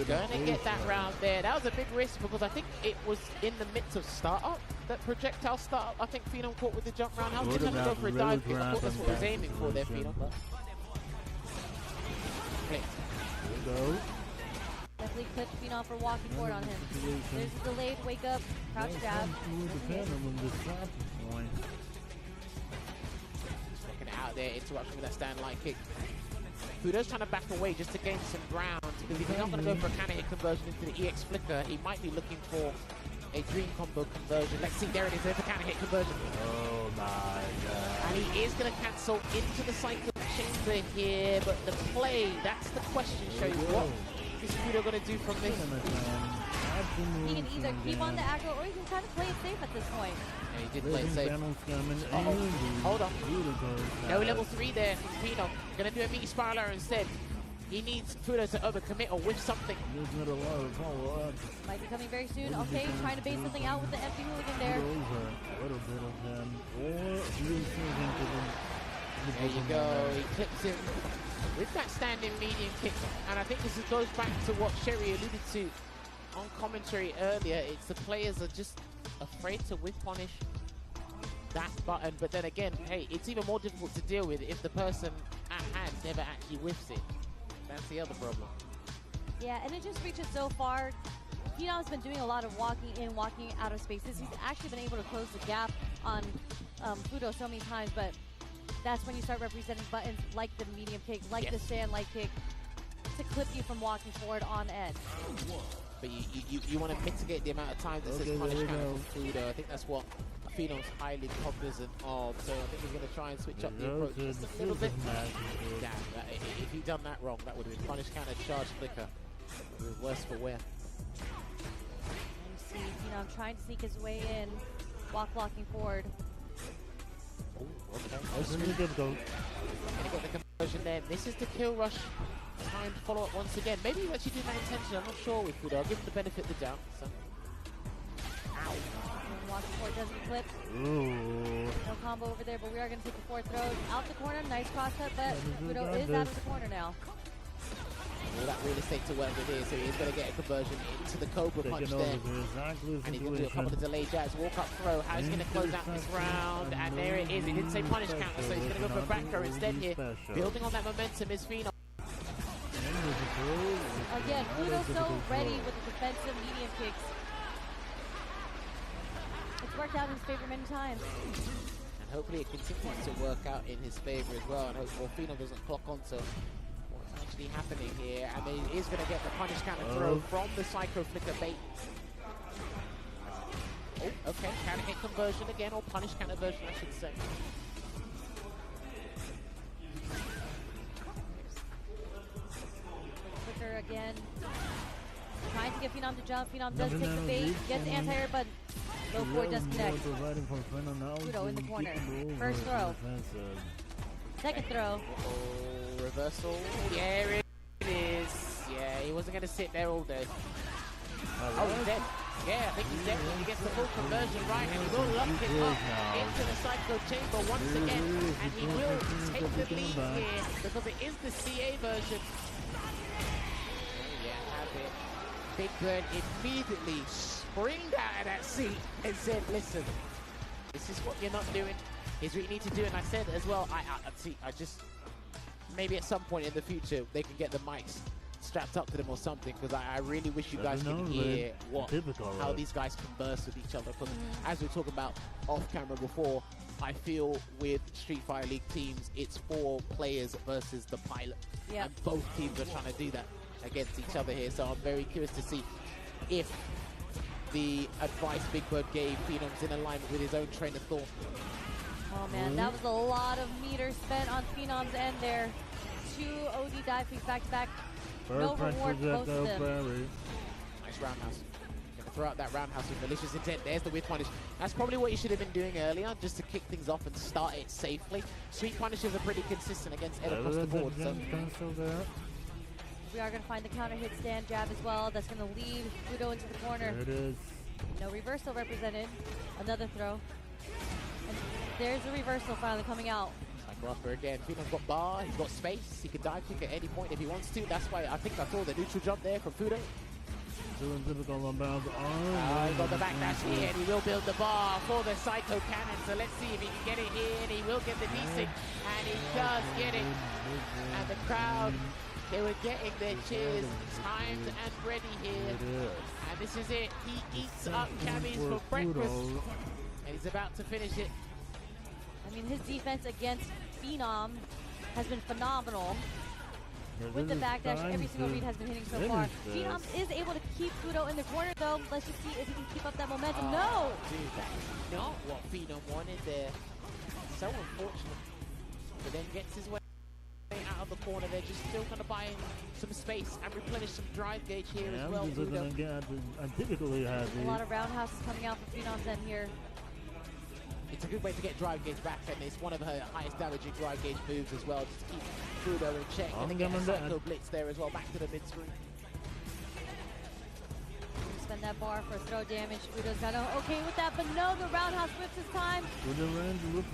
Gonna get that round there. That was a big risk because I think it was in the midst of startup, that projectile startup. I think Phenom caught with the jump round. I was just trying to go for a dive kick. I thought that's what he was aiming for there, Phenom. But Here we go. Definitely clipped Phenom for walking forward on him. There's a delayed wake up, crouch jab. Checking it out there, interruption with that stand light kick. Fudo's trying to back away just to gain some ground, because if he's not going to go for a can hit conversion into the EX flicker, he might be looking for a dream combo conversion. Let's see, there it is, there's a can hit conversion. Oh my god. And he is going to cancel into the cycle chamber here, but the play, that's the question, show you what is Fudo going to do from this? He can either keep on the aggro or he can kind of play it safe at this point. Yeah, he did play it safe. Hold on. No level 3 there from Phenom. Gonna do a meaty spiral arrow instead. He needs Fudo to overcommit or whiff something. Might be coming very soon. Okay, trying to bait something out with the empty hooligan there. There you go. He clips him with that standing medium kick. And I think this goes back to what Sherry alluded to on commentary earlier. It's the players are just afraid to whiff punish that button, but then again, hey, it's even more difficult to deal with if the person at hand never actually whiffs it. That's the other problem. Yeah, and it just reaches so far. Phenom's been doing a lot of walking in, walking out of spaces. He's actually been able to close the gap on Fudo so many times, but that's when you start representing buttons like the medium kick, like the stand light kick, to clip you from walking forward on edge. But you want to mitigate the amount of time that says punish counter for Fudo. I think that's what Phenom's highly cognizant of. So I think he's going to try and switch up the approach just a little bit. Damn, if he'd done that wrong, that would have been punish counter, charge flicker. It was worse for wear. You see Phenom trying to sneak his way in, walking forward. Oh, okay. Gonna get the conversion there. Misses the kill rush. Trying to follow up once again. Maybe he's actually doing that intentionally. I'm not sure with Fudo. I'll give him the benefit of the doubt. So. Ow. Walking forward doesn't clip. Ooh. No combo over there, but we are going to take the forward throw out the corner. Nice cross cut, but Fudo is out of the corner now. All that real estate to work with here, so he's going to get a conversion into the Cobra punch there. And he's going to do a couple of delayed jabs. Walk up throw. How he's going to close out this round. And there it is. He didn't say punish counter, so he's going to go for a back throw instead here. Building on that momentum is Phenom. Again, Fudo's so ready with the defensive medium kicks. It's worked out in his favor many times. And hopefully it continues to work out in his favor as well. And hopefully Phenom doesn't clock onto what's actually happening here. And he is going to get the punish counter throw from the Psycho Flicker bait. Oh, okay. Counter hit conversion again, or punish counter version, I should say. Again, trying to get Phenom to jump. Phenom does take the bait, gets anti-air, but low forward does connect. Fudo in the corner. First throw. Second throw. Oh, reversal. There it is. Yeah, he wasn't going to sit there all day. Oh, he's dead. Yeah, I think he's dead. He gets the full conversion right, and he will lock it up into the Psycho Chamber once again. And he will take the lead here because it is the CA version. Big Bird immediately springed out of that seat and said, listen, this is what you're not doing. Here's what you need to do. And I said as well, I just, maybe at some point in the future, they can get the mics strapped up to them or something, because I really wish you guys can hear how these guys converse with each other. Because as we were talking about off camera before, I feel with Street Fighter League teams, it's 4 players versus the pilot. Yep. And both teams are trying to do that against each other here. So I'm very curious to see if the advice Big Bird gave Phenom's in alignment with his own train of thought. Oh man, that was a lot of meters spent on Phenom's end there. 2 OD dive kicks back to back. No reward for both of them. Nice roundhouse. Gonna throw out that roundhouse with malicious intent. There's the whip punish. That's probably what you should have been doing earlier, just to kick things off and start it safely. Sweet punishes are pretty consistent against Ed across the board. So. We are going to find the counter hit stand jab as well. That's going to lead Fudo into the corner. There it is. No reversal represented. Another throw. And there's the reversal finally coming out. Like Rocker again. Phenom's got bar, he's got space. He can dive kick at any point if he wants to. That's why I think I saw the neutral jump there from Fudo. Doing difficult on bounds. He got the backdash here, and he will build the bar for the Psycho Cannon. So let's see if he can get it here, and he will get the desync, and he does get it. And the crowd, they were getting their cheers timed and ready here. And this is it. He eats up Camis for breakfast, and he's about to finish it. I mean, his defense against Phenom has been phenomenal. With the backdash, every single read has been hitting so far. Phenom is able to keep Fudo in the corner, though. Let's just see if he can keep up that momentum. No! Dude, that's not what Phenom wanted there. So unfortunate. But then gets his way out of the corner. They're just still going to buy some space and replenish some drive gauge here as well. A lot of roundhouses coming out from Phenom's end here. It's a good way to get drive gauge back, and it's one of her highest damaging drive gauge moves as well, just to keep Fudo in check. And again, a Psycho Blitz there as well, back to the mid-screen. Spend that bar for throw damage. Fudo's got okay with that, but no, the roundhouse whips this time.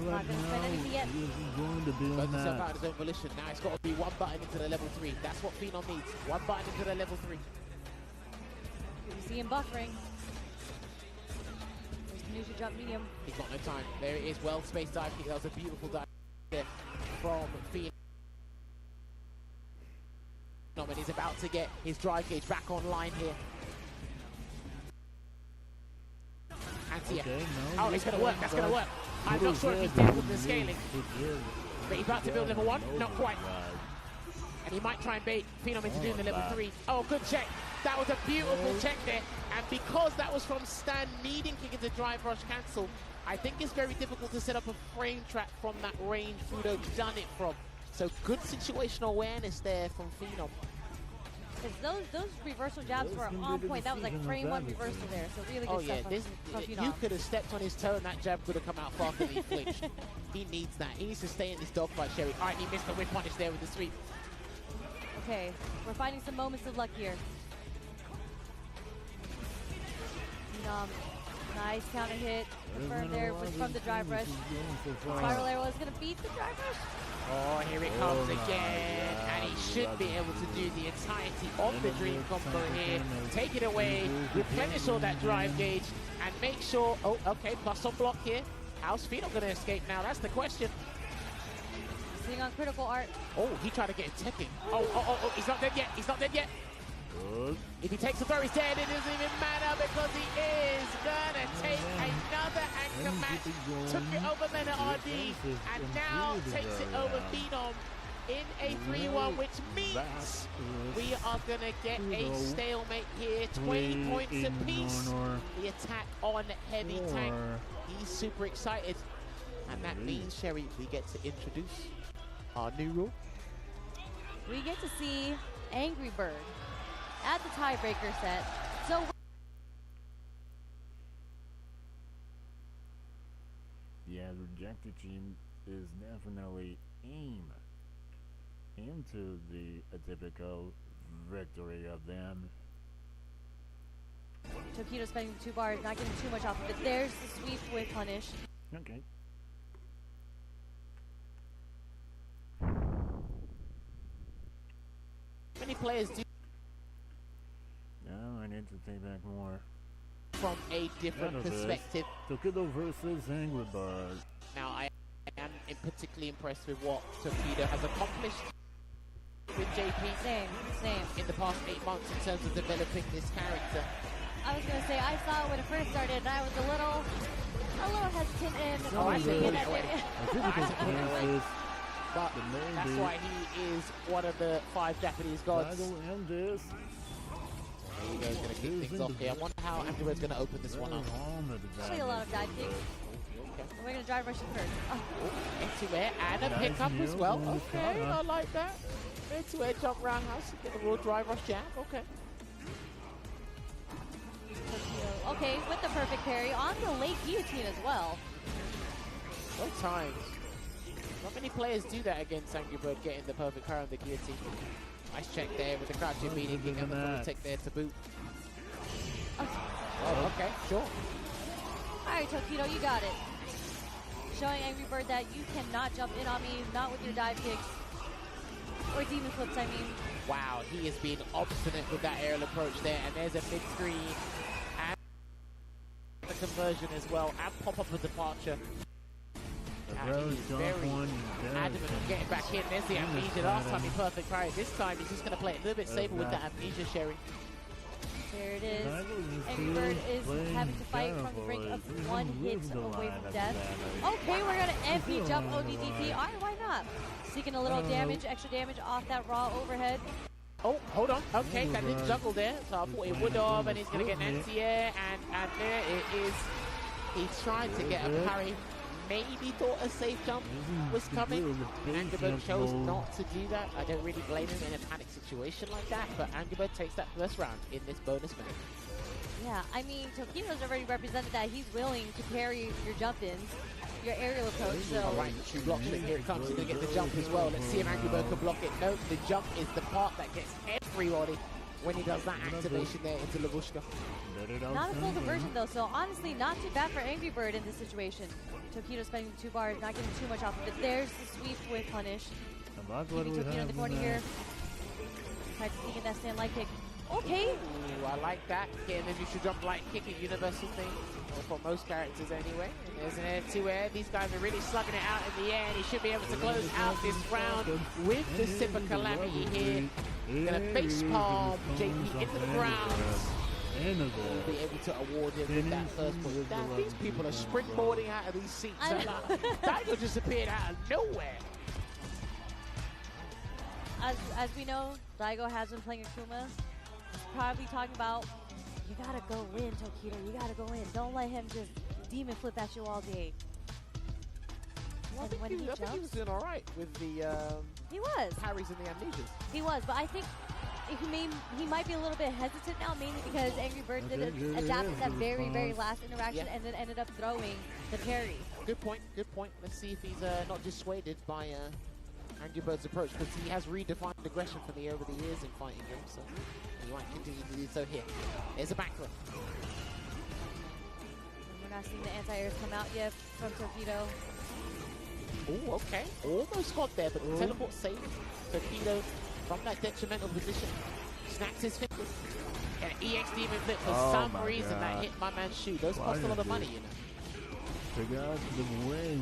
Not going to spend anything yet. Goes himself out of his own volition. Now it's got to be 1 button into the level 3. That's what Phenom needs. 1 button into the level 3. You see him buffering. Neutral jump medium. He's got no time. There it is. Well spaced dive kick. That was a beautiful dive there from Phenom. And he's about to get his drive gauge back online here. Oh, it's going to work. That's going to work. I'm not sure if he's dead with the scaling. But he's about to build level 1. Not quite. And he might try and bait Phenom into doing the level 3. Oh, good check. That was a beautiful check there. And because that was from Stan needing kick into drive rush cancel, I think it's very difficult to set up a frame trap from that range Fudo done it from. So good situational awareness there from Phenom. Those reversal jabs were on point. That was like frame 1 reversal there. So really good stuff from Phenom. You could have stepped on his toe and that jab could have come out faster than he flinched. He needs that. He needs to stay in this dogfight, Sherry. All right, he missed the whip punish there with the sweep. Okay, we're finding some moments of luck here. Nice counter hit. Confirmed there was from the drive rush. Spiral arrow is going to beat the drive rush. Oh, here it comes again. And he should be able to do the entirety of the dream combo here. Take it away, replenish all that drive gauge, and make sure... Oh, okay, plus on block here. How's Phenom going to escape now? That's the question. Sitting on critical art. Oh, he tried to get him ticking. Oh, he's not dead yet. He's not dead yet. If he takes the throw, he's dead. It doesn't even matter because he is gonna take another anchor match. Took it over Men at RD and now takes it over Phenom in a 3-1, which means we are gonna get a stalemate here. 20 points apiece. The attack on Heavy Tank. He's super excited. And that means, Sherry, we get to introduce our new rule. We get to see Angry Bird at the tiebreaker set. So yeah, the rejected team is definitely aim into the typical victory of them. Tokido spending 2 bars, not getting too much off of it. There's the sweep with punish. Okay. Many players do. No, I need to take back more. From a different perspective. Tokido versus Angry Bird. Now, I am particularly impressed with what Tokido has accomplished with JP. Same. In the past 8 months in terms of developing this character. I was gonna say I saw it when it first started, and I was a little hesitant in. But that's why he is one of the 5 Japanese gods. This. Here you go, gonna kick things off here. I wonder how Angry Bird's gonna open this one up. Actually, a lot of dive kicks. Okay. And we're gonna drive rush it first. Into air and a pickup as well. Okay, I like that. Into air jump roundhouse, get the raw drive rush jab. Okay. Okay, with the perfect parry on the late guillotine as well. Both times. Not many players do that against Angry Bird, getting the perfect parry on the guillotine. Nice check there with the crouching meeting, and the full take there to boot. Oh, okay, sure. Alright, Tokido, you got it. Showing Angry Bird that you cannot jump in on me, not with your dive kicks. Or demon flips, I mean. Wow, he is being obstinate with that aerial approach there, and there's a mid-screen and the conversion as well, and pop-up of departure. He's very adamant on getting back in. There's the amnesia. Last time he perfect parry. This time he's just going to play it a little bit safer with that amnesia sharing. There it is. Angry Bird is having to fight from the brink of 1 hit away from death. Okay, we're going to MP jump ODDT. Alright, why not? Seeking a little damage, extra damage off that raw overhead. Oh, hold on. Okay, that didn't juggle there. So I thought it would have, and he's going to get an anti-air, and there it is. He tried to get a parry. Maybe thought a safe jump was coming. Angry Bird chose not to do that. I don't really blame him in a panic situation like that, but Angry Bird takes that first round in this bonus match. Yeah, I mean, Tokido's already represented that he's willing to parry your jump-ins, your aerial approach, so... Alright, true block shot. Here it comes. He's going to get the jump as well. Let's see if Angry Bird can block it. No, the jump is the part that gets everybody when he does that activation there into Lavushka. Not a full conversion though, so honestly not too bad for Angry Bird in this situation. Tokido spending 2 bars, not getting too much off of it. There's the sweep with punish. Keeping Tokido in the corner here. Tried to sneak in that stand light kick. Okay. Ooh, I like that. Getting the neutral jump light kick, a universal thing. Well, for most characters anyway. And there's an air to air. These guys are really slugging it out in the air, and he should be able to close out this round with the sip of calamity here. Gonna face palm JP into the ground. We'll be able to award him with that first point. Damn, these people are springboarding out of these seats. Daigo just appeared out of nowhere. As we know, Daigo has been playing Akuma. He's probably talking about, you gotta go in, Tokido. You gotta go in. Don't let him just demon flip at you all day. Well, I think he was doing all right with the he was parries and the amnesias. He was, but I think he might be a little bit hesitant now, mainly because Angry Bird did adapt at that very, very last interaction and then ended up throwing the parry. Good point, good point. Let's see if he's not dissuaded by Angry Bird's approach, because he has redefined aggression for me over the years in fighting games, so he might continue to do so here. There's a back throw. We're not seeing the anti-airs come out yet from Tokido. Oh, okay. Almost got there, but the teleport saved Tokido from that detrimental position. Snaps his fingers. And an EX Demon Flip for some reason that hit my man's shoe. Those cost a lot of money, you know. Figure out the way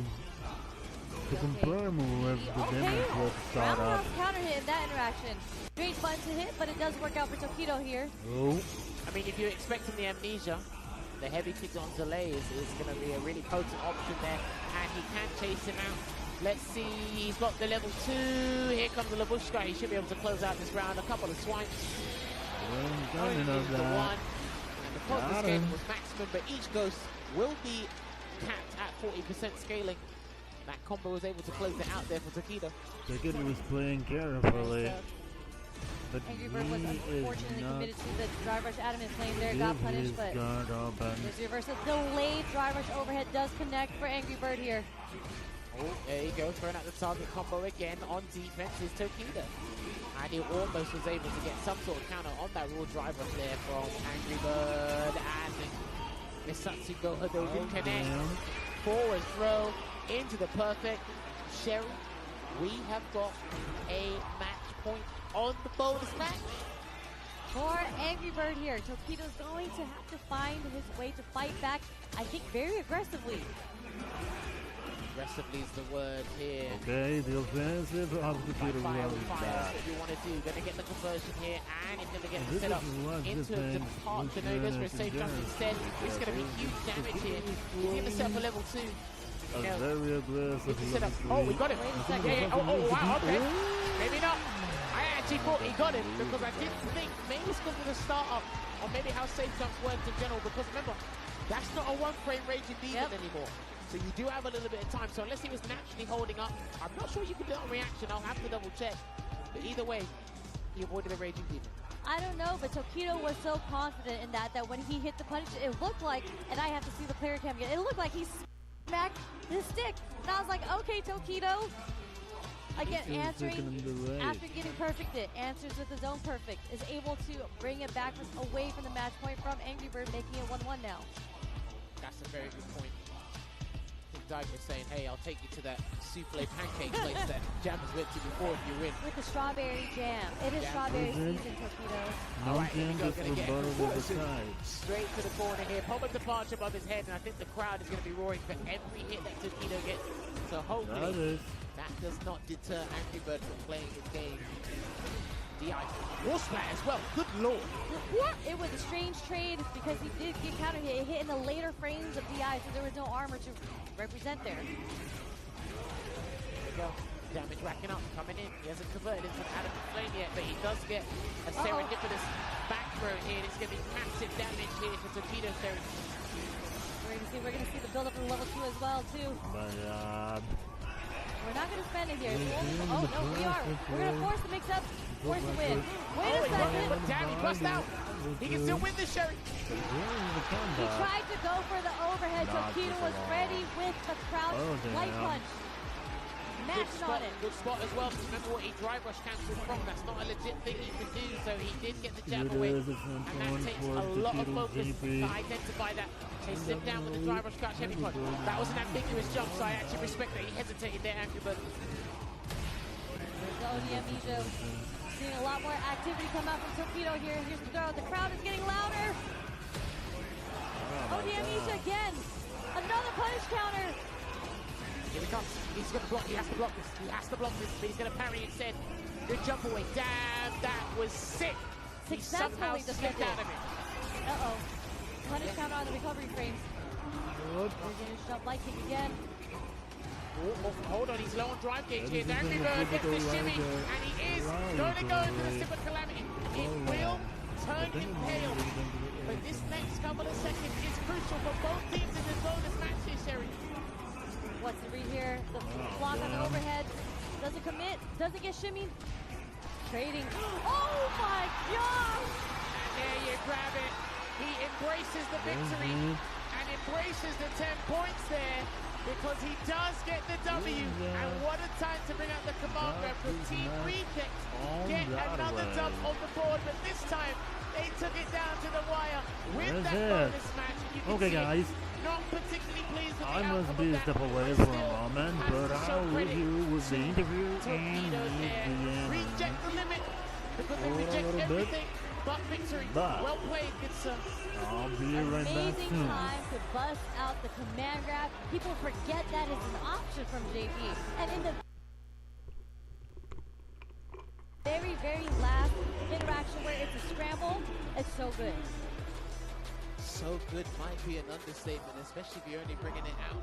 to confirm whoever the damage will start up. Roundhouse counter hit in that interaction. Strange button to hit, but it does work out for Tokido here. Oh. I mean, if you're expecting the amnesia, the heavy kick on delay is going to be a really potent option there, and he can chase him out. Let's see, he's got the level 2. Here comes the Lavushka. He should be able to close out this round. A couple of swipes. Only the one. And because the scaling was maximum, but each ghost will be capped at 40% scaling. That combo was able to close it out there for Tokido. Tokido was playing carefully. But Angry Bird was unfortunately committed to the drive rush. Adam is playing there, got punished, but there's the reversal. Delayed drive rush overhead does connect for Angry Bird here. Oh, there you go, throwing out the target combo again. On defense is Tokido. And he almost was able to get some sort of counter on that raw drive rush there from Angry Bird. And Misatsu Gohado didn't connect. Forward throw into the perfect. Sherry, we have got a match point on the bonus match. For Angry Bird here, Tokido's going to have to find his way to fight back, I think, very aggressively. Aggressively is the word here. Okay, the offensive of the Peter Fire is what back. you want to do. Going to get the conversion here, and he's going to get the This setup is what into defense depart. looks No, goes for a good safe jump against. instead. It's going to be huge damage here. He's going to set up a level 2. A very aggressive Set up. level Oh, we 3. got him. Yeah. Oh, wow, okay. Maybe not. I actually thought he got him because I did think maybe it's because of the startup or maybe how safe jumps worked in general, because remember, that's not a 1-frame raging demon anymore. So you do have a little bit of time. So unless he was naturally holding up, I'm not sure you can do it on reaction. I'll have to double check. But either way, he avoided a raging demon. I don't know, but Tokido was so confident in that when he hit the punish, it looked like, and I have to see the player cam again, it looked like he smacked his stick. And I was like, okay, Tokido. Again, answering after getting perfected, answers with his own perfect, is able to bring it back away from the match point from Angry Bird, making it 1-1 now. That's a very good point. I think Dyke was saying, hey, I'll take you to that souffle pancake place that Jam has went to before if you win. With the strawberry jam. It is strawberry season, Tokido. No Alright, here we go. Gonna get straight to the corner here. Pop up departure above his head, and I think the crowd is going to be roaring for every hit that Tokido gets. So hopefully that does not deter Angry Bird from playing his game. DI. War splat as well. Good lord. What? It was a strange trade because he did get counter hit. It hit in the later frames of DI, so there was no armor to represent there. There we go. Damage racking up, coming in. He hasn't converted into an adamant flame yet, but he does get a serendipitous back throw here. It's going to be massive damage here for Tokido Terry. We're going to see the build up in level 2 as well, too. We're not going to spend it here. Oh, no, we are. We're going to force the mix-up, force the win. Wait a second. But damn, he bust out. He can still win this, Sherry. He tried to go for the overhead. Tokido was ready with the crouch light punch. Matched on it. Good spot as well. Remember what he dry brush canceled from. That's not a legit thing he can do. So he did get the jab away. And that takes a lot of focus to identify that. They slipped down with the dry brush crouch heavy punch. That was an ambiguous jump, so I actually respect that he hesitated there, Angry Bird. There's ODM Mijo. Seeing a lot more activity come out from Tokido here. Here's the throw. The crowd is getting louder. ODM Mijo again. Another punish counter. Here he comes. He's going to block. He has to block this. He has to block this, but he's going to parry instead. Good jump away. Damn, that was sick. He somehow slipped out of it. Uh-oh. Punish counter on the recovery frames. We're going to jump light kick again. Hold on, he's low on drive gauge here. Angry Bird gets the shimmy, and he is going to go into the Sip of Calamity. It will turn impale. But this next couple of seconds is crucial for both teams in this bonus match here, Sherry. What's the read here? The block on the overhead. Doesn't commit. Doesn't get shimmied. Trading. Oh my gosh! And there you grab it. He embraces the victory and embraces the 10 points there because he does get the W. And what a time to bring out the command grab for Team Reject. Get another dub on the board, but this time they took it down to the wire with that bonus match. Okay, guys. Not particularly pleased with the I must outcome be of step that, away but for a still moment, has but to show I'll credit leave you with the interview and Tokido there. Reject the limit because they reject everything but victory. Well played, good sir. I'll be right back Amazing soon. time to bust out the command grab. People forget that is an option from JP. And in the very, very last interaction where it's a scramble, it's so good. So good might be an understatement, especially if you're only bringing it out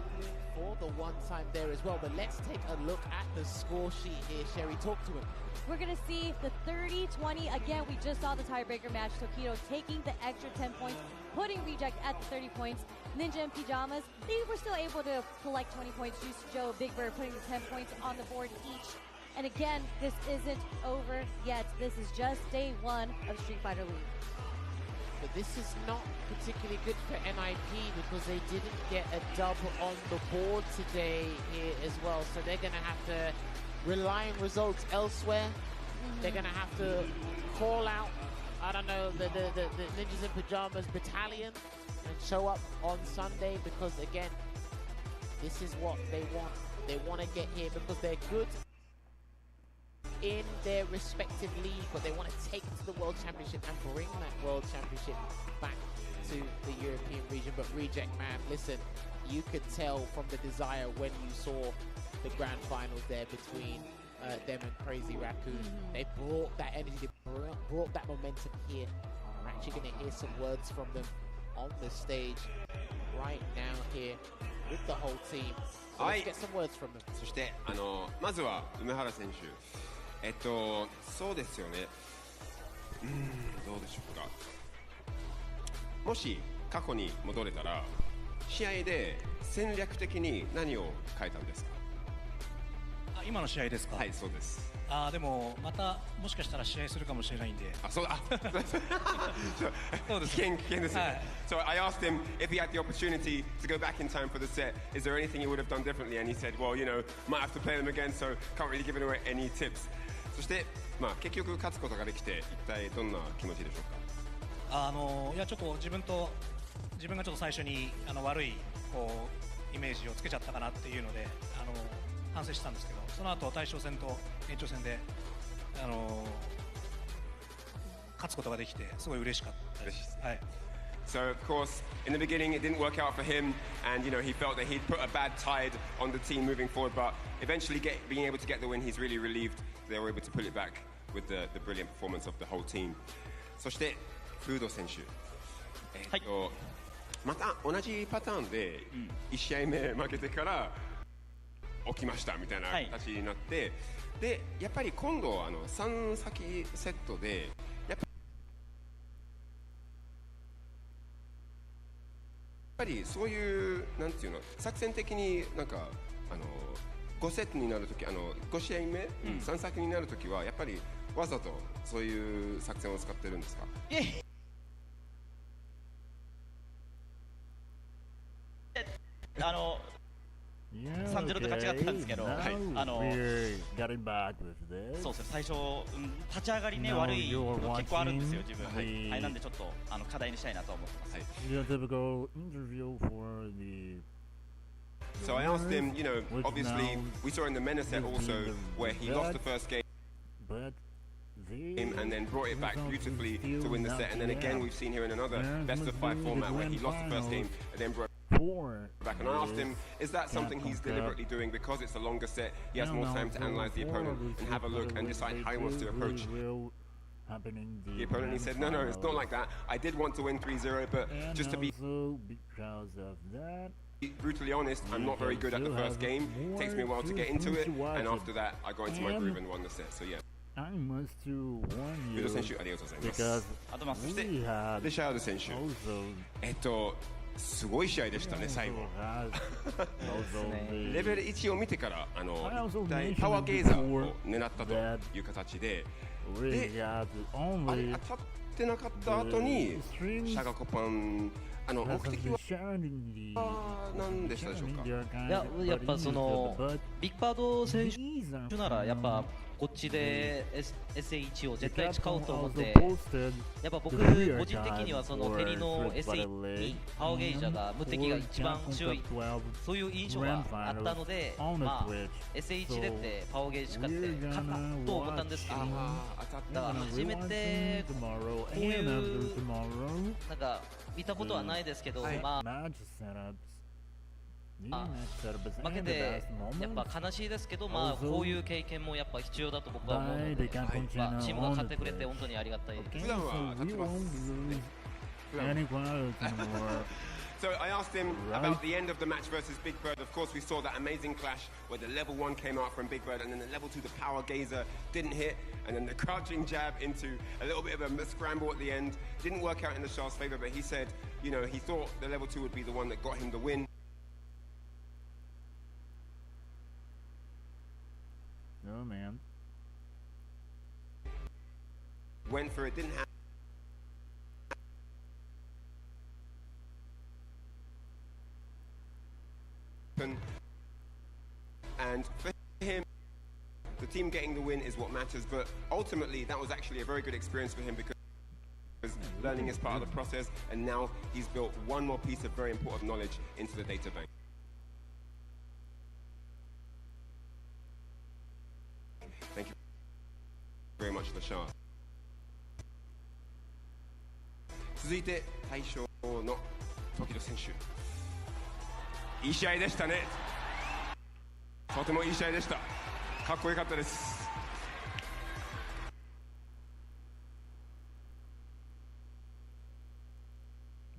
for the one time there as well. But let's take a look at the score sheet here. Sherry, talk to him. We're going to see the 30-20. Again, we just saw the tiebreaker match. Tokido taking the extra 10 points, putting Reject at the 30 points. Ninja and Pyjamas, they were still able to collect 20 points. Juicy Joe, Big Bird putting the 10 points on the board each. And again, this isn't over yet. This is just day one of Street Fighter League. But this is not particularly good for NIP because they didn't get a dub on the board today here as well. So they're going to have to rely on results elsewhere. They're going to have to call out, I don't know, the Ninjas in Pyjamas battalion and show up on Sunday because, again, this is what they want. They want to get here because they're good in their respective league, but they want to take it to the World Championship and bring that World Championship back to the European region. But Reject, man, listen, you could tell from the desire when you saw the grand finals there between them and Crazy Raccoon. They brought that energy, they brought that momentum here. We're actually going to hear some words from them on the stage right now here with the whole team. So let's get some words from them. そしてまずは梅原選手、そうですよね。どうでしょうか。もし過去に戻れたら試合で戦略的に何を変えたんですか。今の試合ですか。はい、そうです。でもまたもしかしたら試合するかもしれないんで。そうだ。そうです。危険ですね。So I asked him if he had the opportunity to go back in time for the set, is there anything he would have done differently? And he said, well, you know, might have to play them again, so can't really give away any tips. そして結局勝つことができて一体どんな気持ちでしょうか。いやちょっと自分がちょっと最初に悪いイメージをつけちゃったかなっていうので反省したんですけど、その後大将戦と延長戦で勝つことができてすごい嬉しかったです。はい。So of course, in the beginning it didn't work out for him, and you know he felt that he'd put a bad tide on the team moving forward. But eventually, being able to get the win, he's really relieved they were able to pull it back with the brilliant performance of the whole team. そしてフード選手、また同じパターンで1試合目負けてから起きましたみたいな形になって、でやっぱり今度3先セットでやっぱりそういうなんていうの作戦的になんか5セットになるとき5試合目、3先になるときはやっぱりわざとそういう作戦を使ってるんですか。3-0で勝ち上がったんですけど、そうですね、最初、立ち上がりね、悪いの結構あるんですよ、自分。はい、なんでちょっと課題にしたいなと思ってます。So I asked him, you know, obviously we saw in the men's set also where he lost the first game and then brought it back beautifully to win the set, and then again we've seen here in another best of 5 format where he lost the first game and then brought back. And I asked him, is that something he's deliberately doing because it's a longer set, he has more time to analyze the opponent and have a look and decide how he wants to approach the opponent? He said, no, it's not like that. I did want to win 3-0, but just to be brutally honest, I'm not very good at the first game. It takes me a while to get into it, and after that I got into my groove and won the set. So yeah. I must warn you because we had でシャード選手すごい試合でしたね最後レベル1を見てからパワーゲーザーを狙ったという形であれ当たってなかった後にシャガコパン目的は何でしたでしょうか。いややっぱそのビッグバード選手ならやっぱこっちで SA1 を絶対使おうと思って、やっぱ僕個人的にはそのテリの SA1 パワーゲージャーが無敵が一番強い、そういう印象があったので、まあ SA1 でってパワーゲージ使って勝ったと思ったんですけど、だから初めてこういうなんか見たことはないですけど、まあ負けてやっぱ悲しいですけど、まあこういう経験もやっぱ必要だと僕は思うので、チームが勝ってくれて本当にありがたいです。普段は立ってますね。So I asked him about the end of the match versus Big Bird. Of course, we saw that amazing clash where the level 1 came out from Big Bird, and then the level 2, the power gazer, didn't hit, and then the crouching jab into a little bit of a scramble at the end. Didn't work out in the Shah's favor, but he said, you know, he thought the level 2 would be the one that got him the win. Oh man. Went for it, didn't happen. And for him, the team getting the win is what matters, but ultimately that was actually a very good experience for him because learning is part of the process, and now he's built one more piece of very important knowledge into the data bank. Thank you very much, the Shah. 続いて大将の時戸選手。いい試合でしたね。とてもいい試合でした。かっこよかったです。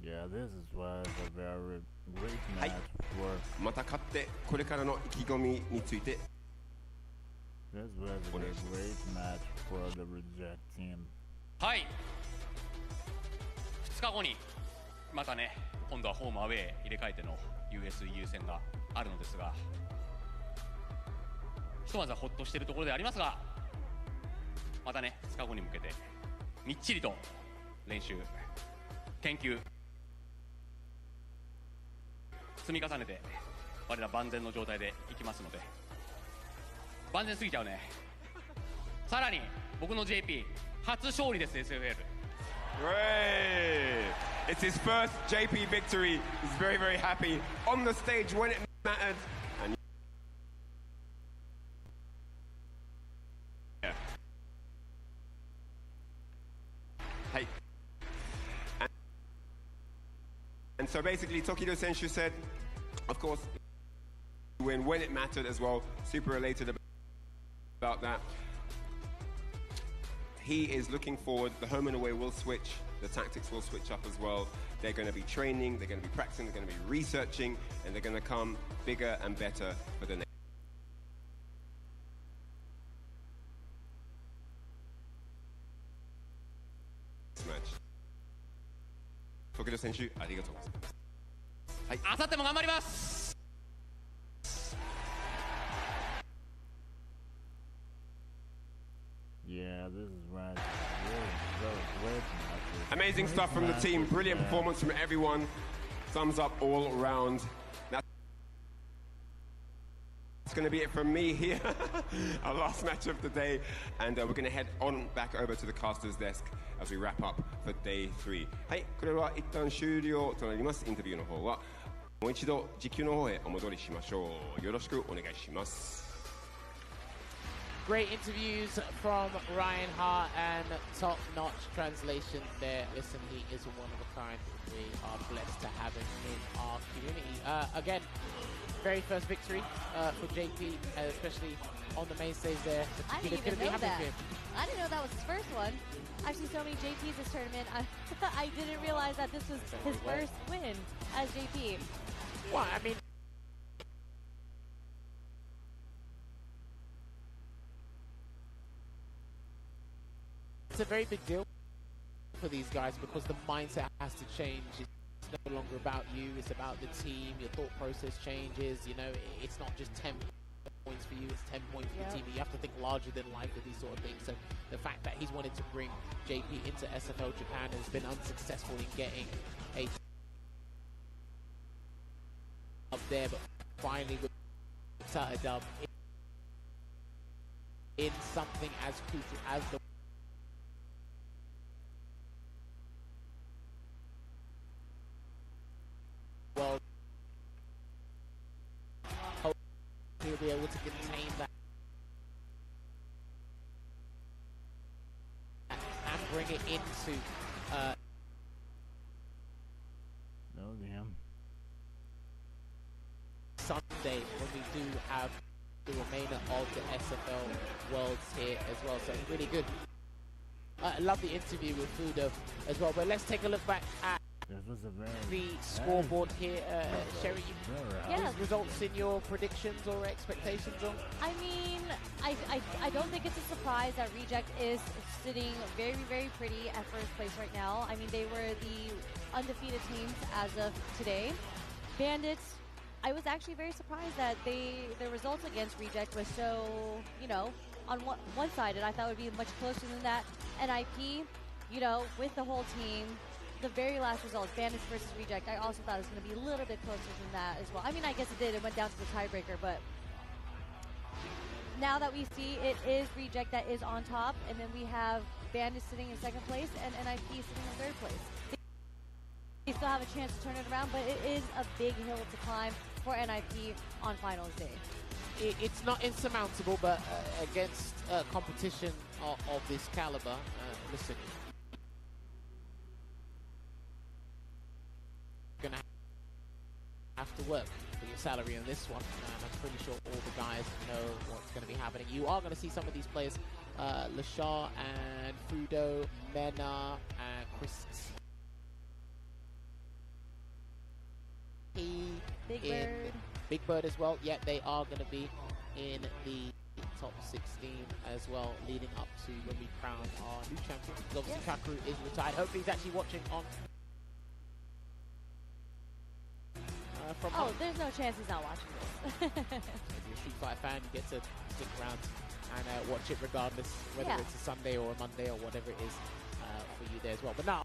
Yeah, this was a very great match for. また勝ってこれからの意気込みについて。This was a great match for the Reject team. はい。2日後にまたね、今度はホームアウェー入れ替えての USEU 戦があるのですが、ひとまずはほっとしているところでありますが、またね、2日後に向けてみっちりと練習、研究積み重ねて我ら万全の状態でいきますので。万全すぎちゃうね。さらに僕の JP 初勝利です。 SFL Great! It's his first JP victory. He's very, very happy on the stage when it mattered. And yeah. Hey. And so basically, Tokido Senshu said, of course, win when it mattered as well. Super elated about that. He is looking forward. The home and away will switch. The tactics will switch up as well. They're going to be training, they're going to be practicing, they're going to be researching, and they're going to come bigger and better for the next match. Tokido Senshu, ありがとうございます。はい。あさっても頑張ります。Yeah, this is right. Really great. Amazing stuff from the team. Brilliant performance from everyone. Thumbs up all around. That's going to be it from me here. Our last match of the day. And we're going to head on back over to the caster's desk as we wrap up for day 3. はい、これは一旦終了となります。インタビューの方はもう一度時給の方へお戻りしましょう。よろしくお願いします。Great interviews from Ryan Hart and top-notch translation there. Listen, he is one of a kind. We are blessed to have him in our community. Again, very first victory for JP, especially on the main stage there. I didn't even know that. I didn't know that was his first one. I've seen so many JPs this tournament. I didn't realize that this was his first win as JP. Well, I mean, it's a very big deal for these guys because the mindset has to change. It's no longer about you, it's about the team. Your thought process changes. You know, it's not just 10 points for you, it's 10 points for the team. You have to think larger than life with these sort of things. So the fact that he's wanted to bring JP into SFL Japan has been unsuccessful in getting a up there, but finally with a dub in something as crucial as the world. Hope he'll be able to contain that and bring it into no damn Sunday when we do have the remainder of the SFL Worlds here as well. So really good. I love the interview with Fudo as well. But let's take a look back at the scoreboard here. Sherry, any results in your predictions or expectations on? I mean, I don't think it's a surprise that Reject is sitting very, very pretty at first place right now. I mean, they were the undefeated teams as of today. Bandits, I was actually very surprised that their results against Reject was so, you know, on one-sided. I thought it would be much closer than that. NIP, you know, with the whole team, the very last result, Bandits versus Reject, I also thought it was going to be a little bit closer than that as well. I mean, I guess it did. It went down to the tiebreaker, but now that we see it is Reject that is on top, and then we have Bandits sitting in second place and NIP sitting in third place. They still have a chance to turn it around, but it is a big hill to climb for NIP on finals day. It's not insurmountable, but against competition of this caliber, listen, you're gonna have to work for your salary on this one, and I'm pretty sure all the guys know what's going to be happening. You are going to see some of these players, Lashar and Fudo, Mena, and Chris. Big Bird as well. Yeah, they are going to be in the top 16 as well, leading up to when we crown our new champion. Because obviously Kakeru is retired. Hopefully he's actually watching on. From home. There's no chance he's not watching this. If you're a Street Fighter fan, you get to stick around and watch it regardless, whether it's a Sunday or a Monday or whatever it is for you there as well. But now,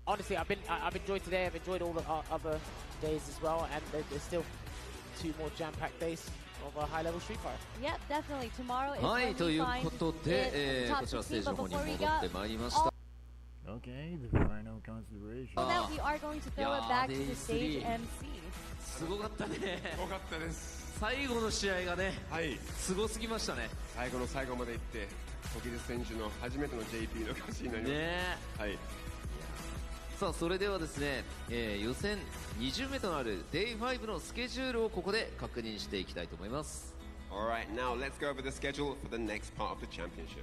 honestly, I've enjoyed today. I've enjoyed all the other days as well, and there's still 2 more jam-packed days of a high-level Street Fighter. Yep, definitely. Tomorrow is は when い、と we いう find ことで、 the こ top ちらステー 16, ジの but 方に before 戻 we って go, まいりました。 Okay, the final consideration. so now we are going to throw it back to the stage MC. すごかったね。すごかったです。最後の試合がね、はい。すごすぎましたね。最後の最後まで行って、時津選手の初めての JP の勝ちになりました。ね。はい。さあそれではですね、予選20名となる Day5 のスケジュールをここで確認していきたいと思います。Alright, now let's go over the schedule for the next part of the championship.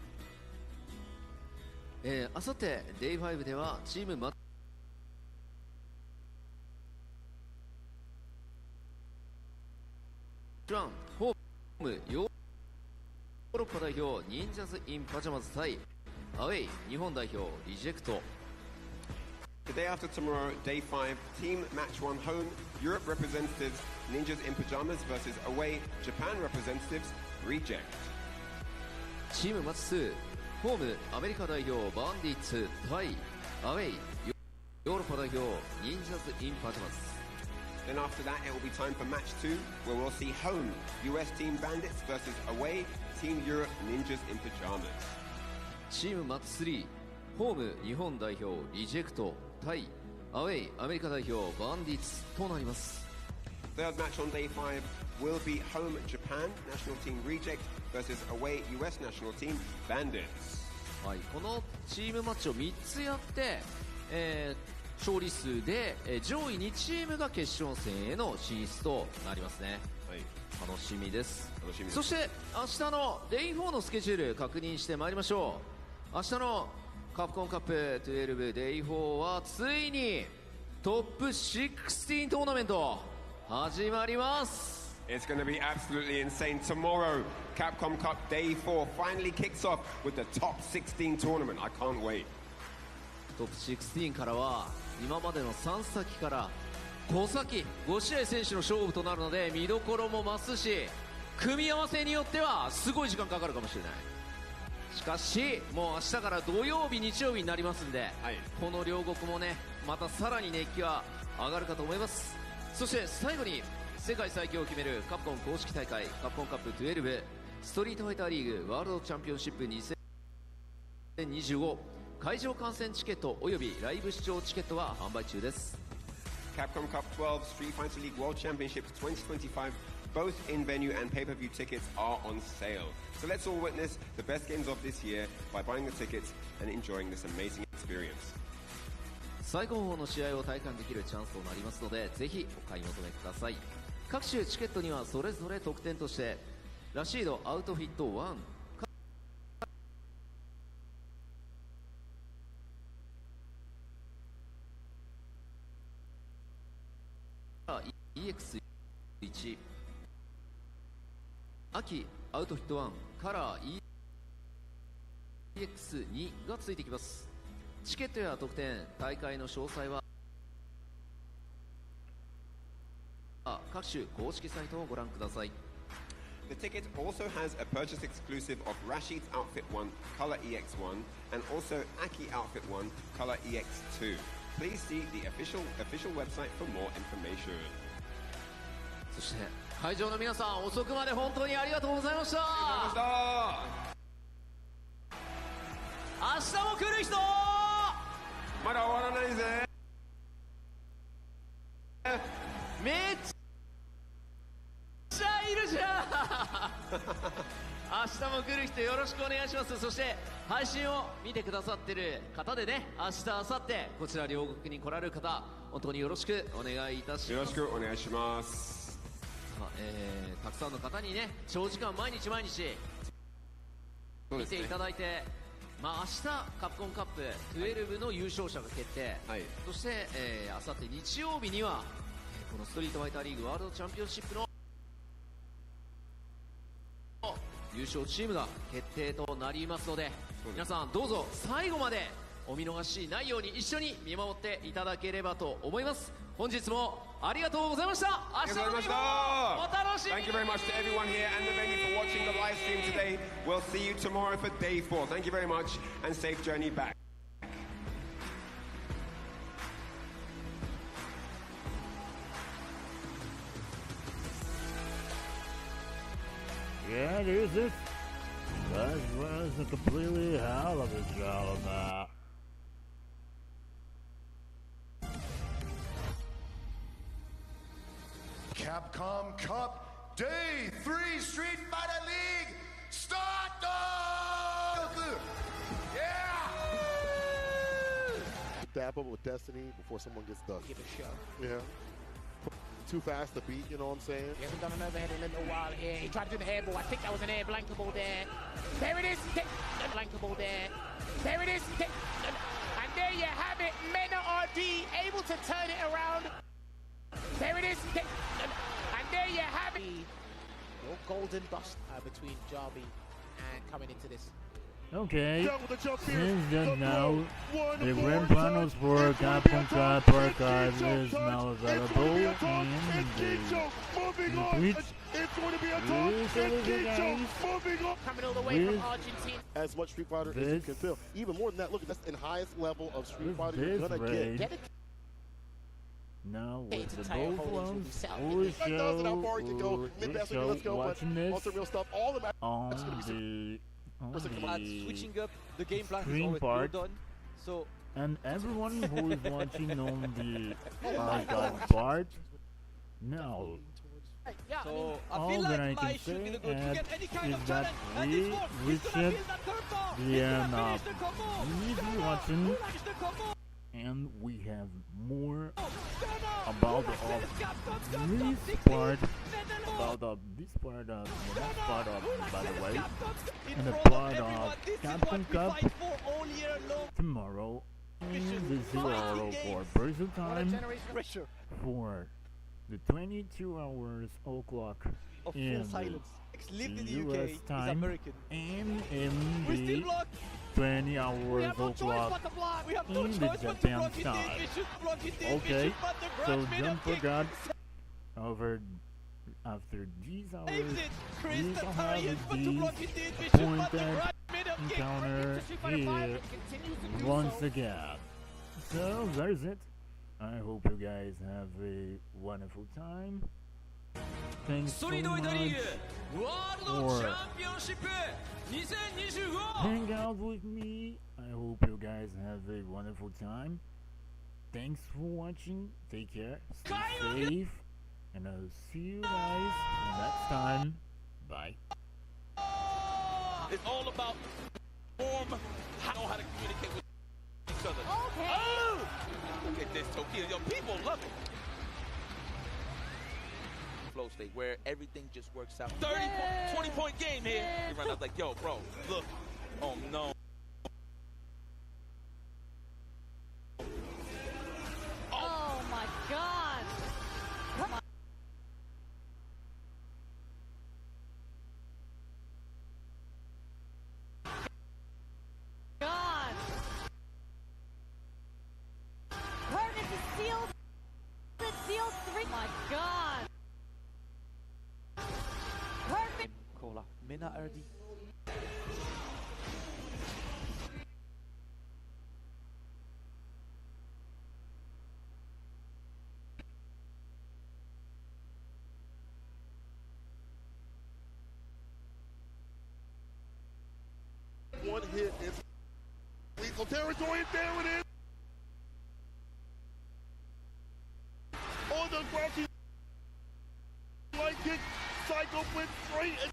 あさって Day5 ではチームマ1ホームヨーロッパ代表忍者ズ・イン・パジャマズ対アウェイ日本代表リジェクト。 The day after tomorrow, day 5, team match 1 home, Europe representatives Ninjas in Pajamas versus away Japan representatives Reject. チームマッチ2ホームアメリカ代表バンディッツ対アウェイヨーロッパ代表忍者ズ・イン・パジャマズ。 Then after that, it will be time for match 2, where we'll see home US team Bandits versus away team Europe Ninjas in Pajamas. チームマッチ3ホーム日本代表リジェクト対アウェイアメリカ代表バンディッツとなります。 Third match on day 5 will be home Japan national team Reject versus away US national team Bandits. はい、このチームマッチを3つやって、勝利数で、上位2チームが決勝戦への進出となりますね。はい、楽しみです。楽しみです。そして明日の Day4 のスケジュール確認してまいりましょう。明日のカプコンカップ12 Day4 はついにトップ16トーナメント始まります。 It's going to be absolutely insane tomorrow. Capcom Cup Day 4 finally kicks off with the top 16 tournament. I can't wait. トップ16からは今までの3先から5先5試合選手の勝負となるので見どころも増すし組み合わせによってはすごい時間かかるかもしれない。しかしもう明日から土曜日日曜日になりますんで、はい、この両国もねまたさらに熱気は上がるかと思います。そして最後に世界最強を決めるカプコン公式大会カプコンカップ12ストリートファイターリーグワールドチャンピオンシップ2025会場観戦チケットおよびライブ視聴チケットは販売中です。 Capcom Cup 12 Street Fighter League World Championships 2025 both in venue and pay-per-view tickets are on sale. So let's all witness the best games of this year by buying the tickets and enjoying this amazing experience. 最高峰の試合を体感できるチャンスとなりますのでぜひお買い求めください。各種チケットにはそれぞれ特典としてラシードアウトフィット1EX1 秋アウトフィット1カラー EX2 がついてきます。チケットや特典大会の詳細は各種公式サイトをご覧ください。 The ticket also has a purchase exclusive of Rashid's Outfit 1 Color EX1 and also Aki Outfit 1 Color EX2. Please see the official website for more information. そして会場の皆さん遅くまで本当にありがとうございました。明日も来る人まだ終わらないぜ。めっちゃいるじゃん明日も来る人よろしくお願いします。そして配信を見てくださってる方でね明日明後日こちら両国に来られる方本当によろしくお願いいたします。よろしくお願いします。たくさんの方にね、長時間毎日見ていただいて、明日カプコンカップ12の優勝者が決定、そしてあさって日曜日にはこのストリートファイターリーグワールドチャンピオンシップの優勝チームが決定となりますので、皆さんどうぞ最後までお見逃しないように一緒に見守っていただければと思います。本日もありがとうございました。明日の夜もお楽しみに。 Thank you very much to everyone here and the venue for watching the live stream today. We'll see you tomorrow for day 4. Thank you very much and safe journey back. Yeah, there's this. That was a completely hell of a job. Capcom Cup Day 3 Street Fighter League start! Yeah! Dap up with Destiny before someone gets done. Give it a show. Yeah. Too fast to beat, you know what I'm saying? He hasn't done an overhead in a little while here. He tried to do the hairball. I think that was an air blankable there. There it is. Blankable there. There it is. And there you have it. Mena RD able to turn it around. There it is. And there you have it. Your golden dust between Jarby and coming into this. Okay, since just now, the grand finals for Capcom Cup Archive is now available in the Twitch. Coming all the way from Argentina. As much Street Fighter as you can feel. Even more than that, look, that's the highest level of Street Fighter you're gonna get. Now with the both ones, we'll show watching this on the switching up the game plan screen is part, done. So and everyone who is watching on the archive part, now so all that I can say is that we reached the end of easy watching, and we have more about this part, this part of the next part of, by the way, and the part of Capcom Cup tomorrow in the 004 Brazil time for the 22 hours o'clock in the US time and in the 20 hours o'clock in the Japan time. Okay, so don't forget, after these hours, we will have this appointed encounter here once again. So there's it. I hope you guys have a wonderful time. Thanks so much for hang out with me. I hope you guys have a wonderful time. Thanks for watching. Take care. Stay safe. And I'll see you guys next time. Bye. It's all about form. I know how to communicate with each other. Okay. Oh! Look at this, Tokyo. Yo, people love it. Flow state where everything just works out. 20-point game here. He ran up like, yo, bro, look. Oh, no. Oh, my God. Come on. God. Perfect to steal. Steal 3. My God. Perfect. Cola. Mena RD. One hit is lethal territory, and there it is. On the ground, she light kick, Psycho went straight into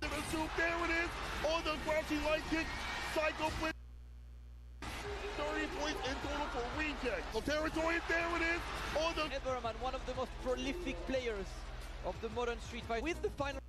the soup. There it is. On the ground, she light kick, Psycho went 30 points in total for Reject. So territory, there it is. On the Everman, one of the most prolific players of the modern Street Fighter, with the final